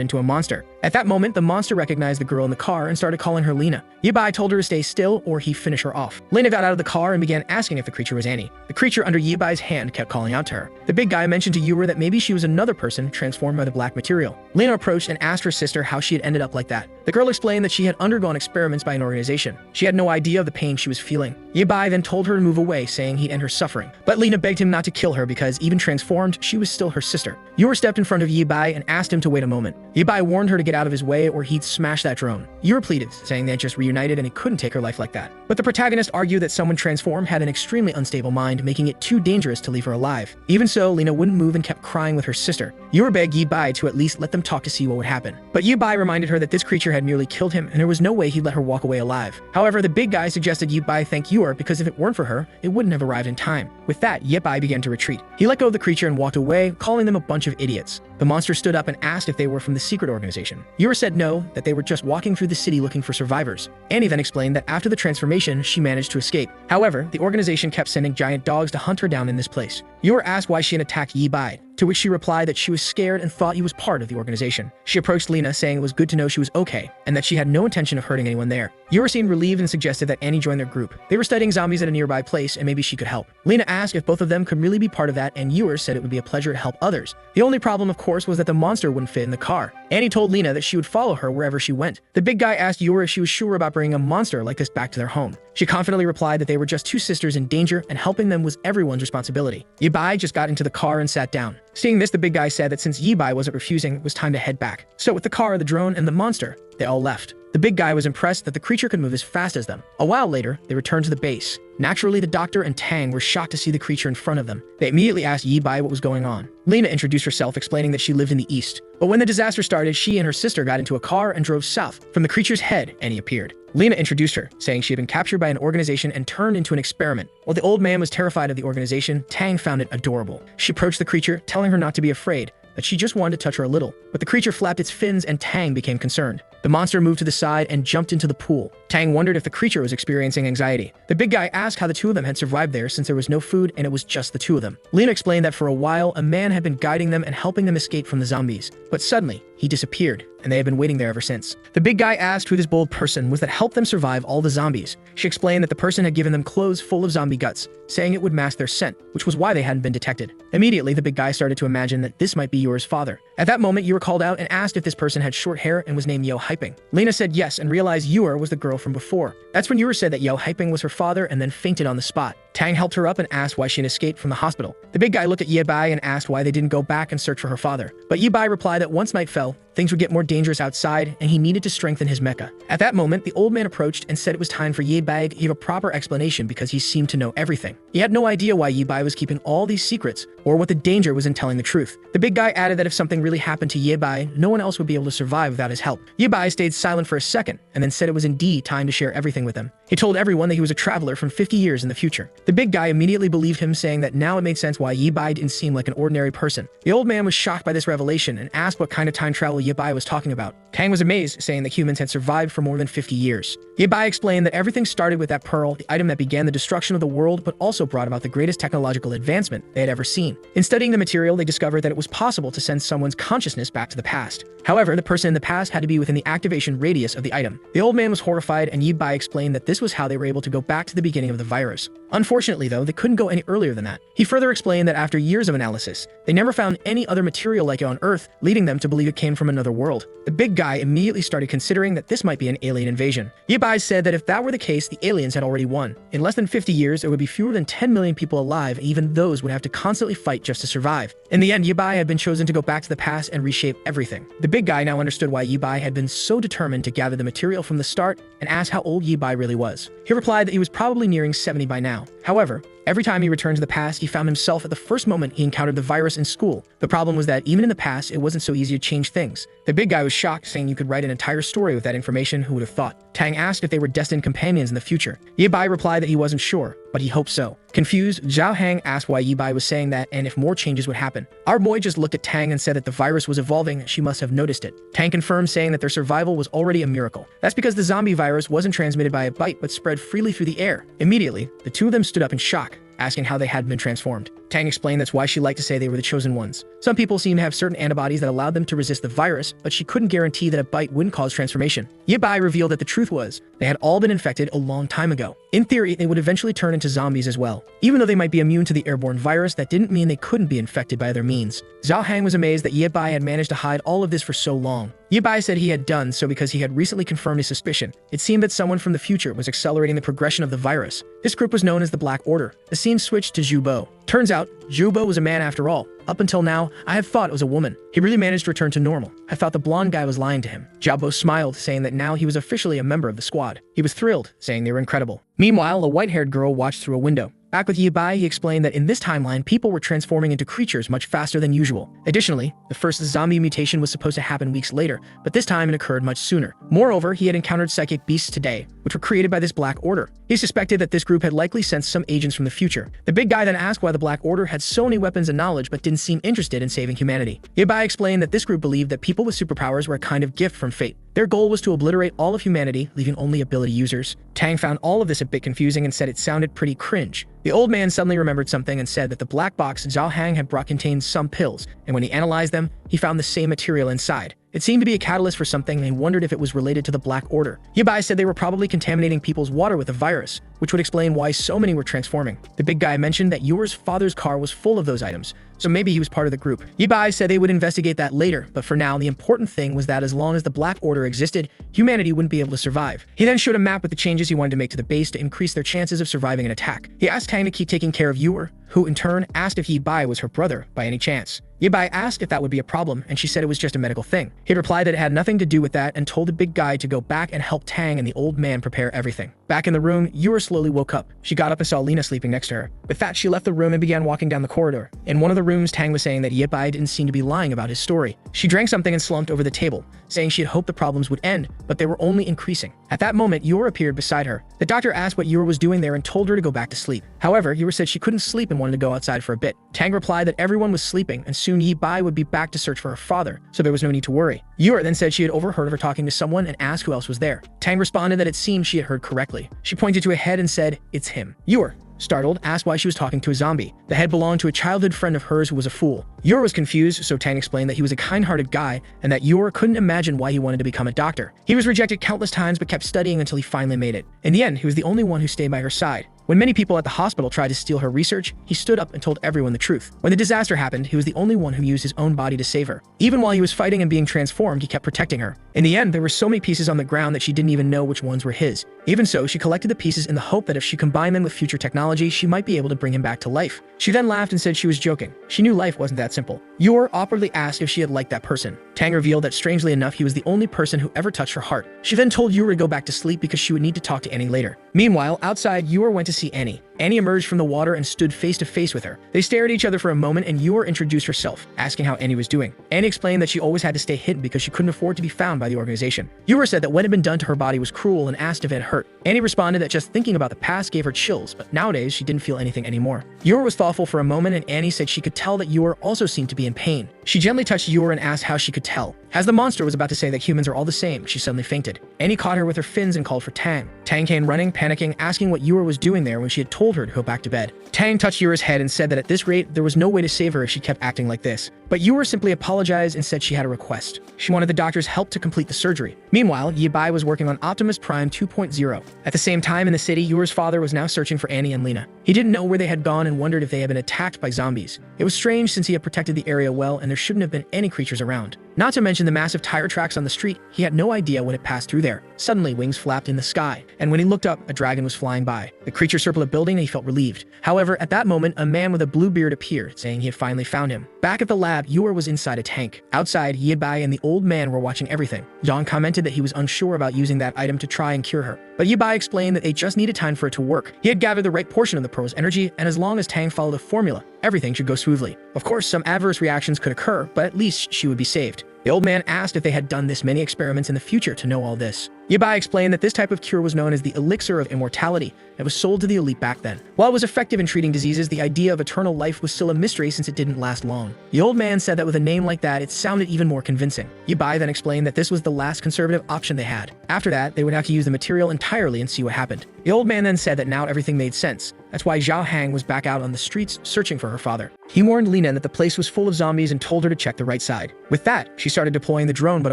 into a monster. At that moment, the monster recognized the girl in the car and started calling her Lena. Yibai told her to stay still or he'd finish her off. Lena got out of the car and began asking if the creature was Annie. The creature under Yibai's hand kept calling out to her. The big guy mentioned to Yura that maybe she was another person transformed by the black material. Lena approached and asked her sister how she had ended up like that. The girl explained that she had undergone experiments by an organization. She had no idea of the pain she was feeling. Yibai then told her to move away, saying he'd end her suffering. But Lena begged him not to kill her because even transformed, she was still her sister. Yura stepped in front of Yibai and asked him to wait a moment. Yibai warned her to get out of his way or he'd smash that drone. Yura pleaded, saying they had just reunited and he couldn't take her life like that. But the protagonist argued that someone transformed had an extremely unstable mind, making it too dangerous to leave her alive. Even so, Lena wouldn't move and kept crying with her sister. Yura begged Yibai to at least let them talk to see what would happen. But Yibai reminded her that this creature had merely killed him, and there was no way he'd let her walk away alive. However, the big guy suggested Yibai thank Yor because if it weren't for her, it wouldn't have arrived in time. With that, Yibai began to retreat. He let go of the creature and walked away, calling them a bunch of idiots. The monster stood up and asked if they were from the secret organization. Yor said no, that they were just walking through the city looking for survivors. Annie then explained that after the transformation, she managed to escape. However, the organization kept sending giant dogs to hunt her down in this place. Yor asked why she had attacked Yibai, to which she replied that she was scared and thought he was part of the organization. She approached Lena, saying it was good to know she was okay, and that she had no intention of hurting anyone there. Yor seemed relieved and suggested that Annie join their group. They were studying zombies at a nearby place, and maybe she could help. Lena asked if both of them could really be part of that, and Yor said it would be a pleasure to help others. The only problem, of course, was that the monster wouldn't fit in the car. Annie told Lena that she would follow her wherever she went. The big guy asked Yor if she was sure about bringing a monster like this back to their home. She confidently replied that they were just two sisters in danger, and helping them was everyone's responsibility. Yibai just got into the car and sat down. Seeing this, the big guy said that since Yibai wasn't refusing, it was time to head back. So with the car, the drone, and the monster, they all left. The big guy was impressed that the creature could move as fast as them. A while later, they returned to the base. Naturally, the doctor and Tang were shocked to see the creature in front of them. They immediately asked Yibai what was going on. Lena introduced herself, explaining that she lived in the east. But when the disaster started, she and her sister got into a car and drove south. From the creature's head, Annie appeared. Lena introduced her, saying she had been captured by an organization and turned into an experiment. While the old man was terrified of the organization, Tang found it adorable. She approached the creature, telling her not to be afraid, that she just wanted to touch her a little. But the creature flapped its fins and Tang became concerned. The monster moved to the side and jumped into the pool. Tang wondered if the creature was experiencing anxiety. The big guy asked how the two of them had survived there since there was no food and it was just the two of them. Lena explained that for a while, a man had been guiding them and helping them escape from the zombies. But suddenly, he disappeared, and they had been waiting there ever since. The big guy asked who this bold person was that helped them survive all the zombies. She explained that the person had given them clothes full of zombie guts, saying it would mask their scent, which was why they hadn't been detected. Immediately, the big guy started to imagine that this might be Yor's father. At that moment, Yor called out and asked if this person had short hair and was named Yo Hyping. Lena said yes and realized Yor was the girl from before. That's when Yor said that Yo Hyping was her father and then fainted on the spot. Tang helped her up and asked why she had escaped from the hospital. The big guy looked at Yibai and asked why they didn't go back and search for her father. But Yibai replied that once night fell, things would get more dangerous outside and he needed to strengthen his mecha. At that moment, the old man approached and said it was time for Yibai to give a proper explanation because he seemed to know everything. He had no idea why Yibai was keeping all these secrets or what the danger was in telling the truth. The big guy added that if something really happened to Yibai, no one else would be able to survive without his help. Yibai stayed silent for a second and then said it was indeed time to share everything with them. He told everyone that he was a traveler from 50 years in the future. The big guy immediately believed him, saying that now it made sense why Yibai didn't seem like an ordinary person. The old man was shocked by this revelation and asked what kind of time travel Yibai was talking about. Tang was amazed, saying that humans had survived for more than 50 years. Yibai explained that everything started with that pearl, the item that began the destruction of the world but also brought about the greatest technological advancement they had ever seen. In studying the material, they discovered that it was possible to send someone's consciousness back to the past. However, the person in the past had to be within the activation radius of the item. The old man was horrified, and Yibai explained that this was how they were able to go back to the beginning of the virus. Unfortunately, though, they couldn't go any earlier than that. He further explained that after years of analysis, they never found any other material like it on Earth, leading them to believe it came from another world. The big guy immediately started considering that this might be an alien invasion. Yibai said that if that were the case, the aliens had already won. In less than 50 years, there would be fewer than 10 million people alive, and even those would have to constantly fight just to survive. In the end, Yibai had been chosen to go back to the past and reshape everything. The big guy now understood why Yibai had been so determined to gather the material from the start and asked how old Yibai really was. He replied that he was probably nearing 70 by now. However, every time he returned to the past, he found himself at the first moment he encountered the virus in school. The problem was that even in the past, it wasn't so easy to change things. The big guy was shocked, saying you could write an entire story with that information. Who would have thought? Tang asked if they were destined companions in the future. Yibai replied that he wasn't sure, but he hoped so. Confused, Zhao Hang asked why Yibai was saying that and if more changes would happen. Our boy just looked at Tang and said that the virus was evolving and she must have noticed it. Tang confirmed, saying that their survival was already a miracle. That's because the zombie virus wasn't transmitted by a bite but spread freely through the air. Immediately, the two of them stood up in shock, asking how they had been transformed. Tang explained that's why she liked to say they were the chosen ones. Some people seem to have certain antibodies that allowed them to resist the virus, but she couldn't guarantee that a bite wouldn't cause transformation. Yibai revealed that the truth was, they had all been infected a long time ago. In theory, they would eventually turn into zombies as well. Even though they might be immune to the airborne virus, that didn't mean they couldn't be infected by other means. Zhao Hang was amazed that Yibai had managed to hide all of this for so long. Yibai said he had done so because he had recently confirmed his suspicion. It seemed that someone from the future was accelerating the progression of the virus. This group was known as the Black Order. The scene switched to Zhubo. Turns out, Zhubo was a man after all. Up until now, I had thought it was a woman. He really managed to return to normal. I thought the blonde guy was lying to him. Jiabo smiled, saying that now he was officially a member of the squad. He was thrilled, saying they were incredible. Meanwhile, a white-haired girl watched through a window. Back with Yibai, he explained that in this timeline, people were transforming into creatures much faster than usual. Additionally, the first zombie mutation was supposed to happen weeks later, but this time it occurred much sooner. Moreover, he had encountered psychic beasts today, which were created by this Black Order. He suspected that this group had likely sent some agents from the future. The big guy then asked why the Black Order had so many weapons and knowledge but didn't seem interested in saving humanity. Yibai explained that this group believed that people with superpowers were a kind of gift from fate. Their goal was to obliterate all of humanity, leaving only ability users. Tang found all of this a bit confusing and said it sounded pretty cringe. The old man suddenly remembered something and said that the black box Zhao Hang had brought contained some pills, and when he analyzed them, he found the same material inside. It seemed to be a catalyst for something, and he wondered if it was related to the Black Order. Yibai said they were probably contaminating people's water with a virus, which would explain why so many were transforming. The big guy mentioned that Yuer's father's car was full of those items, so maybe he was part of the group. Yibai said they would investigate that later, but for now, the important thing was that as long as the Black Order existed, humanity wouldn't be able to survive. He then showed a map with the changes he wanted to make to the base to increase their chances of surviving an attack. He asked Tang to keep taking care of Yuer, who in turn asked if Yibai was her brother by any chance. Yibai asked if that would be a problem, and she said it was just a medical thing. He replied that it had nothing to do with that and told the big guy to go back and help Tang and the old man prepare everything. Back in the room, Yuer slowly woke up. She got up and saw Lena sleeping next to her. With that, she left the room and began walking down the corridor. In one of the rooms, Tang was saying that Yibai didn't seem to be lying about his story. She drank something and slumped over the table, saying she had hoped the problems would end, but they were only increasing. At that moment, Yuer appeared beside her. The doctor asked what Yuer was doing there and told her to go back to sleep. However, Yuer said she couldn't sleep and wanted to go outside for a bit. Tang replied that everyone was sleeping and soon Yibai would be back to search for her father, so there was no need to worry. Yuer then said she had overheard of her talking to someone and asked who else was there. Tang responded that it seemed she had heard correctly. She pointed to a head and said, "It's him." Yuer, startled, asked why she was talking to a zombie. The head belonged to a childhood friend of hers who was a fool. Yuer was confused, so Tang explained that he was a kind-hearted guy and that Yuer couldn't imagine why he wanted to become a doctor. He was rejected countless times but kept studying until he finally made it. In the end, he was the only one who stayed by her side. When many people at the hospital tried to steal her research, he stood up and told everyone the truth. When the disaster happened, he was the only one who used his own body to save her. Even while he was fighting and being transformed, he kept protecting her. In the end, there were so many pieces on the ground that she didn't even know which ones were his. Even so, she collected the pieces in the hope that if she combined them with future technology, she might be able to bring him back to life. She then laughed and said she was joking. She knew life wasn't that simple. Yuer awkwardly asked if she had liked that person. Tang revealed that strangely enough, he was the only person who ever touched her heart. She then told Yuer to go back to sleep because she would need to talk to Annie later. Meanwhile, outside, Yuer went to see Annie. Annie emerged from the water and stood face to face with her. They stared at each other for a moment and Yuer introduced herself, asking how Annie was doing. Annie explained that she always had to stay hidden because she couldn't afford to be found by the organization. Yuer said that what had been done to her body was cruel and asked if it hurt. Annie responded that just thinking about the past gave her chills, but nowadays she didn't feel anything anymore. Yuer was thoughtful for a moment and Annie said she could tell that Yuer also seemed to be in pain. She gently touched Yuer and asked how she could tell. As the monster was about to say that humans are all the same, she suddenly fainted. Annie caught her with her fins and called for Tang. Tang came running, panicking, asking what Yuer was doing there when she had told her to go back to bed. Tang touched Yuer's head and said that at this rate, there was no way to save her if she kept acting like this. But Yuer simply apologized and said she had a request. She wanted the doctor's help to complete the surgery. Meanwhile, Yibai was working on Optimus Prime 2.0. At the same time in the city, Yuer's father was now searching for Annie and Lena. He didn't know where they had gone and wondered if they had been attacked by zombies. It was strange since he had protected the area well and there shouldn't have been any creatures around. Not to mention the massive tire tracks on the street, he had no idea when it passed through there. Suddenly, wings flapped in the sky, and when he looked up, a dragon was flying by. The creature circled a building and he felt relieved. However, at that moment, a man with a blue beard appeared, saying he had finally found him. Back at the lab, Yuer was inside a tank. Outside, Yibai and the old man were watching everything. Zhang commented that he was unsure about using that item to try and cure her. But Yibai explained that they just needed time for it to work. He had gathered the right portion of the pearl's energy, and as long as Tang followed the formula, everything should go smoothly. Of course, some adverse reactions could occur, but at least she would be saved. The old man asked if they had done this many experiments in the future to know all this. Yibai explained that this type of cure was known as the elixir of immortality and was sold to the elite back then. While it was effective in treating diseases, the idea of eternal life was still a mystery since it didn't last long. The old man said that with a name like that, it sounded even more convincing. Yibai then explained that this was the last conservative option they had. After that, they would have to use the material entirely and see what happened. The old man then said that now everything made sense. That's why Zhao Hang was back out on the streets searching for her father. He warned Lena that the place was full of zombies and told her to check the right side. With that, she started deploying the drone but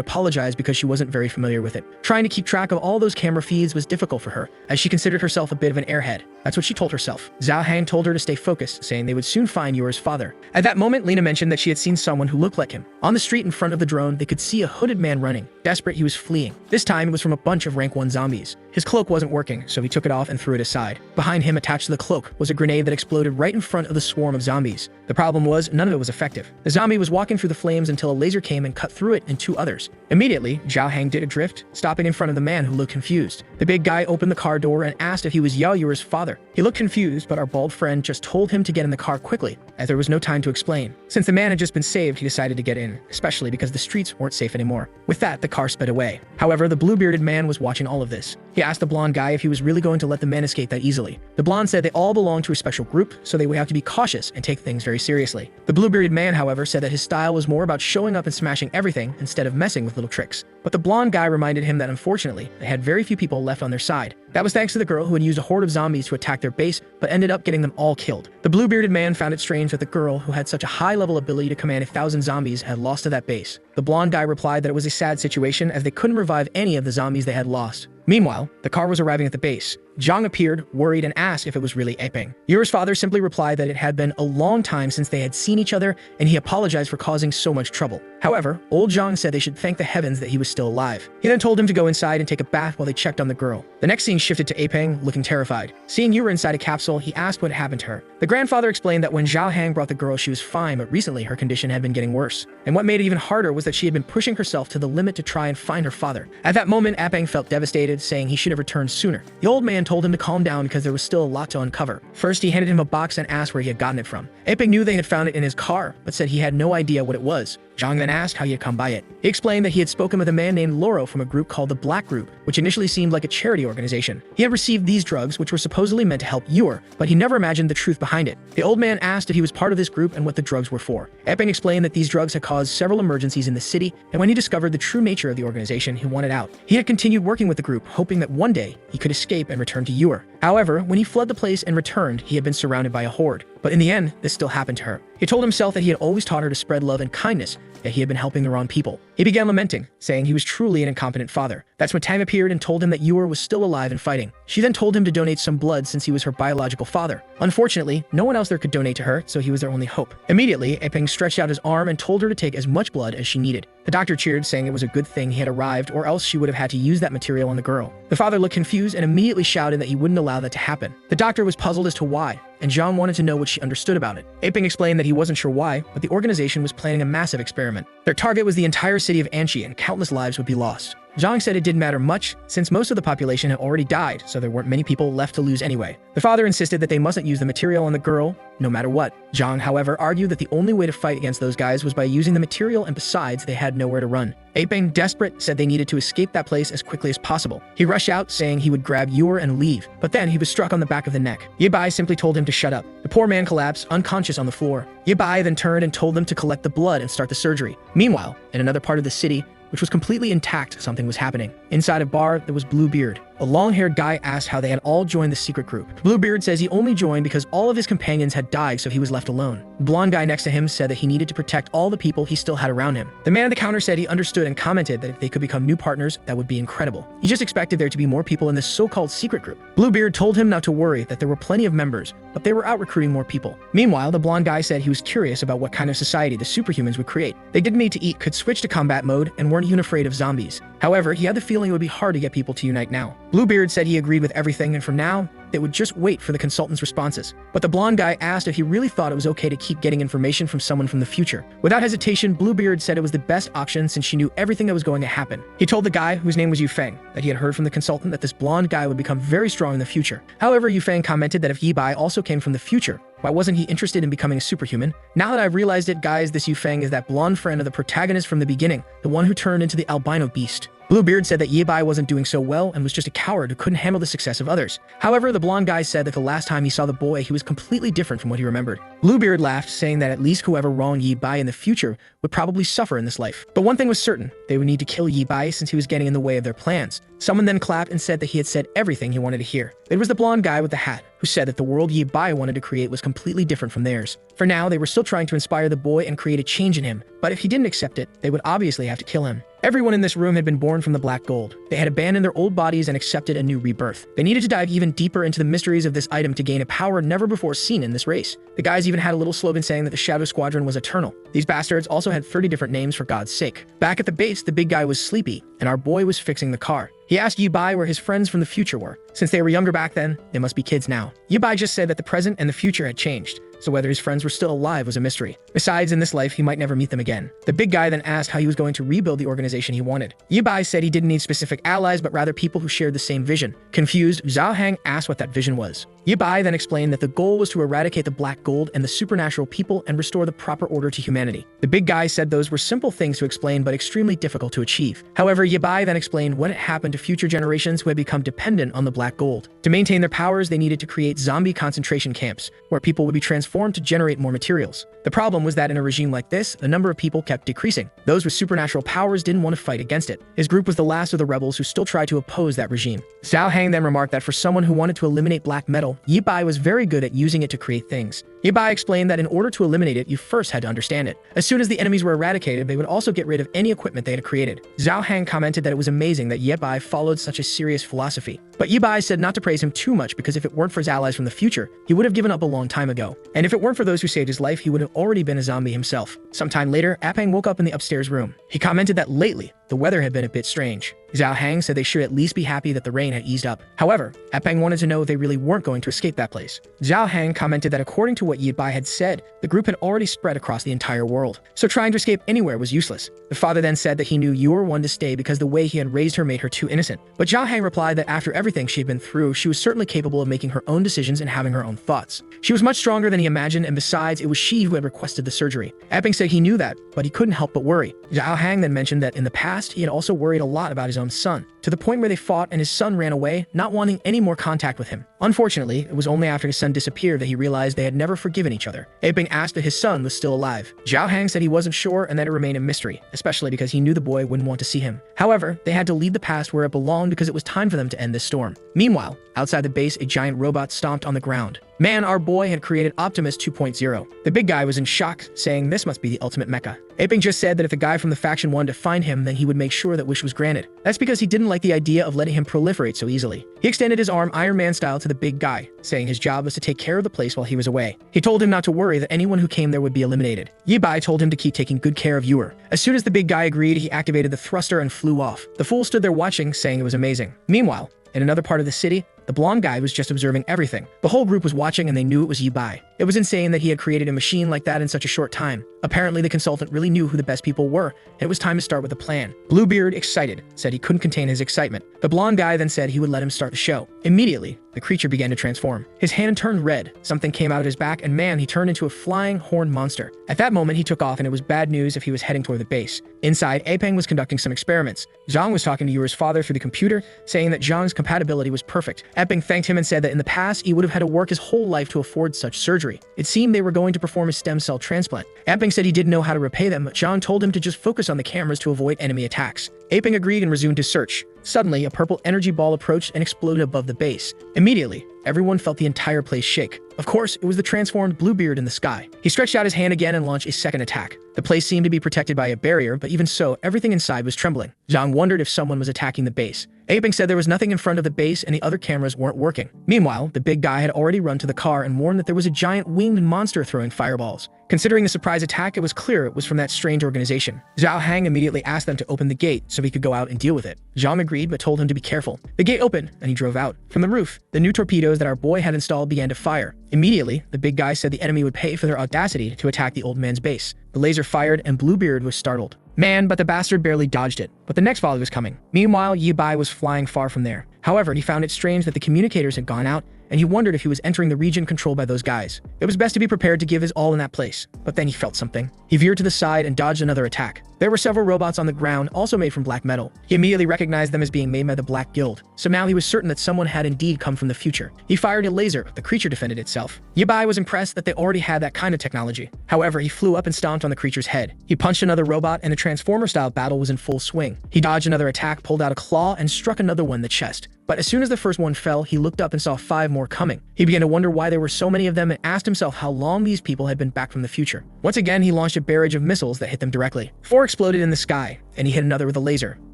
apologized because she wasn't very familiar with it. Trying to keep track of all those camera feeds was difficult for her, as she considered herself a bit of an airhead. That's what she told herself. Zhao Hang told her to stay focused, saying they would soon find Yuer's father. At that moment, Lena mentioned that she had seen someone who looked like him. On the street in front of the drone, they could see a hooded man running. Desperate, he was fleeing. This time, it was from a bunch of rank 1 zombies. His cloak wasn't working, so he took it off and threw it aside. Behind him, attached to the cloak, was a grenade that exploded right in front of the swarm of zombies. The problem was, none of it was effective. The zombie was walking through the flames until a laser came and cut through it and 2 others. Immediately, Zhao Hang did a drift, stopping in front of of the man who looked confused. The big guy opened the car door and asked if he was Yao Yuer's father. He looked confused, but our bald friend just told him to get in the car quickly, as there was no time to explain. Since the man had just been saved, he decided to get in, especially because the streets weren't safe anymore. With that, the car sped away. However, the blue-bearded man was watching all of this. He asked the blonde guy if he was really going to let the men escape that easily. The blonde said they all belonged to a special group, so they would have to be cautious and take things very seriously. The blue-bearded man, however, said that his style was more about showing up and smashing everything instead of messing with little tricks. But the blonde guy reminded him that unfortunately, they had very few people left on their side. That was thanks to the girl who had used a horde of zombies to attack their base, but ended up getting them all killed. The blue-bearded man found it strange that the girl, who had such a high-level ability to command 1,000 zombies, had lost to that base. The blonde guy replied that it was a sad situation as they couldn't revive any of the zombies they had lost. Meanwhile, the car was arriving at the base. Zhang appeared, worried, and asked if it was really Eping. Yuer's father simply replied that it had been a long time since they had seen each other, and he apologized for causing so much trouble. However, old Zhang said they should thank the heavens that he was still alive. He then told him to go inside and take a bath while they checked on the girl. The next scene shifted to Eping, looking terrified. Seeing Yuer inside a capsule, he asked what happened to her. The grandfather explained that when Zhao Hang brought the girl, she was fine, but recently her condition had been getting worse. And what made it even harder was that she had been pushing herself to the limit to try and find her father. At that moment, Eping felt devastated, saying he should have returned sooner. The old man told him to calm down because there was still a lot to uncover. First, he handed him a box and asked where he had gotten it from. Eping knew they had found it in his car, but said he had no idea what it was. Zhang then asked how he had come by it. He explained that he had spoken with a man named Loro from a group called the Black Group, which initially seemed like a charity organization. He had received these drugs, which were supposedly meant to help Yuer, but he never imagined the truth behind it. The old man asked if he was part of this group and what the drugs were for. Eping explained that these drugs had caused several emergencies in the city, and when he discovered the true nature of the organization, he wanted out. He had continued working with the group, hoping that one day he could escape and return to Yuer. However, when he fled the place and returned, he had been surrounded by a horde. But in the end, this still happened to her. He told himself that he had always taught her to spread love and kindness, yet he had been helping the wrong people. He began lamenting, saying he was truly an incompetent father. That's when Tang appeared and told him that Yuer was still alive and fighting. She then told him to donate some blood since he was her biological father. Unfortunately, no one else there could donate to her, so he was their only hope. Immediately, Eping stretched out his arm and told her to take as much blood as she needed. The doctor cheered, saying it was a good thing he had arrived, or else she would have had to use that material on the girl. The father looked confused and immediately shouted that he wouldn't allow that to happen. The doctor was puzzled as to why, and Zhang wanted to know what she understood about it. Eping explained that he wasn't sure why, but the organization was planning a massive experiment. Their target was the entire city of Anchi, and countless lives would be lost. Zhang said it didn't matter much, since most of the population had already died, so there weren't many people left to lose anyway. The father insisted that they mustn't use the material on the girl, no matter what. Zhang, however, argued that the only way to fight against those guys was by using the material, and besides, they had nowhere to run. Eping, desperate, said they needed to escape that place as quickly as possible. He rushed out, saying he would grab Yuer and leave, but then he was struck on the back of the neck. Yibai simply told him to shut up. The poor man collapsed, unconscious on the floor. Yibai then turned and told them to collect the blood and start the surgery. Meanwhile, in another part of the city, which was completely intact, something was happening. Inside a bar, there was Bluebeard. A long-haired guy asked how they had all joined the secret group. Bluebeard says he only joined because all of his companions had died, so he was left alone. The blonde guy next to him said that he needed to protect all the people he still had around him. The man at the counter said he understood and commented that if they could become new partners, that would be incredible. He just expected there to be more people in this so-called secret group. Bluebeard told him not to worry, that there were plenty of members, but they were out recruiting more people. Meanwhile, the blonde guy said he was curious about what kind of society the superhumans would create. They didn't need to eat, could switch to combat mode, and weren't even afraid of zombies. However, he had the feeling it would be hard to get people to unite now. Bluebeard said he agreed with everything, and for now, they would just wait for the consultant's responses. But the blonde guy asked if he really thought it was okay to keep getting information from someone from the future. Without hesitation, Bluebeard said it was the best option since she knew everything that was going to happen. He told the guy, whose name was Yufeng, that he had heard from the consultant that this blonde guy would become very strong in the future. However, Yufeng commented that if Yibai also came from the future, why wasn't he interested in becoming a superhuman? Now that I've realized it, guys, this Yufeng is that blonde friend of the protagonist from the beginning, the one who turned into the albino beast. Bluebeard said that Yibai wasn't doing so well and was just a coward who couldn't handle the success of others. However, the blonde guy said that the last time he saw the boy, he was completely different from what he remembered. Bluebeard laughed, saying that at least whoever wronged Yibai in the future would probably suffer in this life. But one thing was certain, they would need to kill Yibai since he was getting in the way of their plans. Someone then clapped and said that he had said everything he wanted to hear. It was the blonde guy with the hat, who said that the world Yibai wanted to create was completely different from theirs. For now, they were still trying to inspire the boy and create a change in him, but if he didn't accept it, they would obviously have to kill him. Everyone in this room had been born from the black gold. They had abandoned their old bodies and accepted a new rebirth. They needed to dive even deeper into the mysteries of this item to gain a power never before seen in this race. The guys even had a little slogan saying that the Shadow Squadron was eternal. These bastards also had 30 different names for God's sake. Back at the base, the big guy was sleepy, and our boy was fixing the car. He asked Yibai where his friends from the future were. Since they were younger back then, they must be kids now. Yibai just said that the present and the future had changed. so whether his friends were still alive was a mystery. Besides, in this life, he might never meet them again. The big guy then asked how he was going to rebuild the organization he wanted. Yibai said he didn't need specific allies, but rather people who shared the same vision. Confused, Zhao Hang asked what that vision was. Yibai then explained that the goal was to eradicate the black gold and the supernatural people and restore the proper order to humanity. The big guy said those were simple things to explain but extremely difficult to achieve. However, Yibai then explained what had happened to future generations who had become dependent on the black gold. To maintain their powers, they needed to create zombie concentration camps, where people would be transformed to generate more materials. The problem was that in a regime like this, the number of people kept decreasing. Those with supernatural powers didn't want to fight against it. His group was the last of the rebels who still tried to oppose that regime. Zhao Hang then remarked that for someone who wanted to eliminate black metal, Yibai was very good at using it to create things. Yibai explained that in order to eliminate it, you first had to understand it. As soon as the enemies were eradicated, they would also get rid of any equipment they had created. Zhao Hang commented that it was amazing that Yibai followed such a serious philosophy. But Yibai said not to praise him too much because if it weren't for his allies from the future, he would have given up a long time ago. And if it weren't for those who saved his life, he would have already been a zombie himself. Sometime later, Apeng woke up in the upstairs room. He commented that lately, the weather had been a bit strange. Zhao Hang said they should at least be happy that the rain had eased up. However, Apeng wanted to know if they really weren't going to escape that place. Zhao Hang commented that according to what Yibai had said, the group had already spread across the entire world, so trying to escape anywhere was useless. The father then said that he knew you were one to stay because the way he had raised her made her too innocent. But Zhao Hang replied that after everything she had been through, she was certainly capable of making her own decisions and having her own thoughts. She was much stronger than he imagined, and besides, it was she who had requested the surgery. Apeng said he knew that, but he couldn't help but worry. Zhao Hang then mentioned that in the past, he had also worried a lot about his own son, to the point where they fought and his son ran away, not wanting any more contact with him. Unfortunately, it was only after his son disappeared that he realized they had never forgiven each other. Apeng asked if his son was still alive. Zhao Hang said he wasn't sure and that it remained a mystery, especially because he knew the boy wouldn't want to see him. However, they had to leave the past where it belonged because it was time for them to end this storm. Meanwhile, outside the base, a giant robot stomped on the ground. Man, our boy had created Optimus 2.0. The big guy was in shock, saying this must be the ultimate mecha. Apeng just said that if the guy from the faction wanted to find him, then he would make sure that wish was granted. That's because he didn't like the idea of letting him proliferate so easily. He extended his arm Iron Man style to the big guy, saying his job was to take care of the place while he was away. He told him not to worry that anyone who came there would be eliminated. Yibai told him to keep taking good care of Yuer. As soon as the big guy agreed, he activated the thruster and flew off. The fool stood there watching, saying it was amazing. Meanwhile, in another part of the city, the blonde guy was just observing everything. The whole group was watching and they knew it was Yibai. It was insane that he had created a machine like that in such a short time. Apparently, the consultant really knew who the best people were, and it was time to start with the plan. Bluebeard, excited, said he couldn't contain his excitement. The blonde guy then said he would let him start the show. Immediately, the creature began to transform. His hand turned red, something came out of his back, and man, he turned into a flying horned monster. At that moment, he took off and it was bad news if he was heading toward the base. Inside, Apeng was conducting some experiments. Zhang was talking to Yuer's father through the computer, saying that Zhang's compatibility was perfect. Apeng thanked him and said that in the past, he would have had to work his whole life to afford such surgery. It seemed they were going to perform a stem cell transplant. Apeng said he didn't know how to repay them, but Zhang told him to just focus on the cameras to avoid enemy attacks. Apeng agreed and resumed his search. Suddenly, a purple energy ball approached and exploded above the base. Immediately, everyone felt the entire place shake. Of course, it was the transformed Bluebeard in the sky. He stretched out his hand again and launched a second attack. The place seemed to be protected by a barrier, but even so, everything inside was trembling. Zhang wondered if someone was attacking the base. Apeng said there was nothing in front of the base and the other cameras weren't working. Meanwhile, the big guy had already run to the car and warned that there was a giant winged monster throwing fireballs. Considering the surprise attack, it was clear it was from that strange organization. Zhao Hang immediately asked them to open the gate so he could go out and deal with it. Zhang agreed but told him to be careful. The gate opened and he drove out. From the roof, the new torpedoes that our boy had installed began to fire. Immediately, the big guy said the enemy would pay for their audacity to attack the old man's base. The laser fired and Bluebeard was startled. Man, but the bastard barely dodged it. But the next volley was coming. Meanwhile, Yibai was flying far from there. However, he found it strange that the communicators had gone out, and he wondered if he was entering the region controlled by those guys. It was best to be prepared to give his all in that place. But then he felt something. He veered to the side and dodged another attack. There were several robots on the ground, also made from black metal. He immediately recognized them as being made by the Black Guild, so now he was certain that someone had indeed come from the future. He fired a laser, but the creature defended itself. Yibai was impressed that they already had that kind of technology. However, he flew up and stomped on the creature's head. He punched another robot, and a Transformer-style battle was in full swing. He dodged another attack, pulled out a claw, and struck another one in the chest. But as soon as the first one fell, he looked up and saw 5 more coming. He began to wonder why there were so many of them and asked himself how long these people had been back from the future. Once again, he launched a barrage of missiles that hit them directly. 4 exploded in the sky, and he hit another with a laser.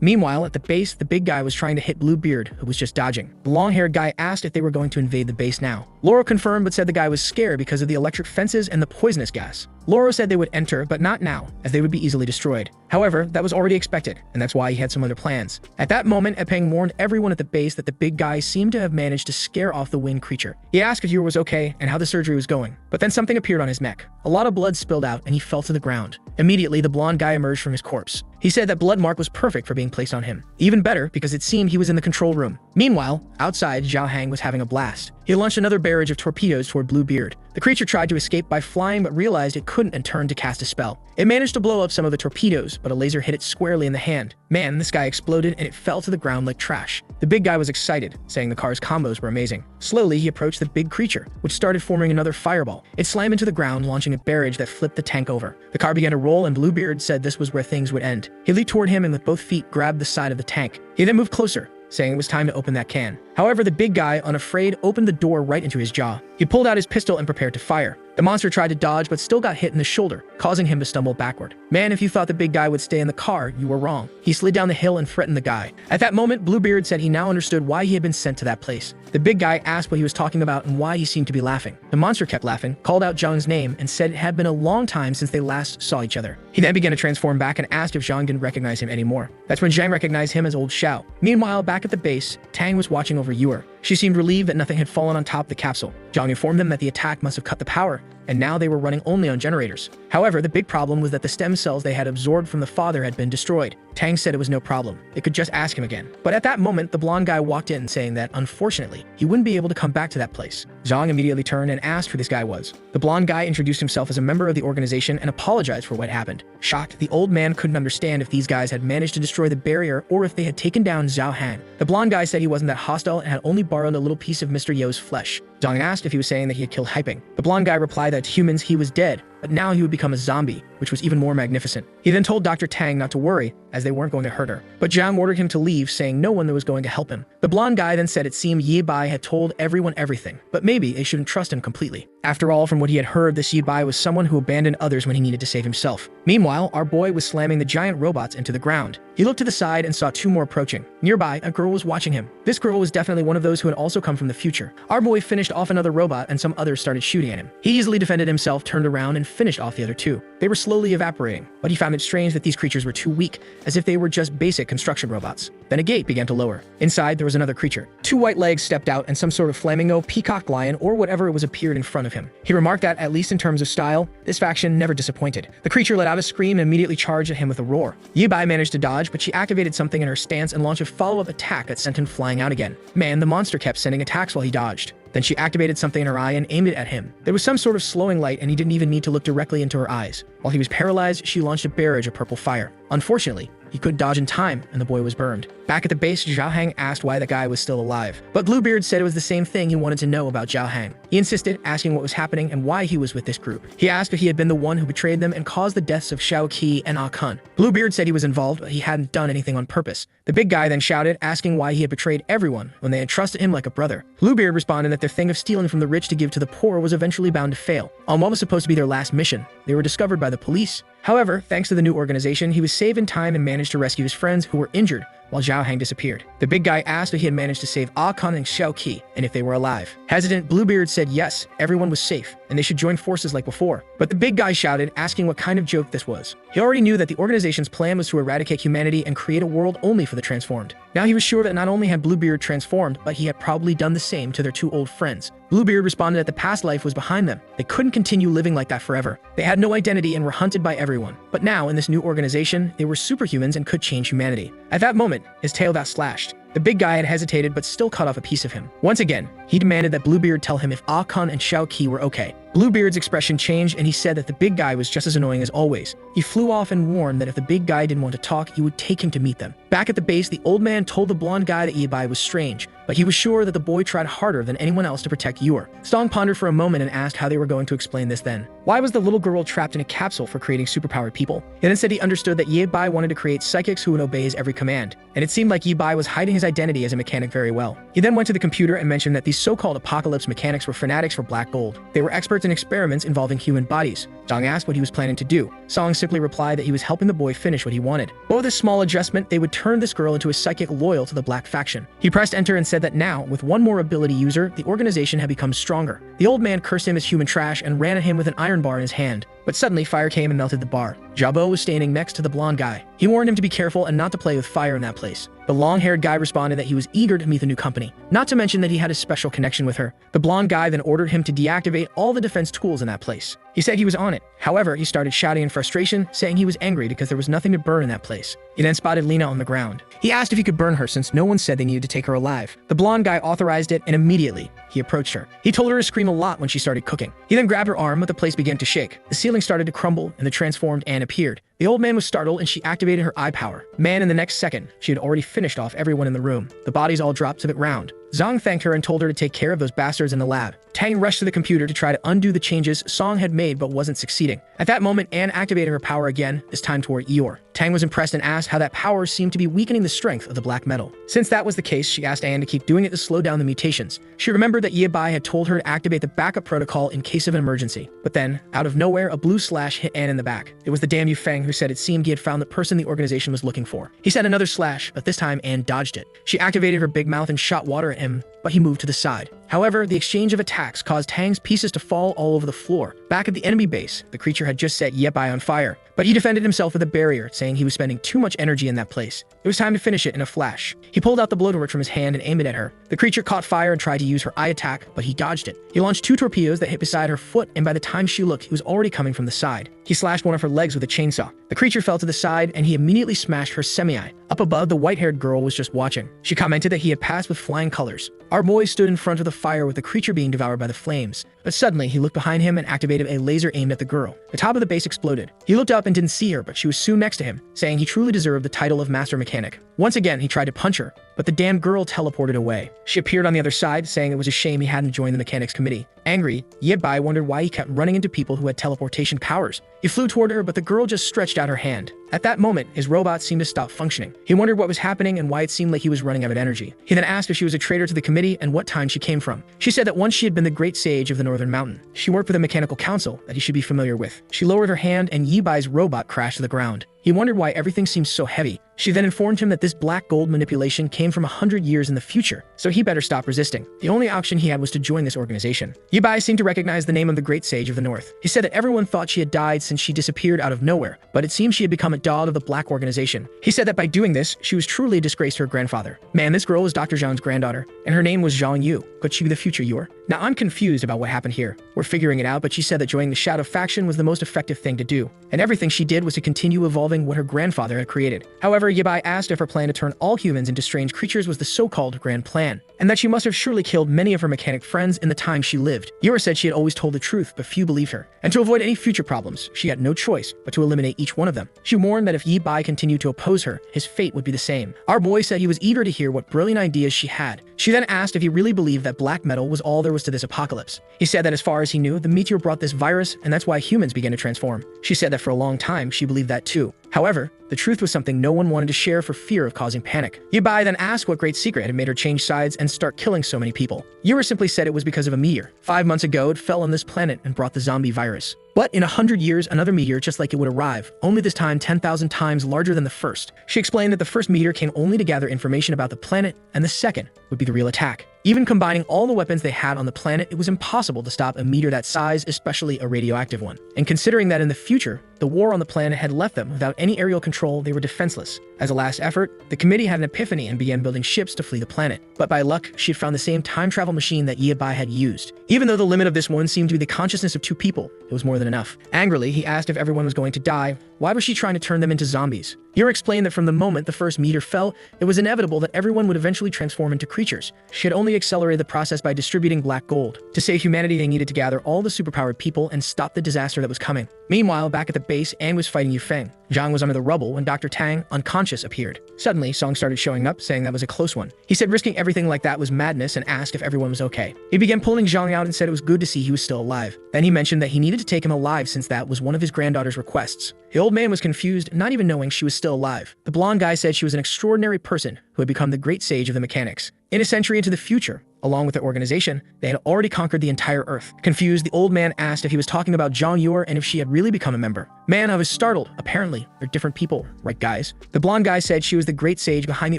Meanwhile, at the base, the big guy was trying to hit Bluebeard, who was just dodging. The long-haired guy asked if they were going to invade the base now. Laurel confirmed but said the guy was scared because of the electric fences and the poisonous gas. Laurel said they would enter, but not now, as they would be easily destroyed. However, that was already expected, and that's why he had some other plans. At that moment, Epeng warned everyone at the base that the big guy seemed to have managed to scare off the winged creature. He asked if Yura was okay and how the surgery was going, but then something appeared on his neck. A lot of blood spilled out and he fell to the ground. Immediately, the blonde guy emerged from his corpse. He said that blood mark was perfect for being placed on him. Even better, because it seemed he was in the control room. Meanwhile, outside, Zhao Hang was having a blast. He launched another barrage of torpedoes toward Bluebeard. The creature tried to escape by flying but realized it couldn't and turned to cast a spell. It managed to blow up some of the torpedoes, but a laser hit it squarely in the hand. Man, this guy exploded and it fell to the ground like trash. The big guy was excited, saying the car's combos were amazing. Slowly, he approached the big creature, which started forming another fireball. It slammed into the ground, launching a barrage that flipped the tank over. The car began to roll and Bluebeard said this was where things would end. He leaped toward him and with both feet grabbed the side of the tank. He then moved closer, saying it was time to open that can. However, the big guy, unafraid, opened the door right into his jaw. He pulled out his pistol and prepared to fire. The monster tried to dodge but still got hit in the shoulder, causing him to stumble backward. Man, if you thought the big guy would stay in the car, you were wrong. He slid down the hill and threatened the guy. At that moment, Bluebeard said he now understood why he had been sent to that place. The big guy asked what he was talking about and why he seemed to be laughing. The monster kept laughing, called out Zhang's name, and said it had been a long time since they last saw each other. He then began to transform back and asked if Zhang didn't recognize him anymore. That's when Zhang recognized him as old Xiao. Meanwhile, back at the base, Tang was watching over Yura. She seemed relieved that nothing had fallen on top of the capsule. Zhang informed them that the attack must have cut the power, and now they were running only on generators. However, the big problem was that the stem cells they had absorbed from the father had been destroyed. Tang said it was no problem. They could just ask him again. But at that moment, the blonde guy walked in saying that, unfortunately, he wouldn't be able to come back to that place. Zhang immediately turned and asked who this guy was. The blonde guy introduced himself as a member of the organization and apologized for what happened. Shocked, the old man couldn't understand if these guys had managed to destroy the barrier or if they had taken down Zhao Han. The blonde guy said he wasn't that hostile and had only borrowed a little piece of Mr. Yo's flesh. Zhang asked if he was saying that he had killed Hyping. The blonde guy replied that to humans he was dead, but now he would become a zombie, which was even more magnificent. He then told Dr. Tang not to worry, as they weren't going to hurt her. But Zhang ordered him to leave, saying no one was going to help him. The blonde guy then said it seemed Yi Bai had told everyone everything, but maybe they shouldn't trust him completely. After all, from what he had heard, this Yi Bai was someone who abandoned others when he needed to save himself. Meanwhile, our boy was slamming the giant robots into the ground. He looked to the side and saw two more approaching. Nearby, a girl was watching him. This girl was definitely one of those who had also come from the future. Our boy finished off another robot and some others started shooting at him. He easily defended himself, turned around, and finished off the other two. They were slowly evaporating, but he found it strange that these creatures were too weak, as if they were just basic construction robots. Then a gate began to lower. Inside, there was another creature. Two white legs stepped out and some sort of flamingo, peacock lion, or whatever it was appeared in front of him. He remarked that, at least in terms of style, this faction never disappointed. The creature let out a scream and immediately charged at him with a roar. Yi Bai managed to dodge, but she activated something in her stance and launched a follow-up attack that sent him flying out again. Man, the monster kept sending attacks while he dodged. Then she activated something in her eye and aimed it at him. There was some sort of slowing light and he didn't even need to look directly into her eyes. While he was paralyzed, she launched a barrage of purple fire. Unfortunately, he couldn't dodge in time and the boy was burned. Back at the base, Zhao Hang asked why the guy was still alive. But Bluebeard said it was the same thing he wanted to know about Zhao Hang. He insisted, asking what was happening and why he was with this group. He asked if he had been the one who betrayed them and caused the deaths of Xiao Qi and Ah Kun. Bluebeard said he was involved, but he hadn't done anything on purpose. The big guy then shouted, asking why he had betrayed everyone when they had trusted him like a brother. Bluebeard responded that their thing of stealing from the rich to give to the poor was eventually bound to fail. On what was supposed to be their last mission, they were discovered by the police. However, thanks to the new organization, he was saved in time and managed to rescue his friends who were injured while Zhao Hang disappeared. The big guy asked if he had managed to save Ah Kun and Xiao Qi, and if they were alive. Hesitant, Bluebeard said yes, everyone was safe, and they should join forces like before. But the big guy shouted, asking what kind of joke this was. He already knew that the organization's plan was to eradicate humanity and create a world only for the transformed. Now he was sure that not only had Bluebeard transformed, but he had probably done the same to their two old friends. Bluebeard responded that the past life was behind them. They couldn't continue living like that forever. They had no identity and were hunted by everyone. But now, in this new organization, they were superhumans and could change humanity. At that moment, his tail got slashed. The big guy had hesitated but still cut off a piece of him. Once again, he demanded that Bluebeard tell him if Ah Kun and Xiao Qi were okay. Bluebeard's expression changed and he said that the big guy was just as annoying as always. He flew off and warned that if the big guy didn't want to talk, he would take him to meet them. Back at the base, the old man told the blonde guy that Yi Bai was strange, but he was sure that the boy tried harder than anyone else to protect Yor. Stong pondered for a moment and asked how they were going to explain this then. Why was the little girl trapped in a capsule for creating superpowered people? He then said he understood that Yi Bai wanted to create psychics who would obey his every command, and it seemed like Yi Bai was hiding his identity as a mechanic very well. He then went to the computer and mentioned that these so-called apocalypse mechanics were fanatics for black gold. They were experts in experiments involving human bodies, Song asked what he was planning to do. Song simply replied that he was helping the boy finish what he wanted. But with a small adjustment, they would turn this girl into a psychic loyal to the black faction. He pressed enter and said that now, with one more ability user, the organization had become stronger. The old man cursed him as human trash and ran at him with an iron bar in his hand. But suddenly, fire came and melted the bar. Jabo was standing next to the blonde guy. He warned him to be careful and not to play with fire in that place. The long-haired guy responded that he was eager to meet the new company, not to mention that he had a special connection with her. The blonde guy then ordered him to deactivate all the defense tools in that place. He said he was on it. However, he started shouting in frustration, saying he was angry because there was nothing to burn in that place. He then spotted Lena on the ground. He asked if he could burn her since no one said they needed to take her alive. The blonde guy authorized it, and immediately, he approached her. He told her to scream a lot when she started cooking. He then grabbed her arm, but the place began to shake. The ceiling started to crumble, and the transformed Anne appeared. The old man was startled, and she activated her eye power. Man, in the next second, she had already finished off everyone in the room. The bodies all dropped to the ground. Zhang thanked her and told her to take care of those bastards in the lab. Tang rushed to the computer to try to undo the changes Song had made but wasn't succeeding. At that moment, Anne activated her power again, this time toward Eeyore. Tang was impressed and asked how that power seemed to be weakening the strength of the black metal. Since that was the case, she asked Anne to keep doing it to slow down the mutations. She remembered that Yebai had told her to activate the backup protocol in case of an emergency. But then, out of nowhere, a blue slash hit Anne in the back. It was the damn Yufeng who said it seemed he had found the person the organization was looking for. He said another slash, but this time Anne dodged it. She activated her big mouth and shot water at him, but he moved to the side. However, the exchange of attacks caused Tang's pieces to fall all over the floor. Back at the enemy base, the creature had just set Yebai on fire, but he defended himself with a barrier, saying he was spending too much energy in that place. It was time to finish it in a flash. He pulled out the blowtorch from his hand and aimed it at her. The creature caught fire and tried to use her eye attack, but he dodged it. He launched 2 torpedoes that hit beside her foot, and by the time she looked, he was already coming from the side. He slashed one of her legs with a chainsaw. The creature fell to the side, and he immediately smashed her semi-eye. Up above, the white-haired girl was just watching. She commented that he had passed with flying colors. Our boy stood in front of the fire with the creature being devoured by the flames. But suddenly, he looked behind him and activated a laser aimed at the girl. The top of the base exploded. He looked up and didn't see her, but she was soon next to him, saying he truly deserved the title of Master Mechanic. Once again, he tried to punch her, but the damn girl teleported away. She appeared on the other side, saying it was a shame he hadn't joined the mechanics committee. Angry, Yebai wondered why he kept running into people who had teleportation powers. He flew toward her, but the girl just stretched out her hand. At that moment, his robot seemed to stop functioning. He wondered what was happening and why it seemed like he was running out of energy. He then asked if she was a traitor to the committee and what time she came from. She said that once she had been the great sage of the Northern Mountain. She worked for the mechanical council that he should be familiar with. She lowered her hand and Yibai's robot crashed to the ground. He wondered why everything seemed so heavy. She then informed him that this black gold manipulation came from 100 years in the future, so he better stop resisting. The only option he had was to join this organization. Yibai seemed to recognize the name of the great sage of the north. He said that everyone thought she had died since she disappeared out of nowhere, but it seemed she had become a dog of the black organization. He said that by doing this, she was truly a disgrace to her grandfather. Man, this girl was Dr. Zhang's granddaughter, and her name was Zhang Yu. Could she be the future Yor? Now, I'm confused about what happened here. We're figuring it out, but she said that joining the Shadow faction was the most effective thing to do, and everything she did was to continue evolving what her grandfather had created. However, Yibai asked if her plan to turn all humans into strange creatures was the so-called grand plan, and that she must have surely killed many of her mechanic friends in the time she lived. Yura said she had always told the truth, but few believed her, and to avoid any future problems, she had no choice but to eliminate each one of them. She warned that if Yibai continued to oppose her, his fate would be the same. Our boy said he was eager to hear what brilliant ideas she had. She then asked if he really believed that black metal was all there was to this apocalypse. He said that as far as he knew, the meteor brought this virus, and that's why humans began to transform. She said that for a long time, she believed that too. However, the truth was something no one wanted to share for fear of causing panic. Yibai then asked what great secret had made her change sides and start killing so many people. Yura simply said it was because of a meteor. 5 months ago, it fell on this planet and brought the zombie virus. But in 100 years, another meteor just like it would arrive, only this time 10,000 times larger than the first. She explained that the first meteor came only to gather information about the planet, and the second would be the real attack. Even combining all the weapons they had on the planet, it was impossible to stop a meteor that size, especially a radioactive one. And considering that in the future, the war on the planet had left them without any aerial control, they were defenseless. As a last effort, the committee had an epiphany and began building ships to flee the planet. But by luck, she had found the same time travel machine that Yibai had used. Even though the limit of this one seemed to be the consciousness of 2 people, it was more than enough. Angrily, he asked if everyone was going to die. Why was she trying to turn them into zombies? Yura explained that from the moment the first meteor fell, it was inevitable that everyone would eventually transform into creatures. She had only accelerated the process by distributing black gold. To save humanity, they needed to gather all the superpowered people and stop the disaster that was coming. Meanwhile, back at the base, Anne was fighting Yufeng. Zhang was under the rubble when Dr. Tang, unconscious, appeared. Suddenly, Song started showing up, saying that was a close one. He said risking everything like that was madness and asked if everyone was okay. He began pulling Zhang out and said it was good to see he was still alive. Then he mentioned that he needed to take him alive since that was one of his granddaughter's requests. The old man was confused, not even knowing she was still alive. The blonde guy said she was an extraordinary person who had become the great sage of the mechanics. In a century into the future, Along with their organization, they had already conquered the entire Earth. Confused, the old man asked if he was talking about Zhang Yuer and if she had really become a member. Manhwa was startled. Apparently, they're different people, right guys? The blonde guy said she was the great sage behind the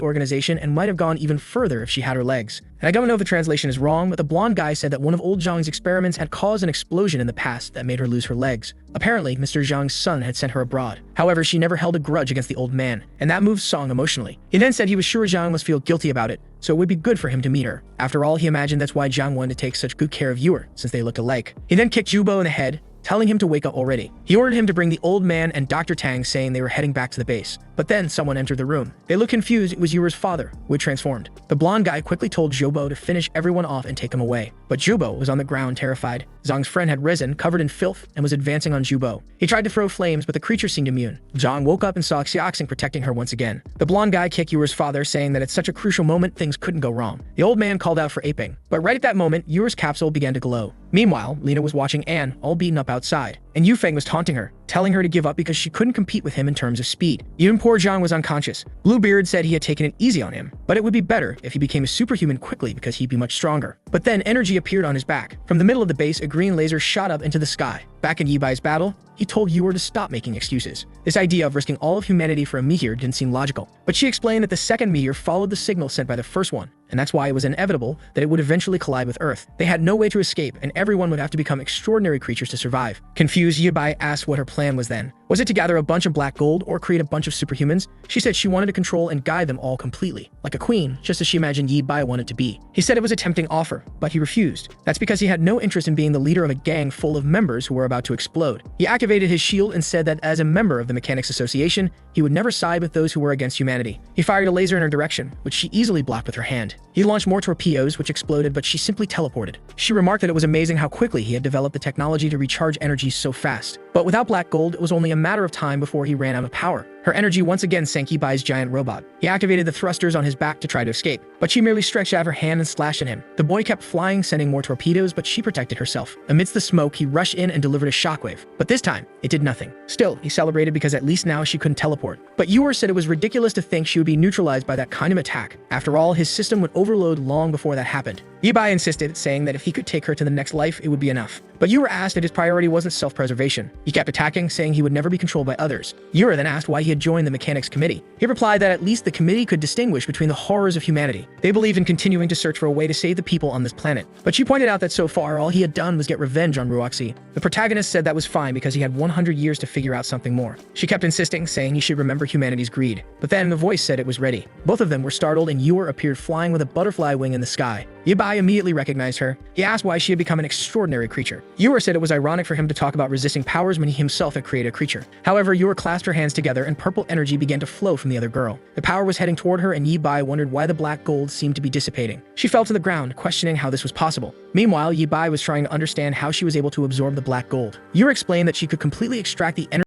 organization and might have gone even further if she had her legs. And I don't know if the translation is wrong, but the blonde guy said that one of old Zhang's experiments had caused an explosion in the past that made her lose her legs. Apparently, Mr. Zhang's son had sent her abroad. However, she never held a grudge against the old man, and that moved Song emotionally. He then said he was sure Zhang must feel guilty about it, so it would be good for him to meet her. After all, he imagined that's why Zhang wanted to take such good care of Yuer, since they looked alike. He then kicked Jubo in the head, telling him to wake up already. He ordered him to bring the old man and Dr. Tang, saying they were heading back to the base. But then someone entered the room. They looked confused. It was Yuer's father, who had transformed. The blonde guy quickly told Jubo to finish everyone off and take him away. But Jubo was on the ground, terrified. Zhang's friend had risen, covered in filth, and was advancing on Jubo. He tried to throw flames, but the creature seemed immune. Zhang woke up and saw Xiaoxing protecting her once again. The blonde guy kicked Yuer's father, saying that at such a crucial moment, things couldn't go wrong. The old man called out for aping. But right at that moment, Yuer's capsule began to glow. Meanwhile, Lena was watching Anne, all beaten up outside, and Yufeng was taunting her, telling her to give up because she couldn't compete with him in terms of speed. Even poor Zhang was unconscious. Bluebeard said he had taken it easy on him, but it would be better if he became a superhuman quickly because he'd be much stronger. But then energy appeared on his back. From the middle of the base, a green laser shot up into the sky. Back in Yibai's battle, he told Yuer to stop making excuses. This idea of risking all of humanity for a meteor didn't seem logical, but she explained that the second meteor followed the signal sent by the first one, and that's why it was inevitable that it would eventually collide with Earth. They had no way to escape, and everyone would have to become extraordinary creatures to survive. Confused, Yibai asked what her plan was then. Was it to gather a bunch of black gold or create a bunch of superhumans? She said she wanted to control and guide them all completely, like a queen, just as she imagined Yibai wanted to be. He said it was a tempting offer, but he refused. That's because he had no interest in being the leader of a gang full of members who were about to explode. He activated his shield and said that as a member of the Mechanics Association, he would never side with those who were against humanity. He fired a laser in her direction, which she easily blocked with her hand. He launched more torpedoes, which exploded, but she simply teleported. She remarked that it was amazing how quickly he had developed the technology to recharge energy so fast. But without black gold, it was only a matter of time before he ran out of power. Her energy once again sank Yibai's giant robot. He activated the thrusters on his back to try to escape, but she merely stretched out her hand and slashed at him. The boy kept flying, sending more torpedoes, but she protected herself. Amidst the smoke, he rushed in and delivered a shockwave, but this time, it did nothing. Still, he celebrated because at least now she couldn't teleport. But Yuer said it was ridiculous to think she would be neutralized by that kind of attack. After all, his system would overload long before that happened. Yibai insisted, saying that if he could take her to the next life, it would be enough. But Yuer asked that his priority wasn't self-preservation. He kept attacking, saying he would never be controlled by others. Yuer then asked why he had joined the Mechanics Committee. He replied that at least the committee could distinguish between the horrors of humanity. They believed in continuing to search for a way to save the people on this planet. But she pointed out that so far, all he had done was get revenge on Ruoxi. The protagonist said that was fine because he had 100 years to figure out something more. She kept insisting, saying he should remember humanity's greed. But then the voice said it was ready. Both of them were startled, and Yuer appeared flying with a butterfly wing in the sky. Yibai immediately recognized her. He asked why she had become an extraordinary creature. Yuer said it was ironic for him to talk about resisting powers when he himself had created a creature. However, Yuer clasped her hands together and purple energy began to flow from the other girl. The power was heading toward her, and Yibai wondered why the black gold seemed to be dissipating. She fell to the ground, questioning how this was possible. Meanwhile, Yibai was trying to understand how she was able to absorb the black gold. Yuer explained that she could completely extract the energy